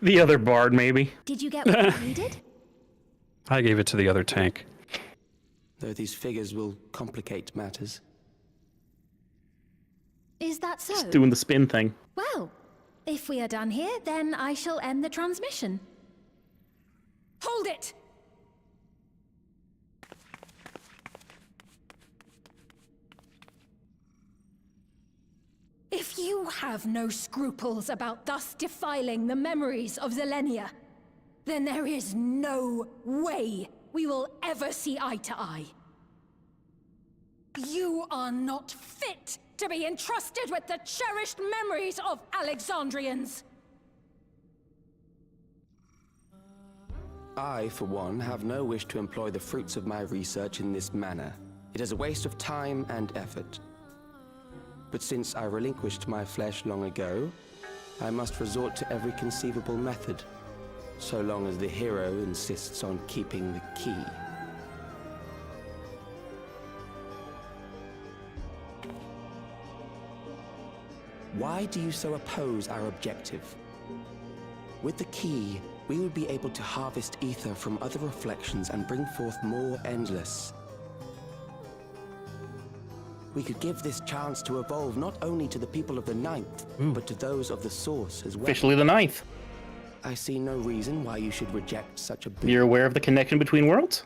The other bard, maybe. Did you get what you needed? I gave it to the other tank. Though these figures will complicate matters. Is that so? Just doing the spin thing. Well, if we are done here, then I shall end the transmission. Hold it! you have no scruples about thus defiling the memories of Zelenia, then there is no way we will ever see eye to eye. You are not fit to be entrusted with the cherished memories of Alexandrians. I, for one, have no wish to employ the fruits of my research in this manner. It is a waste of time and effort. But since I relinquished my flesh long ago, I must resort to every conceivable method, so long as the hero insists on keeping the key. Why do you so oppose our objective? With the key, we would be able to harvest ether from other reflections and bring forth more endless. We could give this chance to evolve not only to the people of the Ninth, but to those of the Source as well. Officially the Ninth. I see no reason why you should reject such a boon. You're aware of the connection between worlds?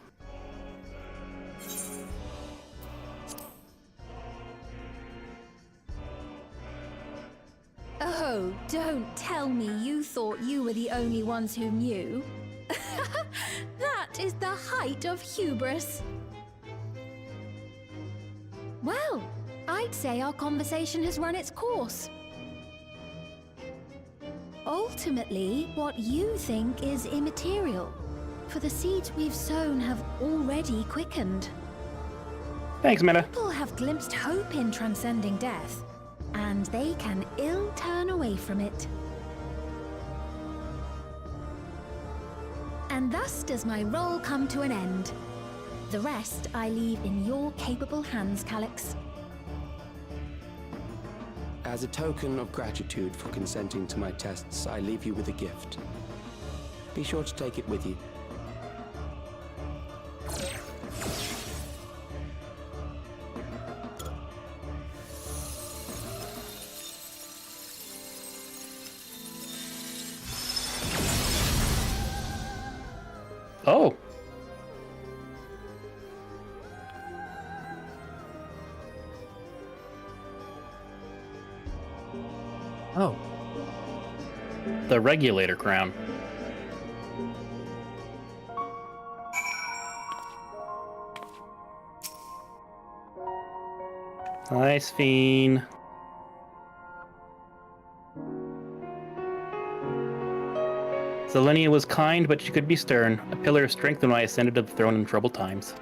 Oh, don't tell me you thought you were the only ones who knew. That is the height of hubris. Well, I'd say our conversation has run its course. Ultimately, what you think is immaterial, for the seeds we've sown have already quickened. Thanks, Meta. People have glimpsed hope in transcending death, and they can ill turn away from it. And thus does my role come to an end. The rest I leave in your capable hands, Calyx. As a token of gratitude for consenting to my tests, I leave you with a gift. Be sure to take it with you. Oh. Oh. The regulator crown. Nice, Fiend. Zelenia was kind, but she could be stern, a pillar of strength when I ascended to the throne in troubled times.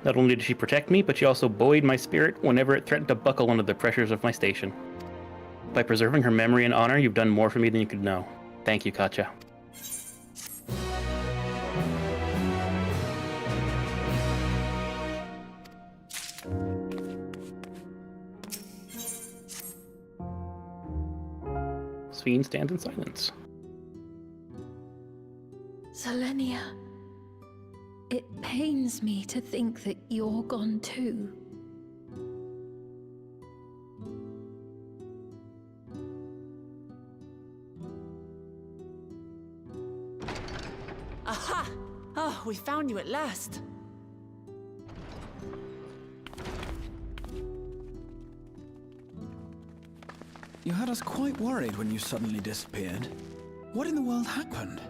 Not only did she protect me, but she also buoyed my spirit whenever it threatened to buckle under the pressures of my station. By preserving her memory and honor, you've done more for me than you could know. Thank you, Katja. Sphene stands in silence. Zelenia, it pains me to think that you're gone too. Aha! Oh, we found you at last. You had us quite worried when you suddenly disappeared. What in the world happened?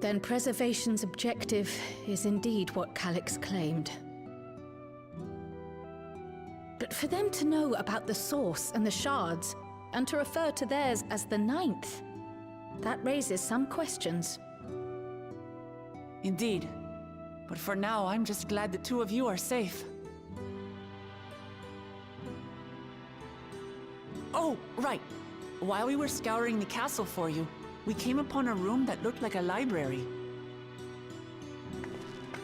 Then preservation's objective is indeed what Calyx claimed. But for them to know about the Source and the Shards, and to refer to theirs as the Ninth, that raises some questions. Indeed. But for now, I'm just glad the two of you are safe. Oh, right. While we were scouring the castle for you, we came upon a room that looked like a library.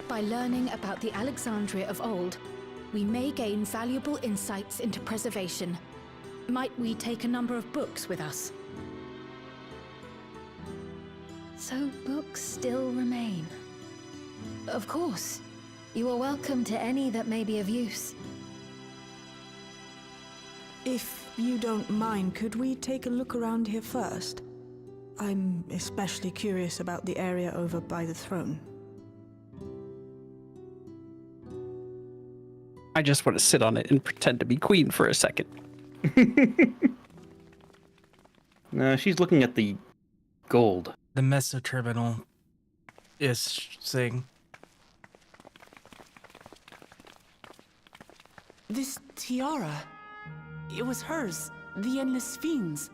By learning about the Alexandria of old, we may gain valuable insights into preservation. Might we take a number of books with us? So books still remain. Of course. You are welcome to any that may be of use. If you don't mind, could we take a look around here first? I'm especially curious about the area over by the throne. I just want to sit on it and pretend to be queen for a second. She's looking at the gold. The meso terminal is saying. This tiara. It was hers. The Endless Fiends.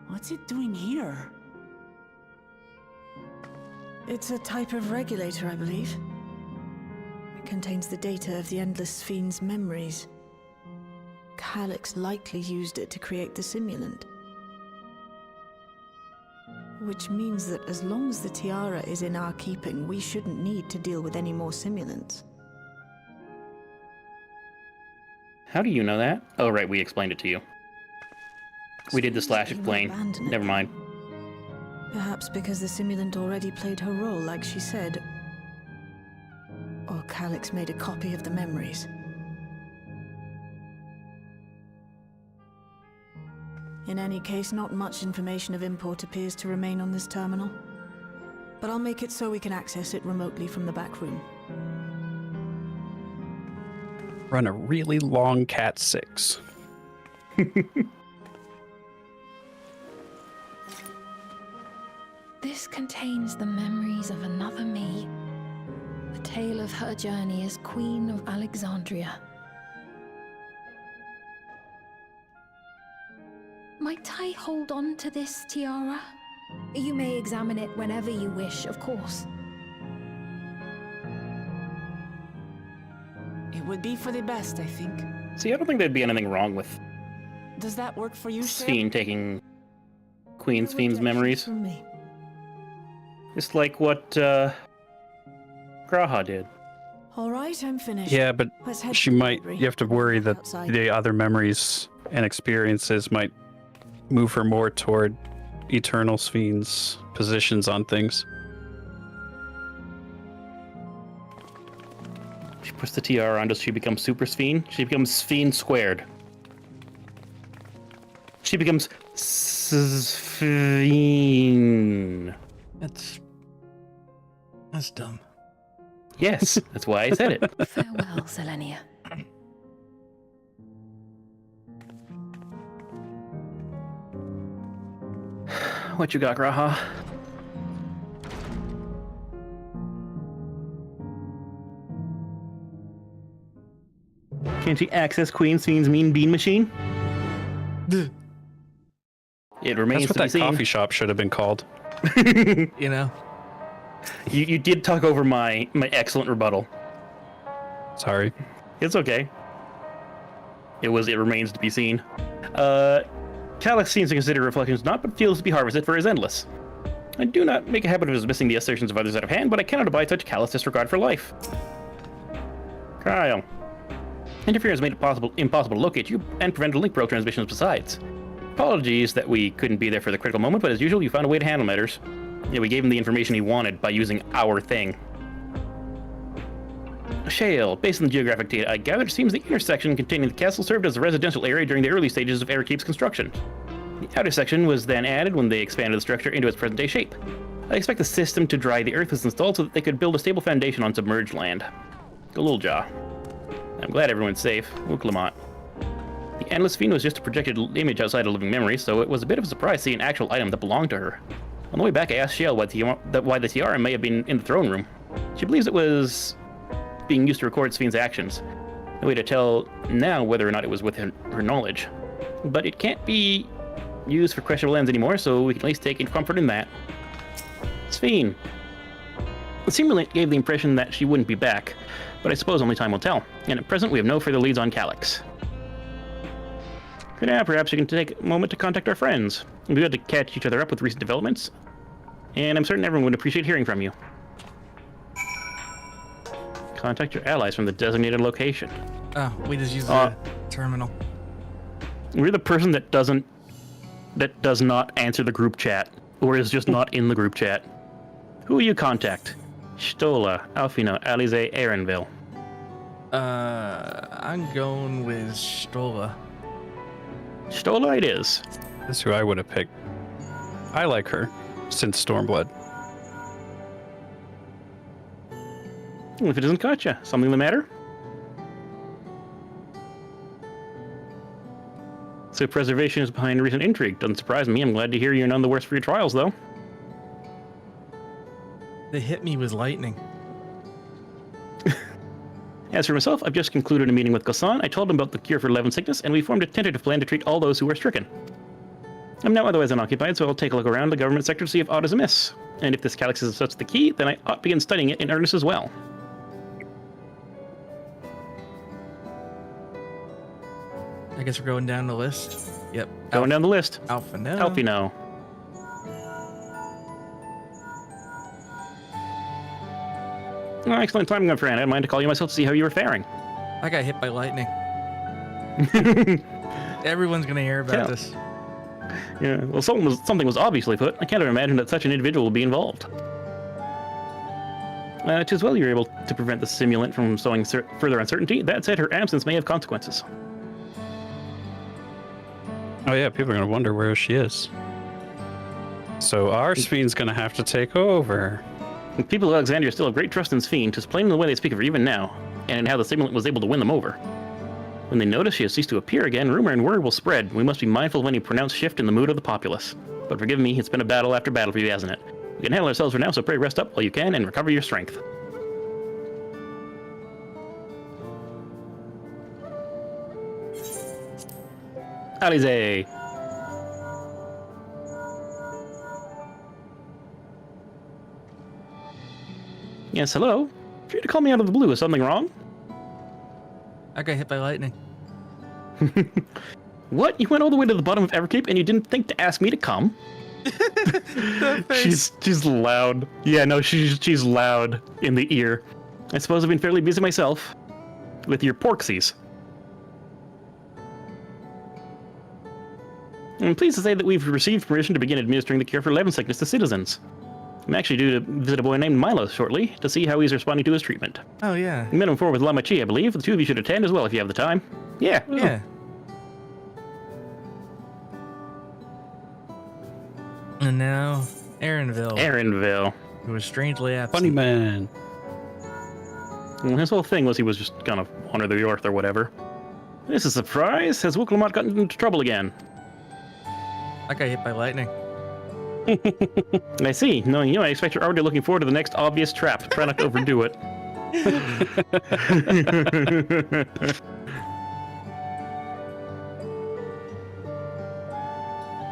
What's it doing here? It's a type of regulator, I believe. It contains the data of the Endless Fiend's memories. Calyx likely used it to create the simulant. Which means that as long as the tiara is in our keeping, we shouldn't need to deal with any more simulants. How do you know that? Oh, right, we explained it to you. We did the slash explain. Never mind. Perhaps because the simulant already played her role, like she said. Or Calyx made a copy of the memories. In any case, not much information of import appears to remain on this terminal. But I'll make it so we can access it remotely from the back room. Run a really long Cat 6. This contains the memories of another me. The tale of her journey as Queen of Alexandria. Might I hold on to this tiara? You may examine it whenever you wish, of course. It would be for the best, I think. See, I don't think there'd be anything wrong with Does that work for you, Shale? Sphene taking Queen Sphene's memories. From me. It's like what Graha did. All right, I'm finished. Yeah, but Let's head she to the might. library. You have to worry that Outside. the other memories and experiences might move her more toward Eternal Sphene's positions on things. She puts the tiara on. Does she become Super Sphene? She becomes Sphene squared. She becomes Sphene. That's dumb. Yes, that's why I said it. Farewell, Selenia. What you got, Graha? Can she access Queen Sphene's mean bean machine? It remains That's what to be that seen. coffee shop should have been called. You know? You did talk over my excellent rebuttal. Sorry. It's okay. It remains to be seen. Calyx seems to consider reflections not but feels to be harvested for his endless. I do not make a habit of dismissing the assertions of others out of hand, but I cannot abide such callous disregard for life. Kyle. Interference made it impossible to locate you and prevented link probe transmissions besides. Apologies that we couldn't be there for the critical moment, but as usual, you found a way to handle matters. Yeah, we gave him the information he wanted by using our thing. Shale, based on the geographic data I gathered, seems the intersection containing the castle served as a residential area during the early stages of Airkeep's construction. The outer section was then added when they expanded the structure into its present-day shape. I expect the system to dry the earth was installed so that they could build a stable foundation on submerged land. Galulja. I'm glad everyone's safe. Uklamot. The Endless Fiend was just a projected image outside of living memory, so it was a bit of a surprise to see an actual item that belonged to her. On the way back, I asked Shale why the tiara may have been in the throne room. She believes it was being used to record Sphene's actions. No way to tell now whether or not it was with her knowledge. But it can't be used for questionable ends anymore, so we can at least take comfort in that. Sphene. The simulant gave the impression that she wouldn't be back, but I suppose only time will tell. And at present, we have no further leads on Calyx. Good now, perhaps we can take a moment to contact our friends. It'd be good to catch each other up with recent developments. And I'm certain everyone would appreciate hearing from you. Contact your allies from the designated location. Oh, we just use the terminal. We're the person that does not answer the group chat, or is just not in the group chat. Who will you contact? Stola, Alfino, Alize, Aaronville. I'm going with Stola. Stola it is. That's who I would have picked. I like her since Stormblood. If it doesn't catch you, something the matter? So preservation is behind recent intrigue. Doesn't surprise me. I'm glad to hear you're none the worse for your trials, though. They hit me with lightning. As for myself, I've just concluded a meeting with Ghassan. I told him about the cure for Levin sickness, and we formed a tentative plan to treat all those who are stricken. I'm now otherwise unoccupied, so I'll take a look around the government sector to see if aught is amiss. And if this calyx is such the key, then I ought to begin studying it in earnest as well. I guess we're going down the list. Yep. Going down the list. Alpha no. Alfie no. Oh, excellent timing, my friend. I didn't mind to call you myself to see how you were faring. I got hit by lightning. Everyone's gonna hear about this. Yeah, well, something was obviously put. I can't even imagine that such an individual would be involved. Tis well you're able to prevent the simulant from sowing further uncertainty. That said, her absence may have consequences. Oh yeah, people are going to wonder where she is. So our Spheen's going to have to take over. People of Alexandria still have great trust in Sphene, just plain in the way they speak of her even now, and in how the simulant was able to win them over. When they notice she has ceased to appear again, rumor and word will spread. We must be mindful of any pronounced shift in the mood of the populace. But forgive me, it's been a battle after battle for you, hasn't it? We can handle ourselves for now, so pray rest up while you can and recover your strength. Alize! Yes, hello? Free to call me out of the blue. Is something wrong? I got hit by lightning. What? You went all the way to the bottom of Everkeep and you didn't think to ask me to come? She's loud. Yeah, no, she's loud in the ear. I suppose I've been fairly busy myself with your porksies. I'm pleased to say that we've received permission to begin administering the cure for Levin sickness to citizens. I'm actually due to visit a boy named Milo shortly to see how he's responding to his treatment. Oh, yeah. We met him before with Lamachi, I believe. The two of you should attend as well if you have the time. Yeah. Yeah. And now, Aaronville. Who was strangely absent. Funny man. Well, his whole thing was he was just gonna honor the Earth or whatever. This is a surprise. Has Wooklamot gotten into trouble again? I got hit by lightning. I see. Knowing you, I expect you're already looking forward to the next obvious trap. Try not to overdo it.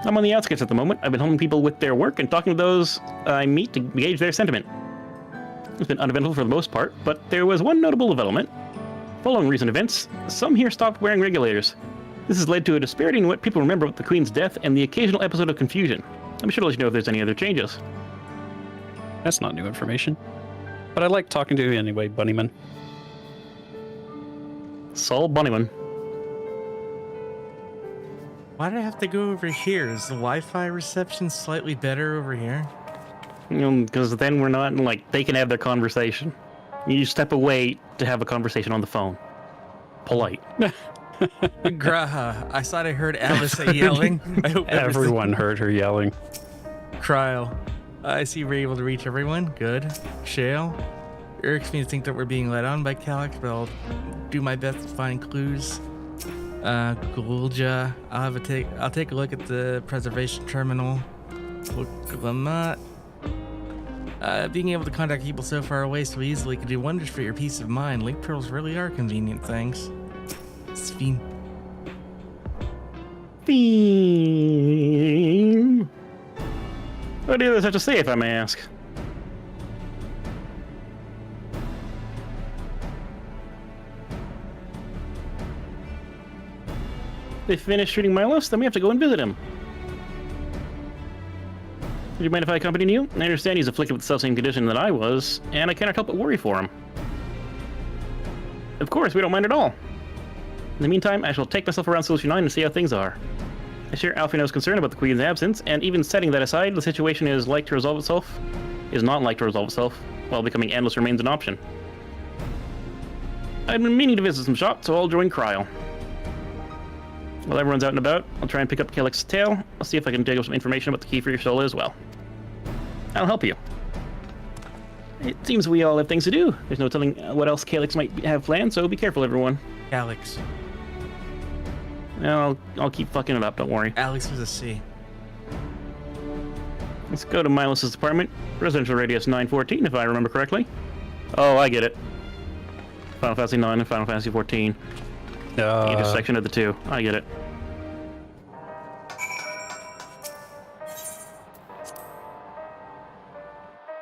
I'm on the outskirts at the moment. I've been helping people with their work and talking to those I meet to gauge their sentiment. It's been uneventful for the most part, but there was one notable development. Following recent events, some here stopped wearing regulators. This has led to a disparity in what people remember about the Queen's death and the occasional episode of confusion. I'm sure to let you know if there's any other changes. That's not new information. But I like talking to you anyway, Bunnyman. Saul Bunnyman. Why did I have to go over here? Is the Wi-Fi reception slightly better over here? You know, because then we're not, like, they can have their conversation. You step away to have a conversation on the phone. Polite. Graha, I thought I heard Alice yelling. I hope everyone heard her yelling. Cryle, I see we're able to reach everyone. Good. Shale, it irks me to think that we're being led on by Calyx, but I'll do my best to find clues. Gulja, I'll take a look at the preservation terminal. Wooklamot. Being able to contact people so far away so easily could do wonders for your peace of mind. Link pearls really are convenient things. Sphene. What do you have to say, if I may ask? They finished shooting Milos, then we have to go and visit him. Would you mind if I accompany you? I understand he's afflicted with the self-same condition that I was, and I cannot help but worry for him. Of course, we don't mind at all. In the meantime, I shall take myself around Solution 9 and see how things are. I share Alfino's concern about the Queen's absence, and even setting that aside, the situation is not like to resolve itself, while becoming endless remains an option. I've been meaning to visit some shops, so I'll join Cryle. While everyone's out and about, I'll try and pick up Calyx's tail. I'll see if I can dig up some information about the key for your soul as well. I'll help you. It seems we all have things to do. There's no telling what else Calyx might have planned, so be careful, everyone. Calyx. I'll keep fucking it up, don't worry. Alex was a C. Let's go to Milos' apartment. Residential radius 914, if I remember correctly. Oh, I get it. Final Fantasy 9 and Final Fantasy 14. The intersection of the two. I get it.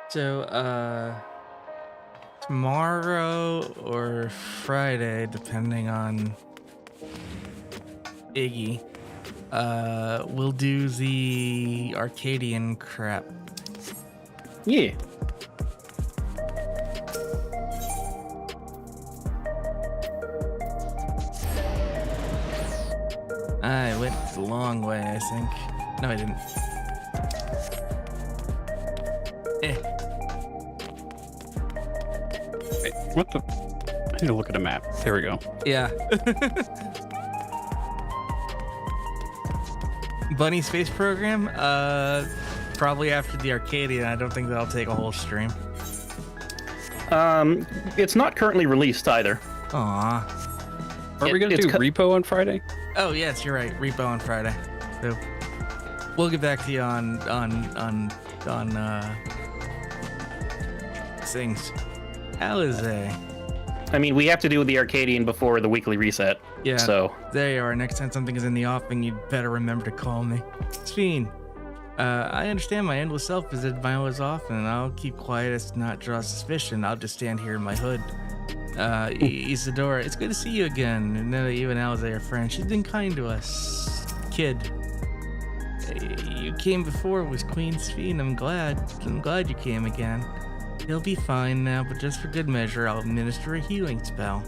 So, tomorrow or Friday, depending on Iggy, we'll do the Arcadian crap. Yeah. I went the long way, I think. No, I didn't. Wait, what the? I need to look at a map. There we go. Yeah. Bunny Space Program? Probably after the Arcadian. I don't think that'll take a whole stream. It's not currently released either. Aw. Are we gonna do Repo on Friday? Oh yes, you're right. Repo on Friday. So we'll get back to you on things. Alize. I mean, we have to do the Arcadian before the weekly reset. Yeah. So there you are. Next time something is in the offing, you'd better remember to call me. Sphene. I understand my endless self is at Milo's off, and I'll keep quiet as to not draw suspicion. I'll just stand here in my hood. Isadora, it's good to see you again. And now that you and Alize are friends, she's been kind to us. Kid. You came before was Queen Sphene. I'm glad you came again. He'll be fine now, but just for good measure, I'll administer a healing spell.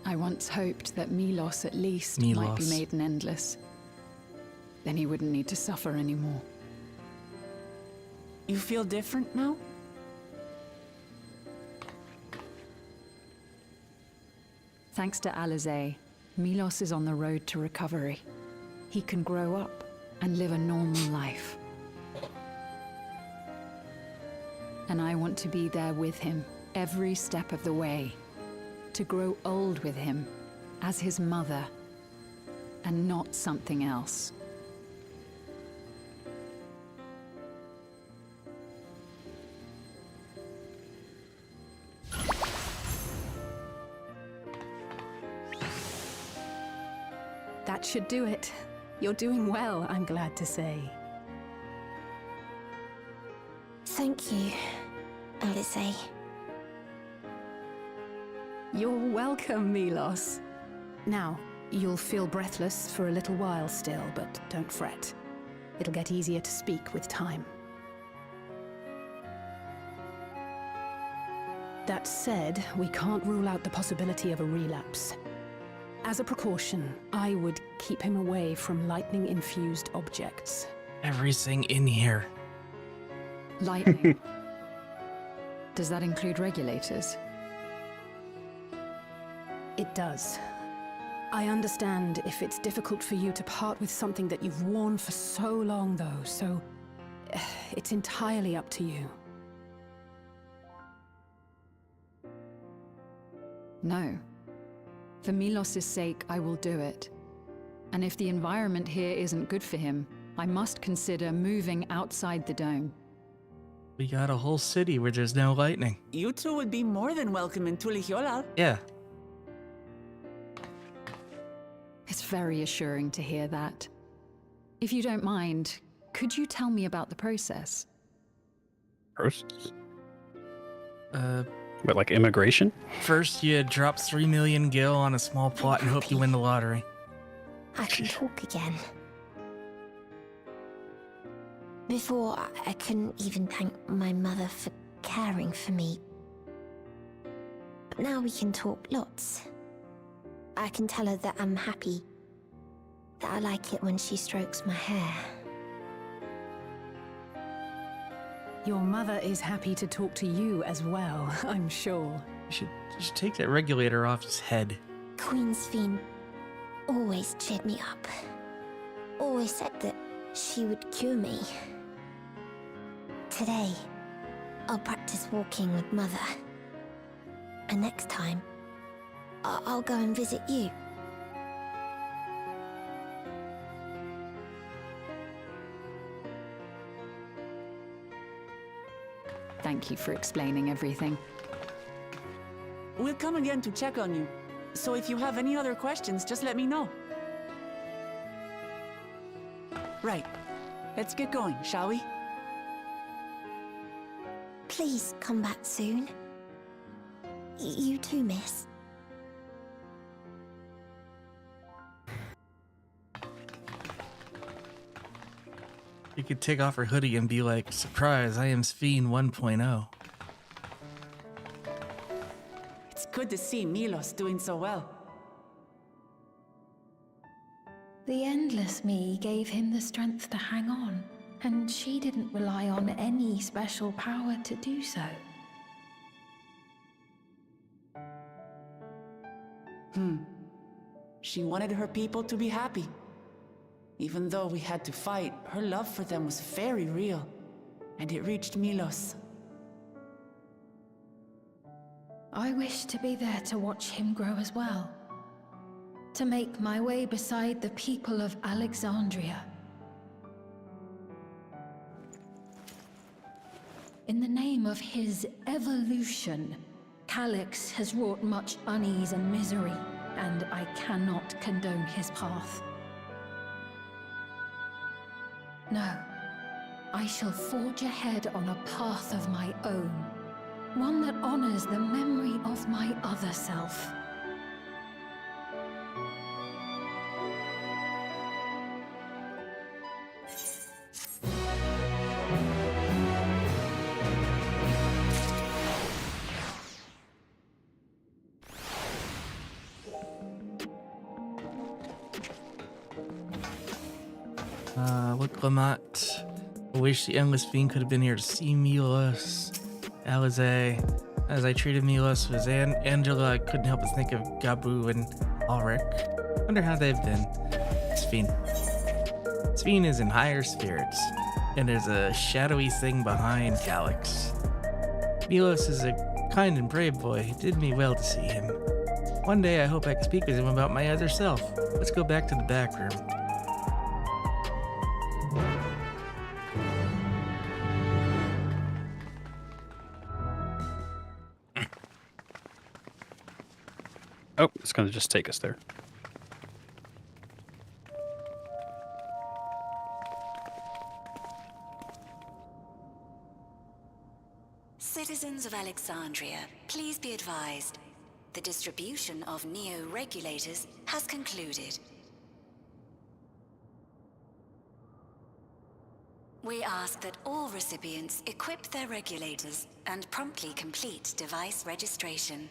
I once hoped that Milos at least might be made an endless. Then he wouldn't need to suffer anymore. You feel different now? Thanks to Alize, Milos is on the road to recovery. He can grow up and live a normal life. And I want to be there with him every step of the way. To grow old with him as his mother and not something else. That should do it. You're doing well, I'm glad to say. Thank you, Alize. You're welcome, Milos. Now, you'll feel breathless for a little while still, but don't fret. It'll get easier to speak with time. That said, we can't rule out the possibility of a relapse. As a precaution, I would keep him away from lightning-infused objects. Everything in here. Lightning. Does that include regulators? It does. I understand if it's difficult for you to part with something that you've worn for so long, though, so it's entirely up to you. No. For Milos' sake, I will do it. And if the environment here isn't good for him, I must consider moving outside the dome. We got a whole city where there's no lightning. You two would be more than welcome in Tulihiola. Yeah. It's very assuring to hear that. If you don't mind, could you tell me about the process? Process? What, like immigration? First, you drop 3 million gil on a small plot and hope you win the lottery. I can talk again. Before, I couldn't even thank my mother for caring for me. But now we can talk lots. I can tell her that I'm happy, that I like it when she strokes my hair. Your mother is happy to talk to you as well, I'm sure. You should take that regulator off his head. Queen Sphene always cheered me up. always said that she would cure me. Today, I'll practice walking with Mother. And next time, I'll go and visit you. Thank you for explaining everything. We'll come again to check on you. So if you have any other questions, just let me know. Right. Let's get going, shall we? Please come back soon. You too, miss. You could take off her hoodie and be like, surprise, I am Sphene 1.0. It's good to see Milos doing so well. The Endless Me gave him the strength to hang on, and she didn't rely on any special power to do so. She wanted her people to be happy. Even though we had to fight, her love for them was very real, and it reached Milos. I wish to be there to watch him grow as well. To make my way beside the people of Alexandria. In the name of his evolution, Calix has wrought much unease and misery, and I cannot condone his path. No, I shall forge ahead on a path of my own, one that honors the memory of my other self. Look, Lamont. I wish the Endless Fiend could have been here to see Milos. Alize. As I treated Milos was Angela, I couldn't help but think of Gabu and Ulrich. Wonder how they've been. Sphene. Sphene is in higher spirits, and there's a shadowy thing behind Calix. Milos is a kind and brave boy. It did me well to see him. One day I hope I can speak with him about my other self. Let's go back to the back room. Oh, it's going to just take us there. Citizens of Alexandria, please be advised. The distribution of neo-regulators has concluded. We ask that all recipients equip their regulators and promptly complete device registration.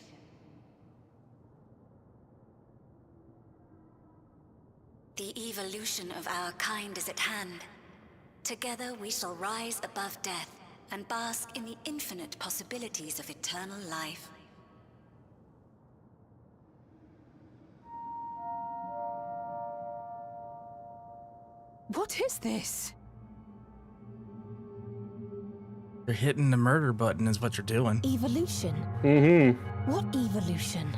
The evolution of our kind is at hand. Together we shall rise above death and bask in the infinite possibilities of eternal life. What is this? You're hitting the murder button is what you're doing. Evolution? What evolution?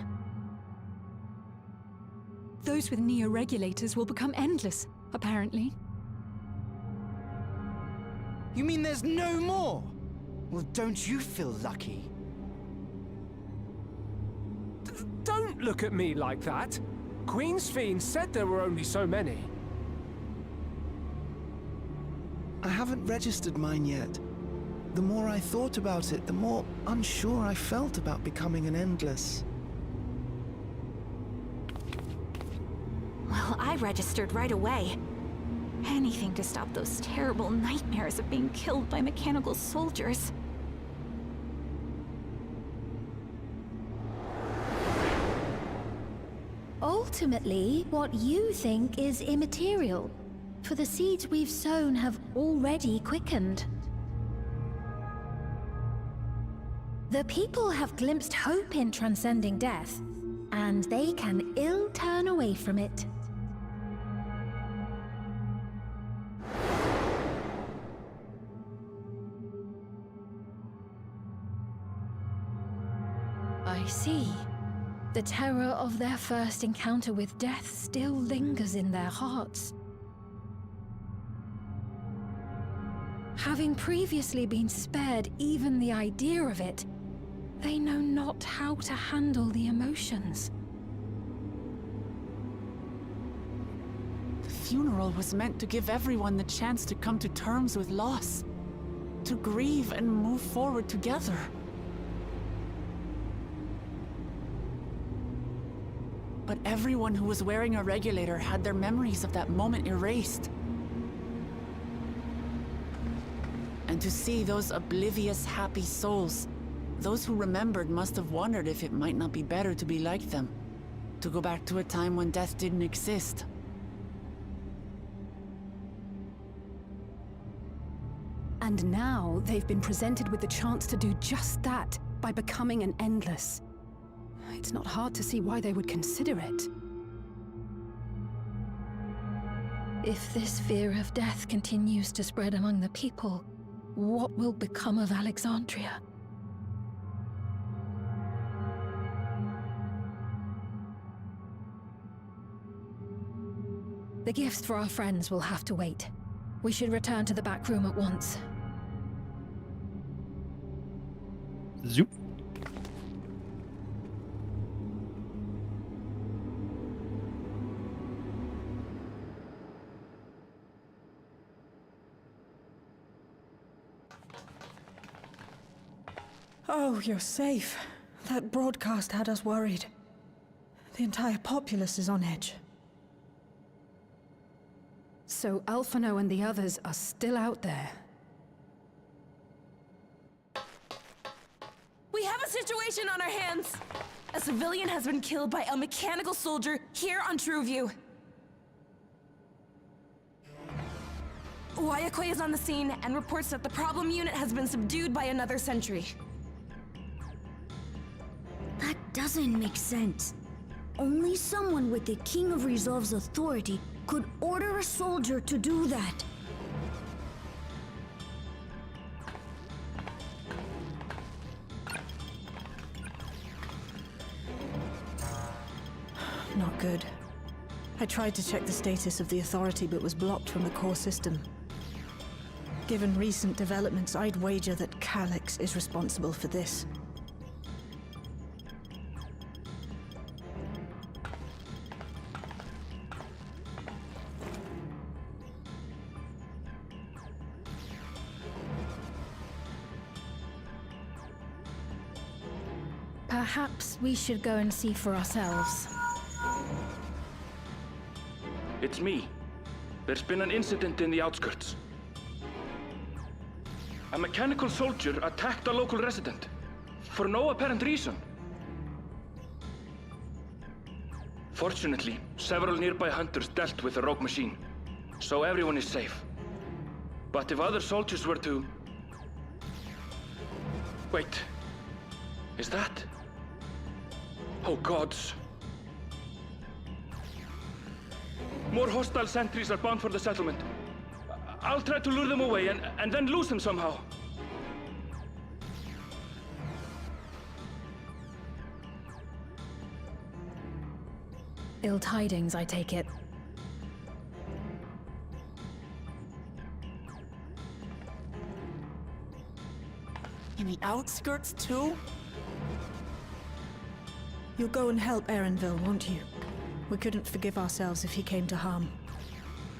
Those with neo-regulators will become endless, apparently. You mean there's no more? Well, don't you feel lucky? Don't look at me like that. Queen Sphene said there were only so many. I haven't registered mine yet. The more I thought about it, the more unsure I felt about becoming an Endless. Well, I registered right away. Anything to stop those terrible nightmares of being killed by mechanical soldiers. Ultimately, what you think is immaterial, for the seeds we've sown have already quickened. The people have glimpsed hope in transcending death, and they can ill turn away from it. I see. The terror of their first encounter with death still lingers in their hearts. Having previously been spared even the idea of it, they know not how to handle the emotions. The funeral was meant to give everyone the chance to come to terms with loss, to grieve and move forward together. But everyone who was wearing a regulator had their memories of that moment erased. And to see those oblivious, happy souls, those who remembered must have wondered if it might not be better to be like them, to go back to a time when death didn't exist. And now they've been presented with the chance to do just that by becoming an Endless. It's not hard to see why they would consider it. If this fear of death continues to spread among the people, what will become of Alexandria? The gifts for our friends will have to wait. We should return to the back room at once. Zoop. Oh, you're safe. That broadcast had us worried. The entire populace is on edge. So Alphino and the others are still out there. We have a situation on our hands! A civilian has been killed by a mechanical soldier here on Trueview. Wayakwe is on the scene and reports that the problem unit has been subdued by another sentry. That doesn't make sense. Only someone with the King of Resolve's authority could order a soldier to do that. Not good. I tried to check the status of the authority but was blocked from the core system. Given recent developments, I'd wager that Calyx is responsible for this. Perhaps we should go and see for ourselves. It's me. There's been an incident in the outskirts. A mechanical soldier attacked a local resident, for no apparent reason. Fortunately, several nearby hunters dealt with the rogue machine, so everyone is safe. But if other soldiers were to... Wait. Is that... Oh gods. More hostile sentries are bound for the settlement. I'll try to lure them away and then lose them somehow. Ill tidings, I take it. In the outskirts too? You'll go and help Erenville, won't you? We couldn't forgive ourselves if he came to harm.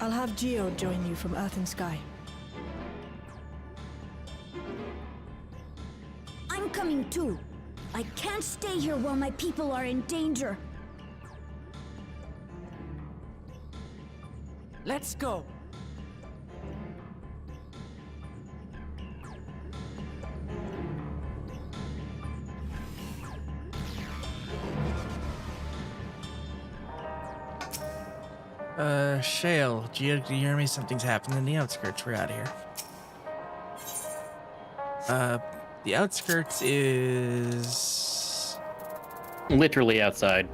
I'll have Geo join you from Earth and Sky. I'm coming too. I can't stay here while my people are in danger. Let's go. Shale, Geo, do you hear me? Something's happened in the outskirts. We're out of here. The outskirts is... literally outside.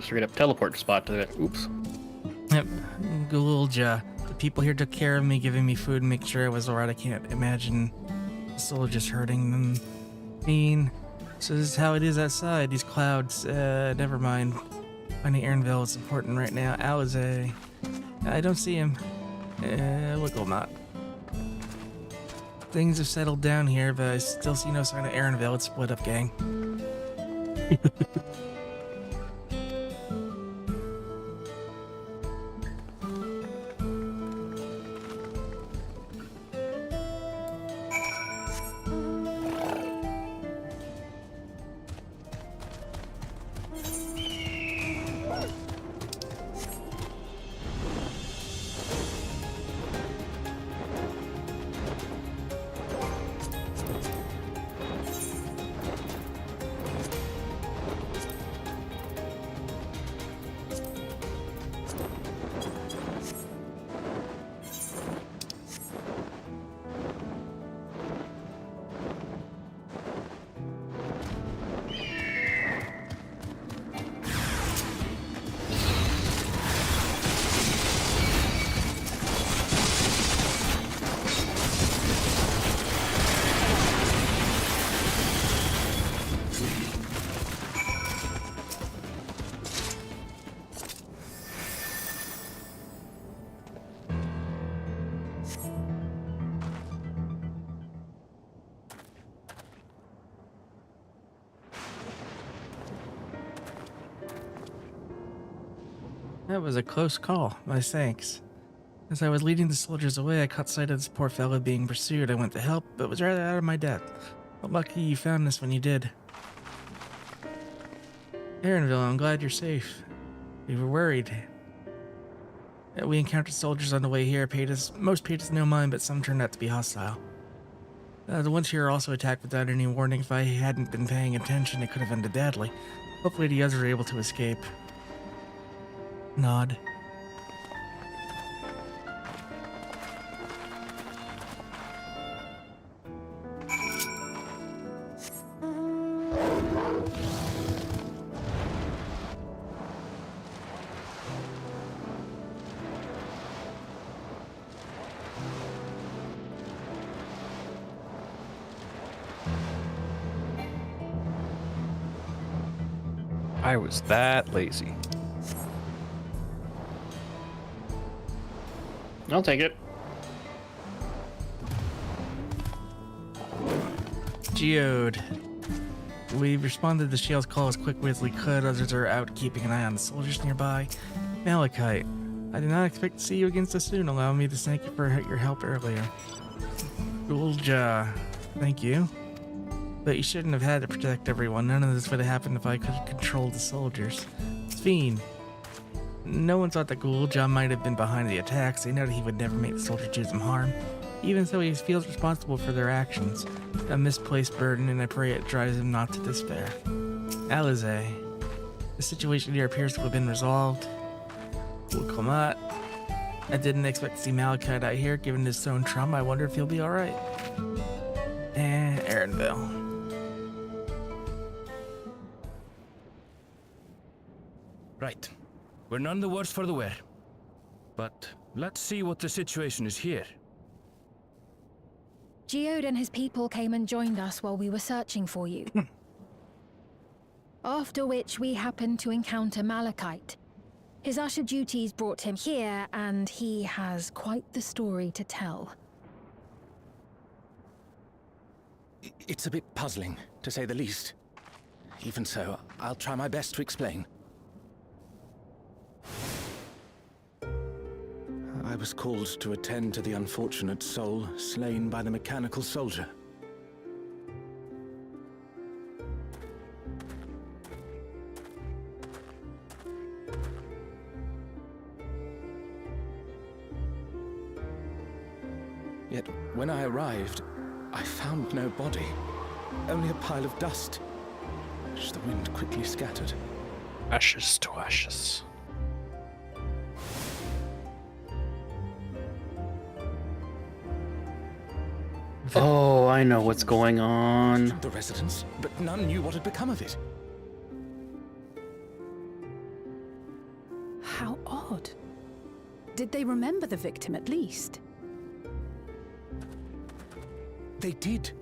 Straight up teleport spot to it. Oops. Yep. Gulja. The people here took care of me, giving me food and making sure I was alright. I can't imagine the soldiers hurting them. So this is how it is outside. These clouds. Never mind. Finding Aaronville is important right now. Alize. I don't see him. Wiggle not. Things have settled down here, but I still see no sign of Aaronville. It's split up, gang. That was a close call. My thanks. As I was leading the soldiers away, I caught sight of this poor fellow being pursued. I went to help, but was rather out of my depth. But lucky you found us when you did. Aaronville, I'm glad you're safe. We were worried. We encountered soldiers on the way here. Most paid us no mind, but some turned out to be hostile. The ones here are also attacked without any warning. If I hadn't been paying attention, it could have ended badly. Hopefully the others are able to escape. Nod. I was that lazy. I'll take it. Geode. We responded to Shale's call as quickly as we could. Others are out keeping an eye on the soldiers nearby. Malachite. I did not expect to see you again so soon. Allow me to thank you for your help earlier. Rowlga. Thank you. But you shouldn't have had to protect everyone. None of this would have happened if I could have controlled the soldiers. Fiend. No one thought that Rowlga might have been behind the attacks. They know that he would never make the soldiers do them harm. Even so, he feels responsible for their actions. A misplaced burden, and I pray it drives him not to despair. Alize. The situation here appears to have been resolved. Ulkamat. I didn't expect to see Malachite out here. Given his own trauma, I wonder if he'll be alright. And Aaronville. Right. We're none the worse for the wear. But let's see what the situation is here. Geode and his people came and joined us while we were searching for you. After which we happened to encounter Malachite. His usher duties brought him here, and he has quite the story to tell. It's a bit puzzling, to say the least. Even so, I'll try my best to explain. I was called to attend to the unfortunate soul slain by the mechanical soldier. Yet, when I arrived, I found no body, only a pile of dust, which the wind quickly scattered. Ashes to ashes. Oh, I know what's going on. The residents, but none knew what had become of it. Did they remember the victim at least? They did.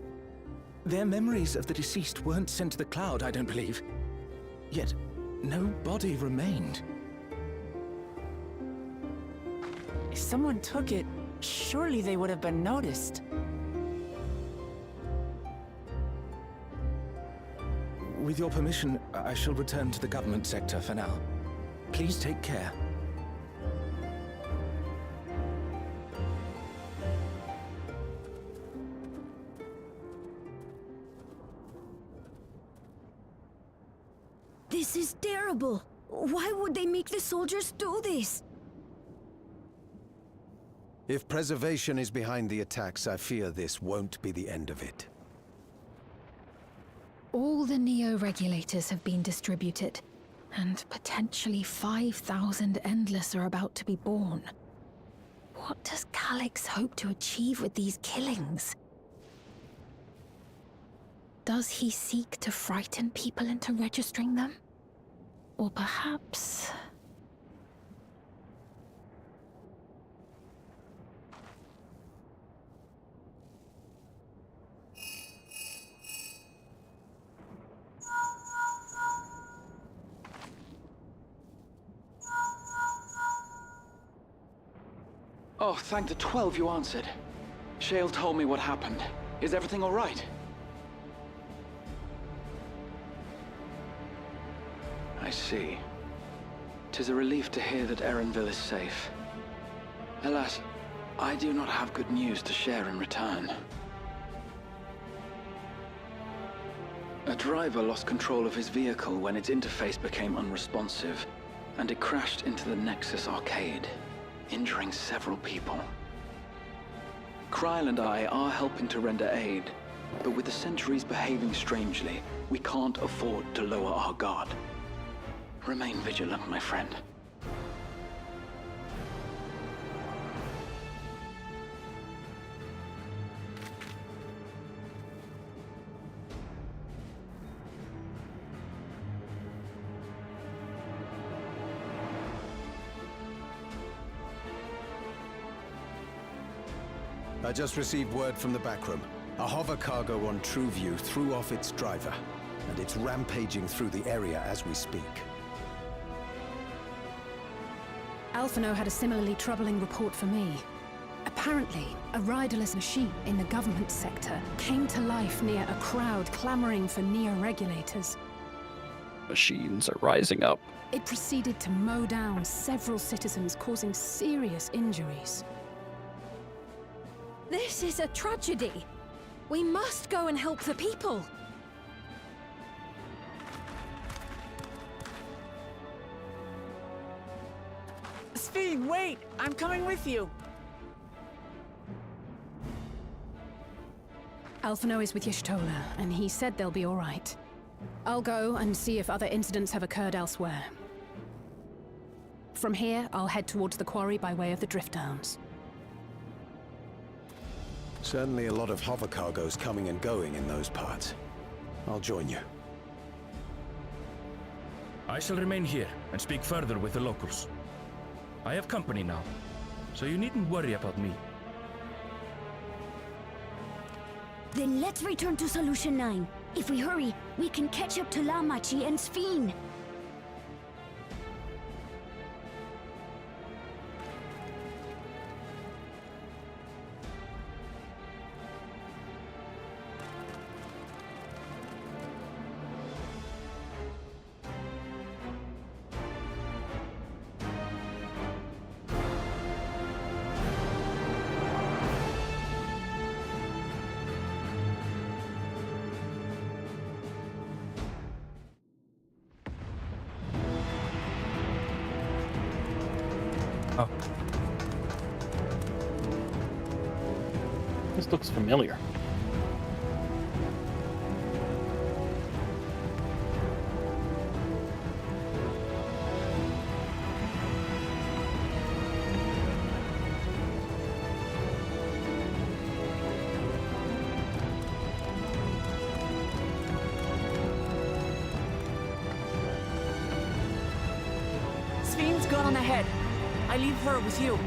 Their memories of the deceased weren't sent to the cloud, I don't believe. Yet, no body remained. If someone took it, surely they would have been noticed. With your permission, I shall return to the government sector for now. Please take care. This is terrible. Why would they make the soldiers do this? If preservation is behind the attacks, I fear this won't be the end of it. All the Neo-regulators have been distributed, and potentially 5,000 Endless are about to be born. What does Calix hope to achieve with these killings? Does he seek to frighten people into registering them? Or perhaps... Oh, thank the 12 you answered. Shale told me what happened. Is everything all right? I see. 'Tis a relief to hear that Erenville is safe. Alas, I do not have good news to share in return. A driver lost control of his vehicle when its interface became unresponsive, and it crashed into the Nexus arcade, injuring several people. Kryl and I are helping to render aid, but with the sentries behaving strangely, we can't afford to lower our guard. Remain vigilant, my friend. I just received word from the backroom. A hover cargo on TrueView threw off its driver, and it's rampaging through the area as we speak. Alphino had a similarly troubling report for me. Apparently, a riderless machine in the government sector came to life near a crowd clamoring for Neo-regulators. Machines are rising up. It proceeded to mow down several citizens, causing serious injuries. This is a tragedy. We must go and help the people. Sphene, wait! I'm coming with you! Alphino is with Y'shtola, and he said they'll be all right. I'll go and see if other incidents have occurred elsewhere. From here, I'll head towards the quarry by way of the Drift Downs. Certainly a lot of hover cargoes coming and going in those parts. I'll join you. I shall remain here and speak further with the locals. I have company now, so you needn't worry about me. Then let's return to Solution 9. If we hurry, we can catch up to Lamachi and Sphene. Oh. This looks familiar. Sphene's gone on ahead. I leave her with you.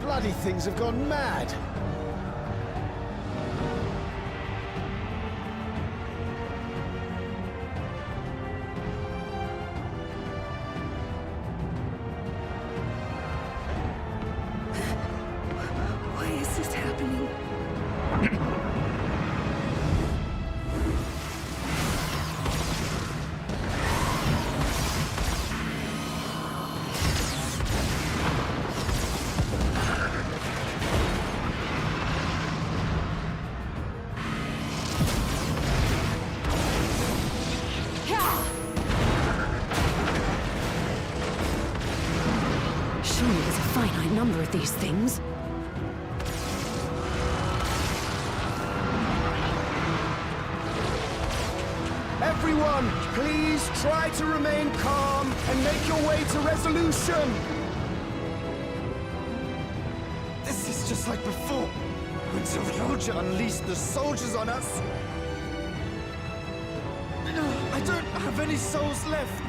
Bloody things have gone mad. Why is this happening? Surely there's a finite number of these things. Everyone, please try to remain calm and make your way to resolution. This is just like before, when Rowlga unleashed the soldiers on us. I don't have any souls left.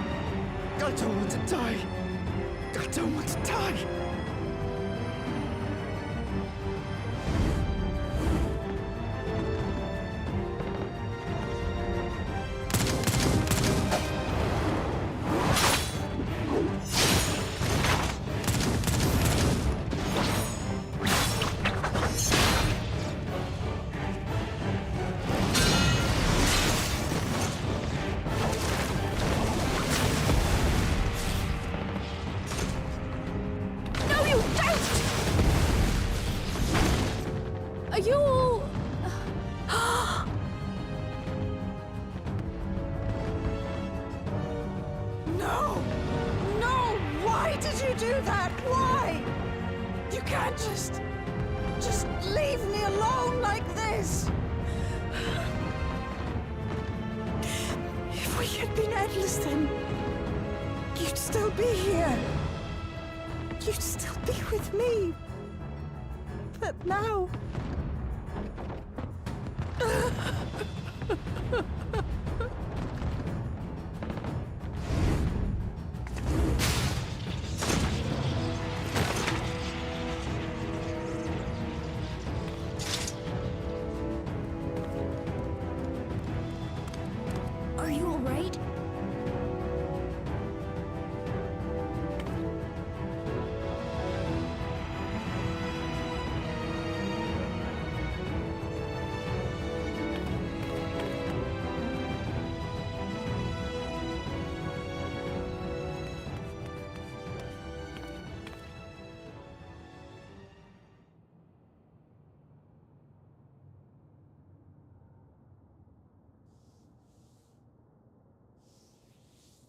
I don't want to die. I don't want to die. Are you all... No! No! Why did you do that? Why? You can't just leave me alone like this! If we had been endless then, you'd still be here. You'd still be with me. But now... Are you all right?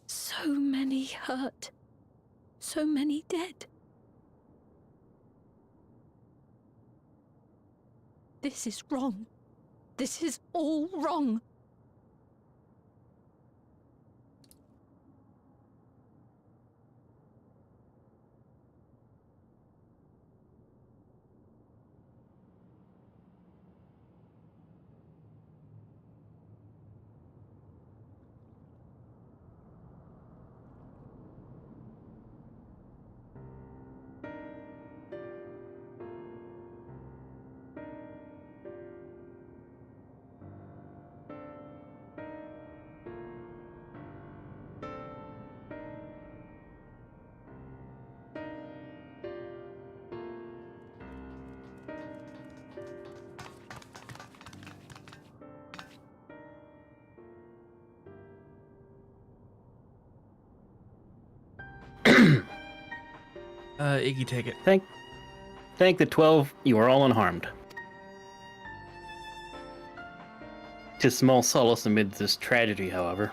So many hurt. So many dead. This is wrong. This is all wrong. Iggy, take it. Thank the 12, you are all unharmed. 'Tis small solace amid this tragedy, however.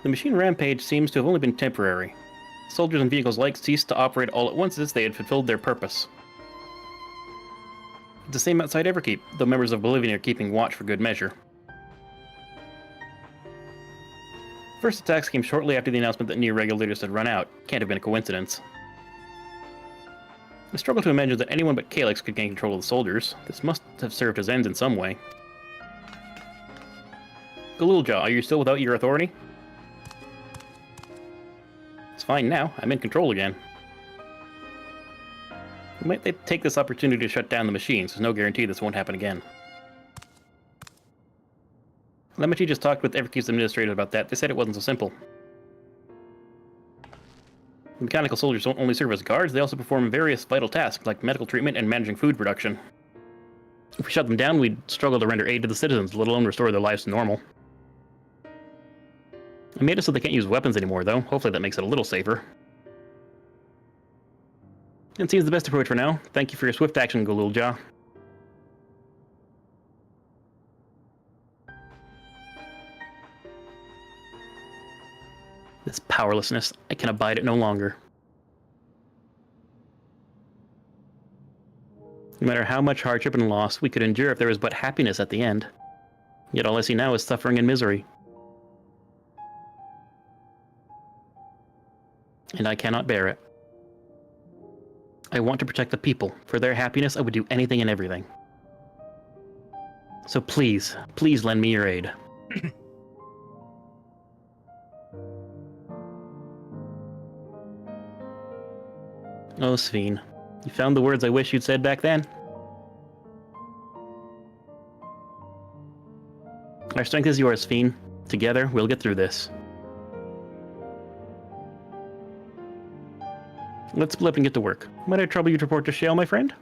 The machine rampage seems to have only been temporary. Soldiers and vehicles alike ceased to operate all at once as they had fulfilled their purpose. It's the same outside Everkeep, though members of Bolivian are keeping watch for good measure. First attacks came shortly after the announcement that near regulators had run out. Can't have been a coincidence. I struggle to imagine that anyone but Calyx could gain control of the soldiers. This must have served his ends in some way. Galulja, are you still without your authority? It's fine now. I'm in control again. Might they take this opportunity to shut down the machines? There's no guarantee this won't happen again. Lemity just talked with Everkeep's administrator about that. They said it wasn't so simple. The mechanical soldiers don't only serve as guards, they also perform various vital tasks like medical treatment and managing food production. If we shut them down, we'd struggle to render aid to the citizens, let alone restore their lives to normal. I made it so they can't use weapons anymore, though. Hopefully that makes it a little safer. It seems the best approach for now. Thank you for your swift action, Galulja. This powerlessness, I can abide it no longer. No matter how much hardship and loss we could endure if there was but happiness at the end. Yet all I see now is suffering and misery. And I cannot bear it. I want to protect the people. For their happiness, I would do anything and everything. So please, please lend me your aid. Oh, Sphene. You found the words I wish you'd said back then? Our strength is yours, Sphene. Together, we'll get through this. Let's split up and get to work. Might I trouble you to report to Shale, my friend?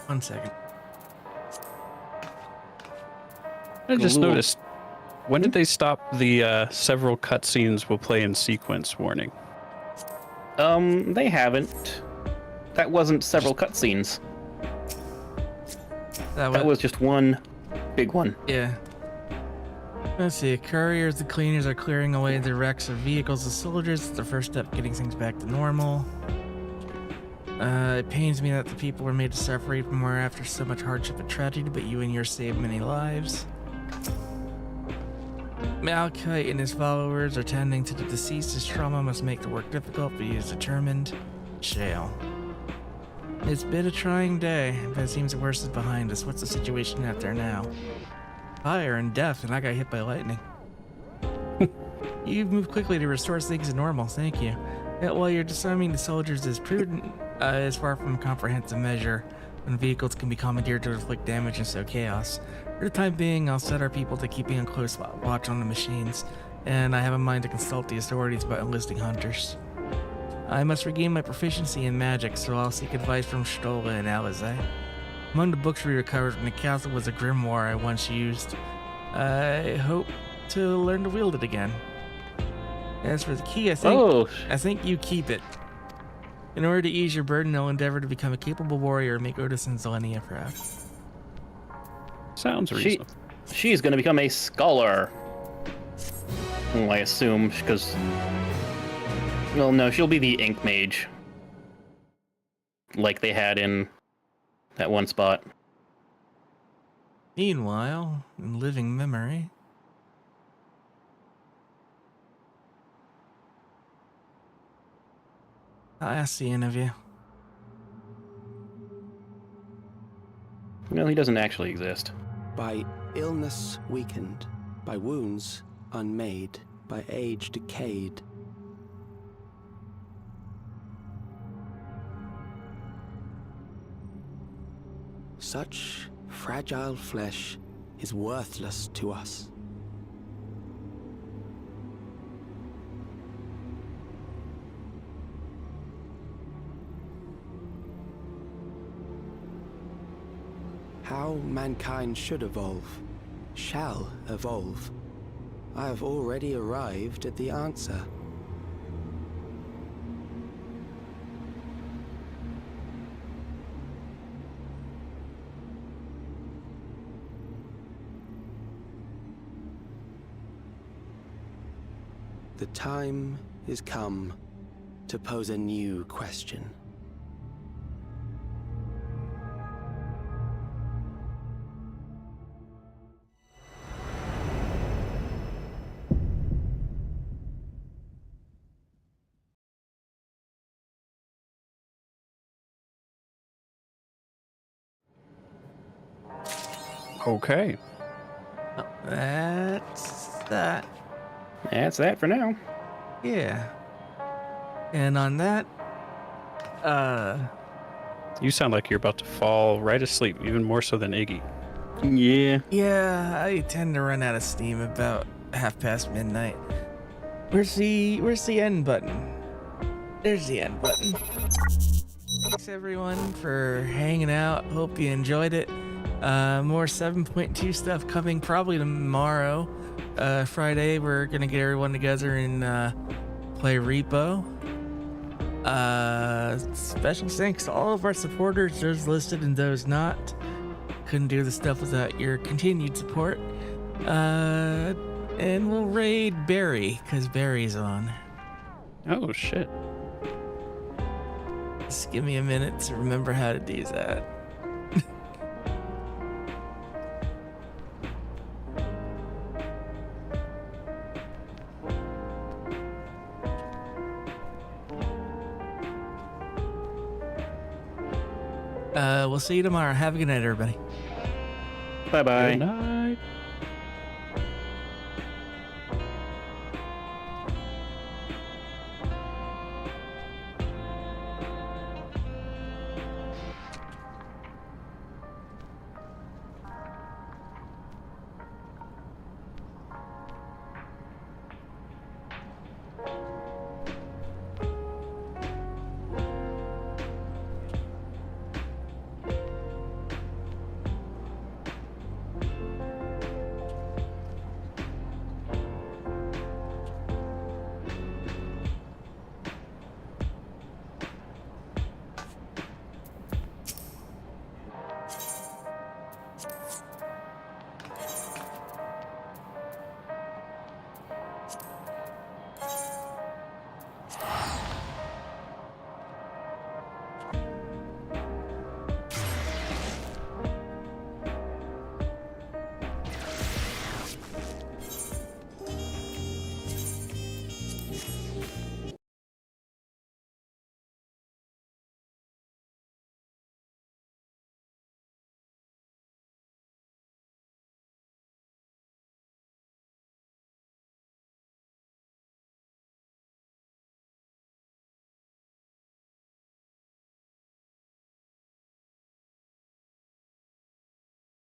One second. I just noticed. When did they stop the several cutscenes will play in sequence warning? They haven't. That wasn't several cutscenes. That was just one big one. Yeah. Let's see. Couriers, the cleaners are clearing away the wrecks of vehicles of soldiers. It's the first step getting things back to normal. It pains me that the people were made to suffer even more after so much hardship and tragedy, but you and yours saved many lives. Malkite and his followers are tending to the deceased. His trauma must make the work difficult, but he is determined. Shale. It's been a trying day, but it seems the worst is behind us. What's the situation out there now? Fire and death, and I got hit by lightning. You've moved quickly to restore things to normal, thank you. Yet while you're disarming the soldiers is prudent, is far from a comprehensive measure when vehicles can be commandeered to inflict damage and sow chaos. For the time being, I'll set our people to keeping a close watch on the machines, and I have in mind to consult the authorities about enlisting hunters. I must regain my proficiency in magic, so I'll seek advice from Stola and Alizé. Among the books we recovered from the castle was a grimoire I once used. I hope to learn to wield it again. As for the key, I think you keep it. In order to ease your burden, I'll endeavor to become a capable warrior and make Otis and Zelenia proud. Sounds reasonable. She's going to become a scholar. Well, I assume, because... Well, no, she'll be the ink mage. Like they had in that one spot. Meanwhile, in living memory... I'll ask the interview. No, he doesn't actually exist. By illness weakened, by wounds unmade, by age decayed. Such fragile flesh is worthless to us. how mankind should evolve, shall evolve, I have already arrived at the answer. The time is come to pose a new question. Okay. Oh, that's that. That's that for now. Yeah. And on that, You sound like you're about to fall right asleep, even more so than Iggy. Yeah, I tend to run out of steam about midnight. Where's the end button? There's the end button. Thanks everyone for hanging out. Hope you enjoyed it. More 7.2 stuff coming probably tomorrow. Friday, we're gonna get everyone together and play Repo. Special thanks to all of our supporters, those listed and those not. Couldn't do the stuff without your continued support. And we'll raid Barry, because Barry's on. Oh, shit. Just give me a minute to remember how to do that. We'll see you tomorrow. Have a good night, everybody. Bye-bye. Good night.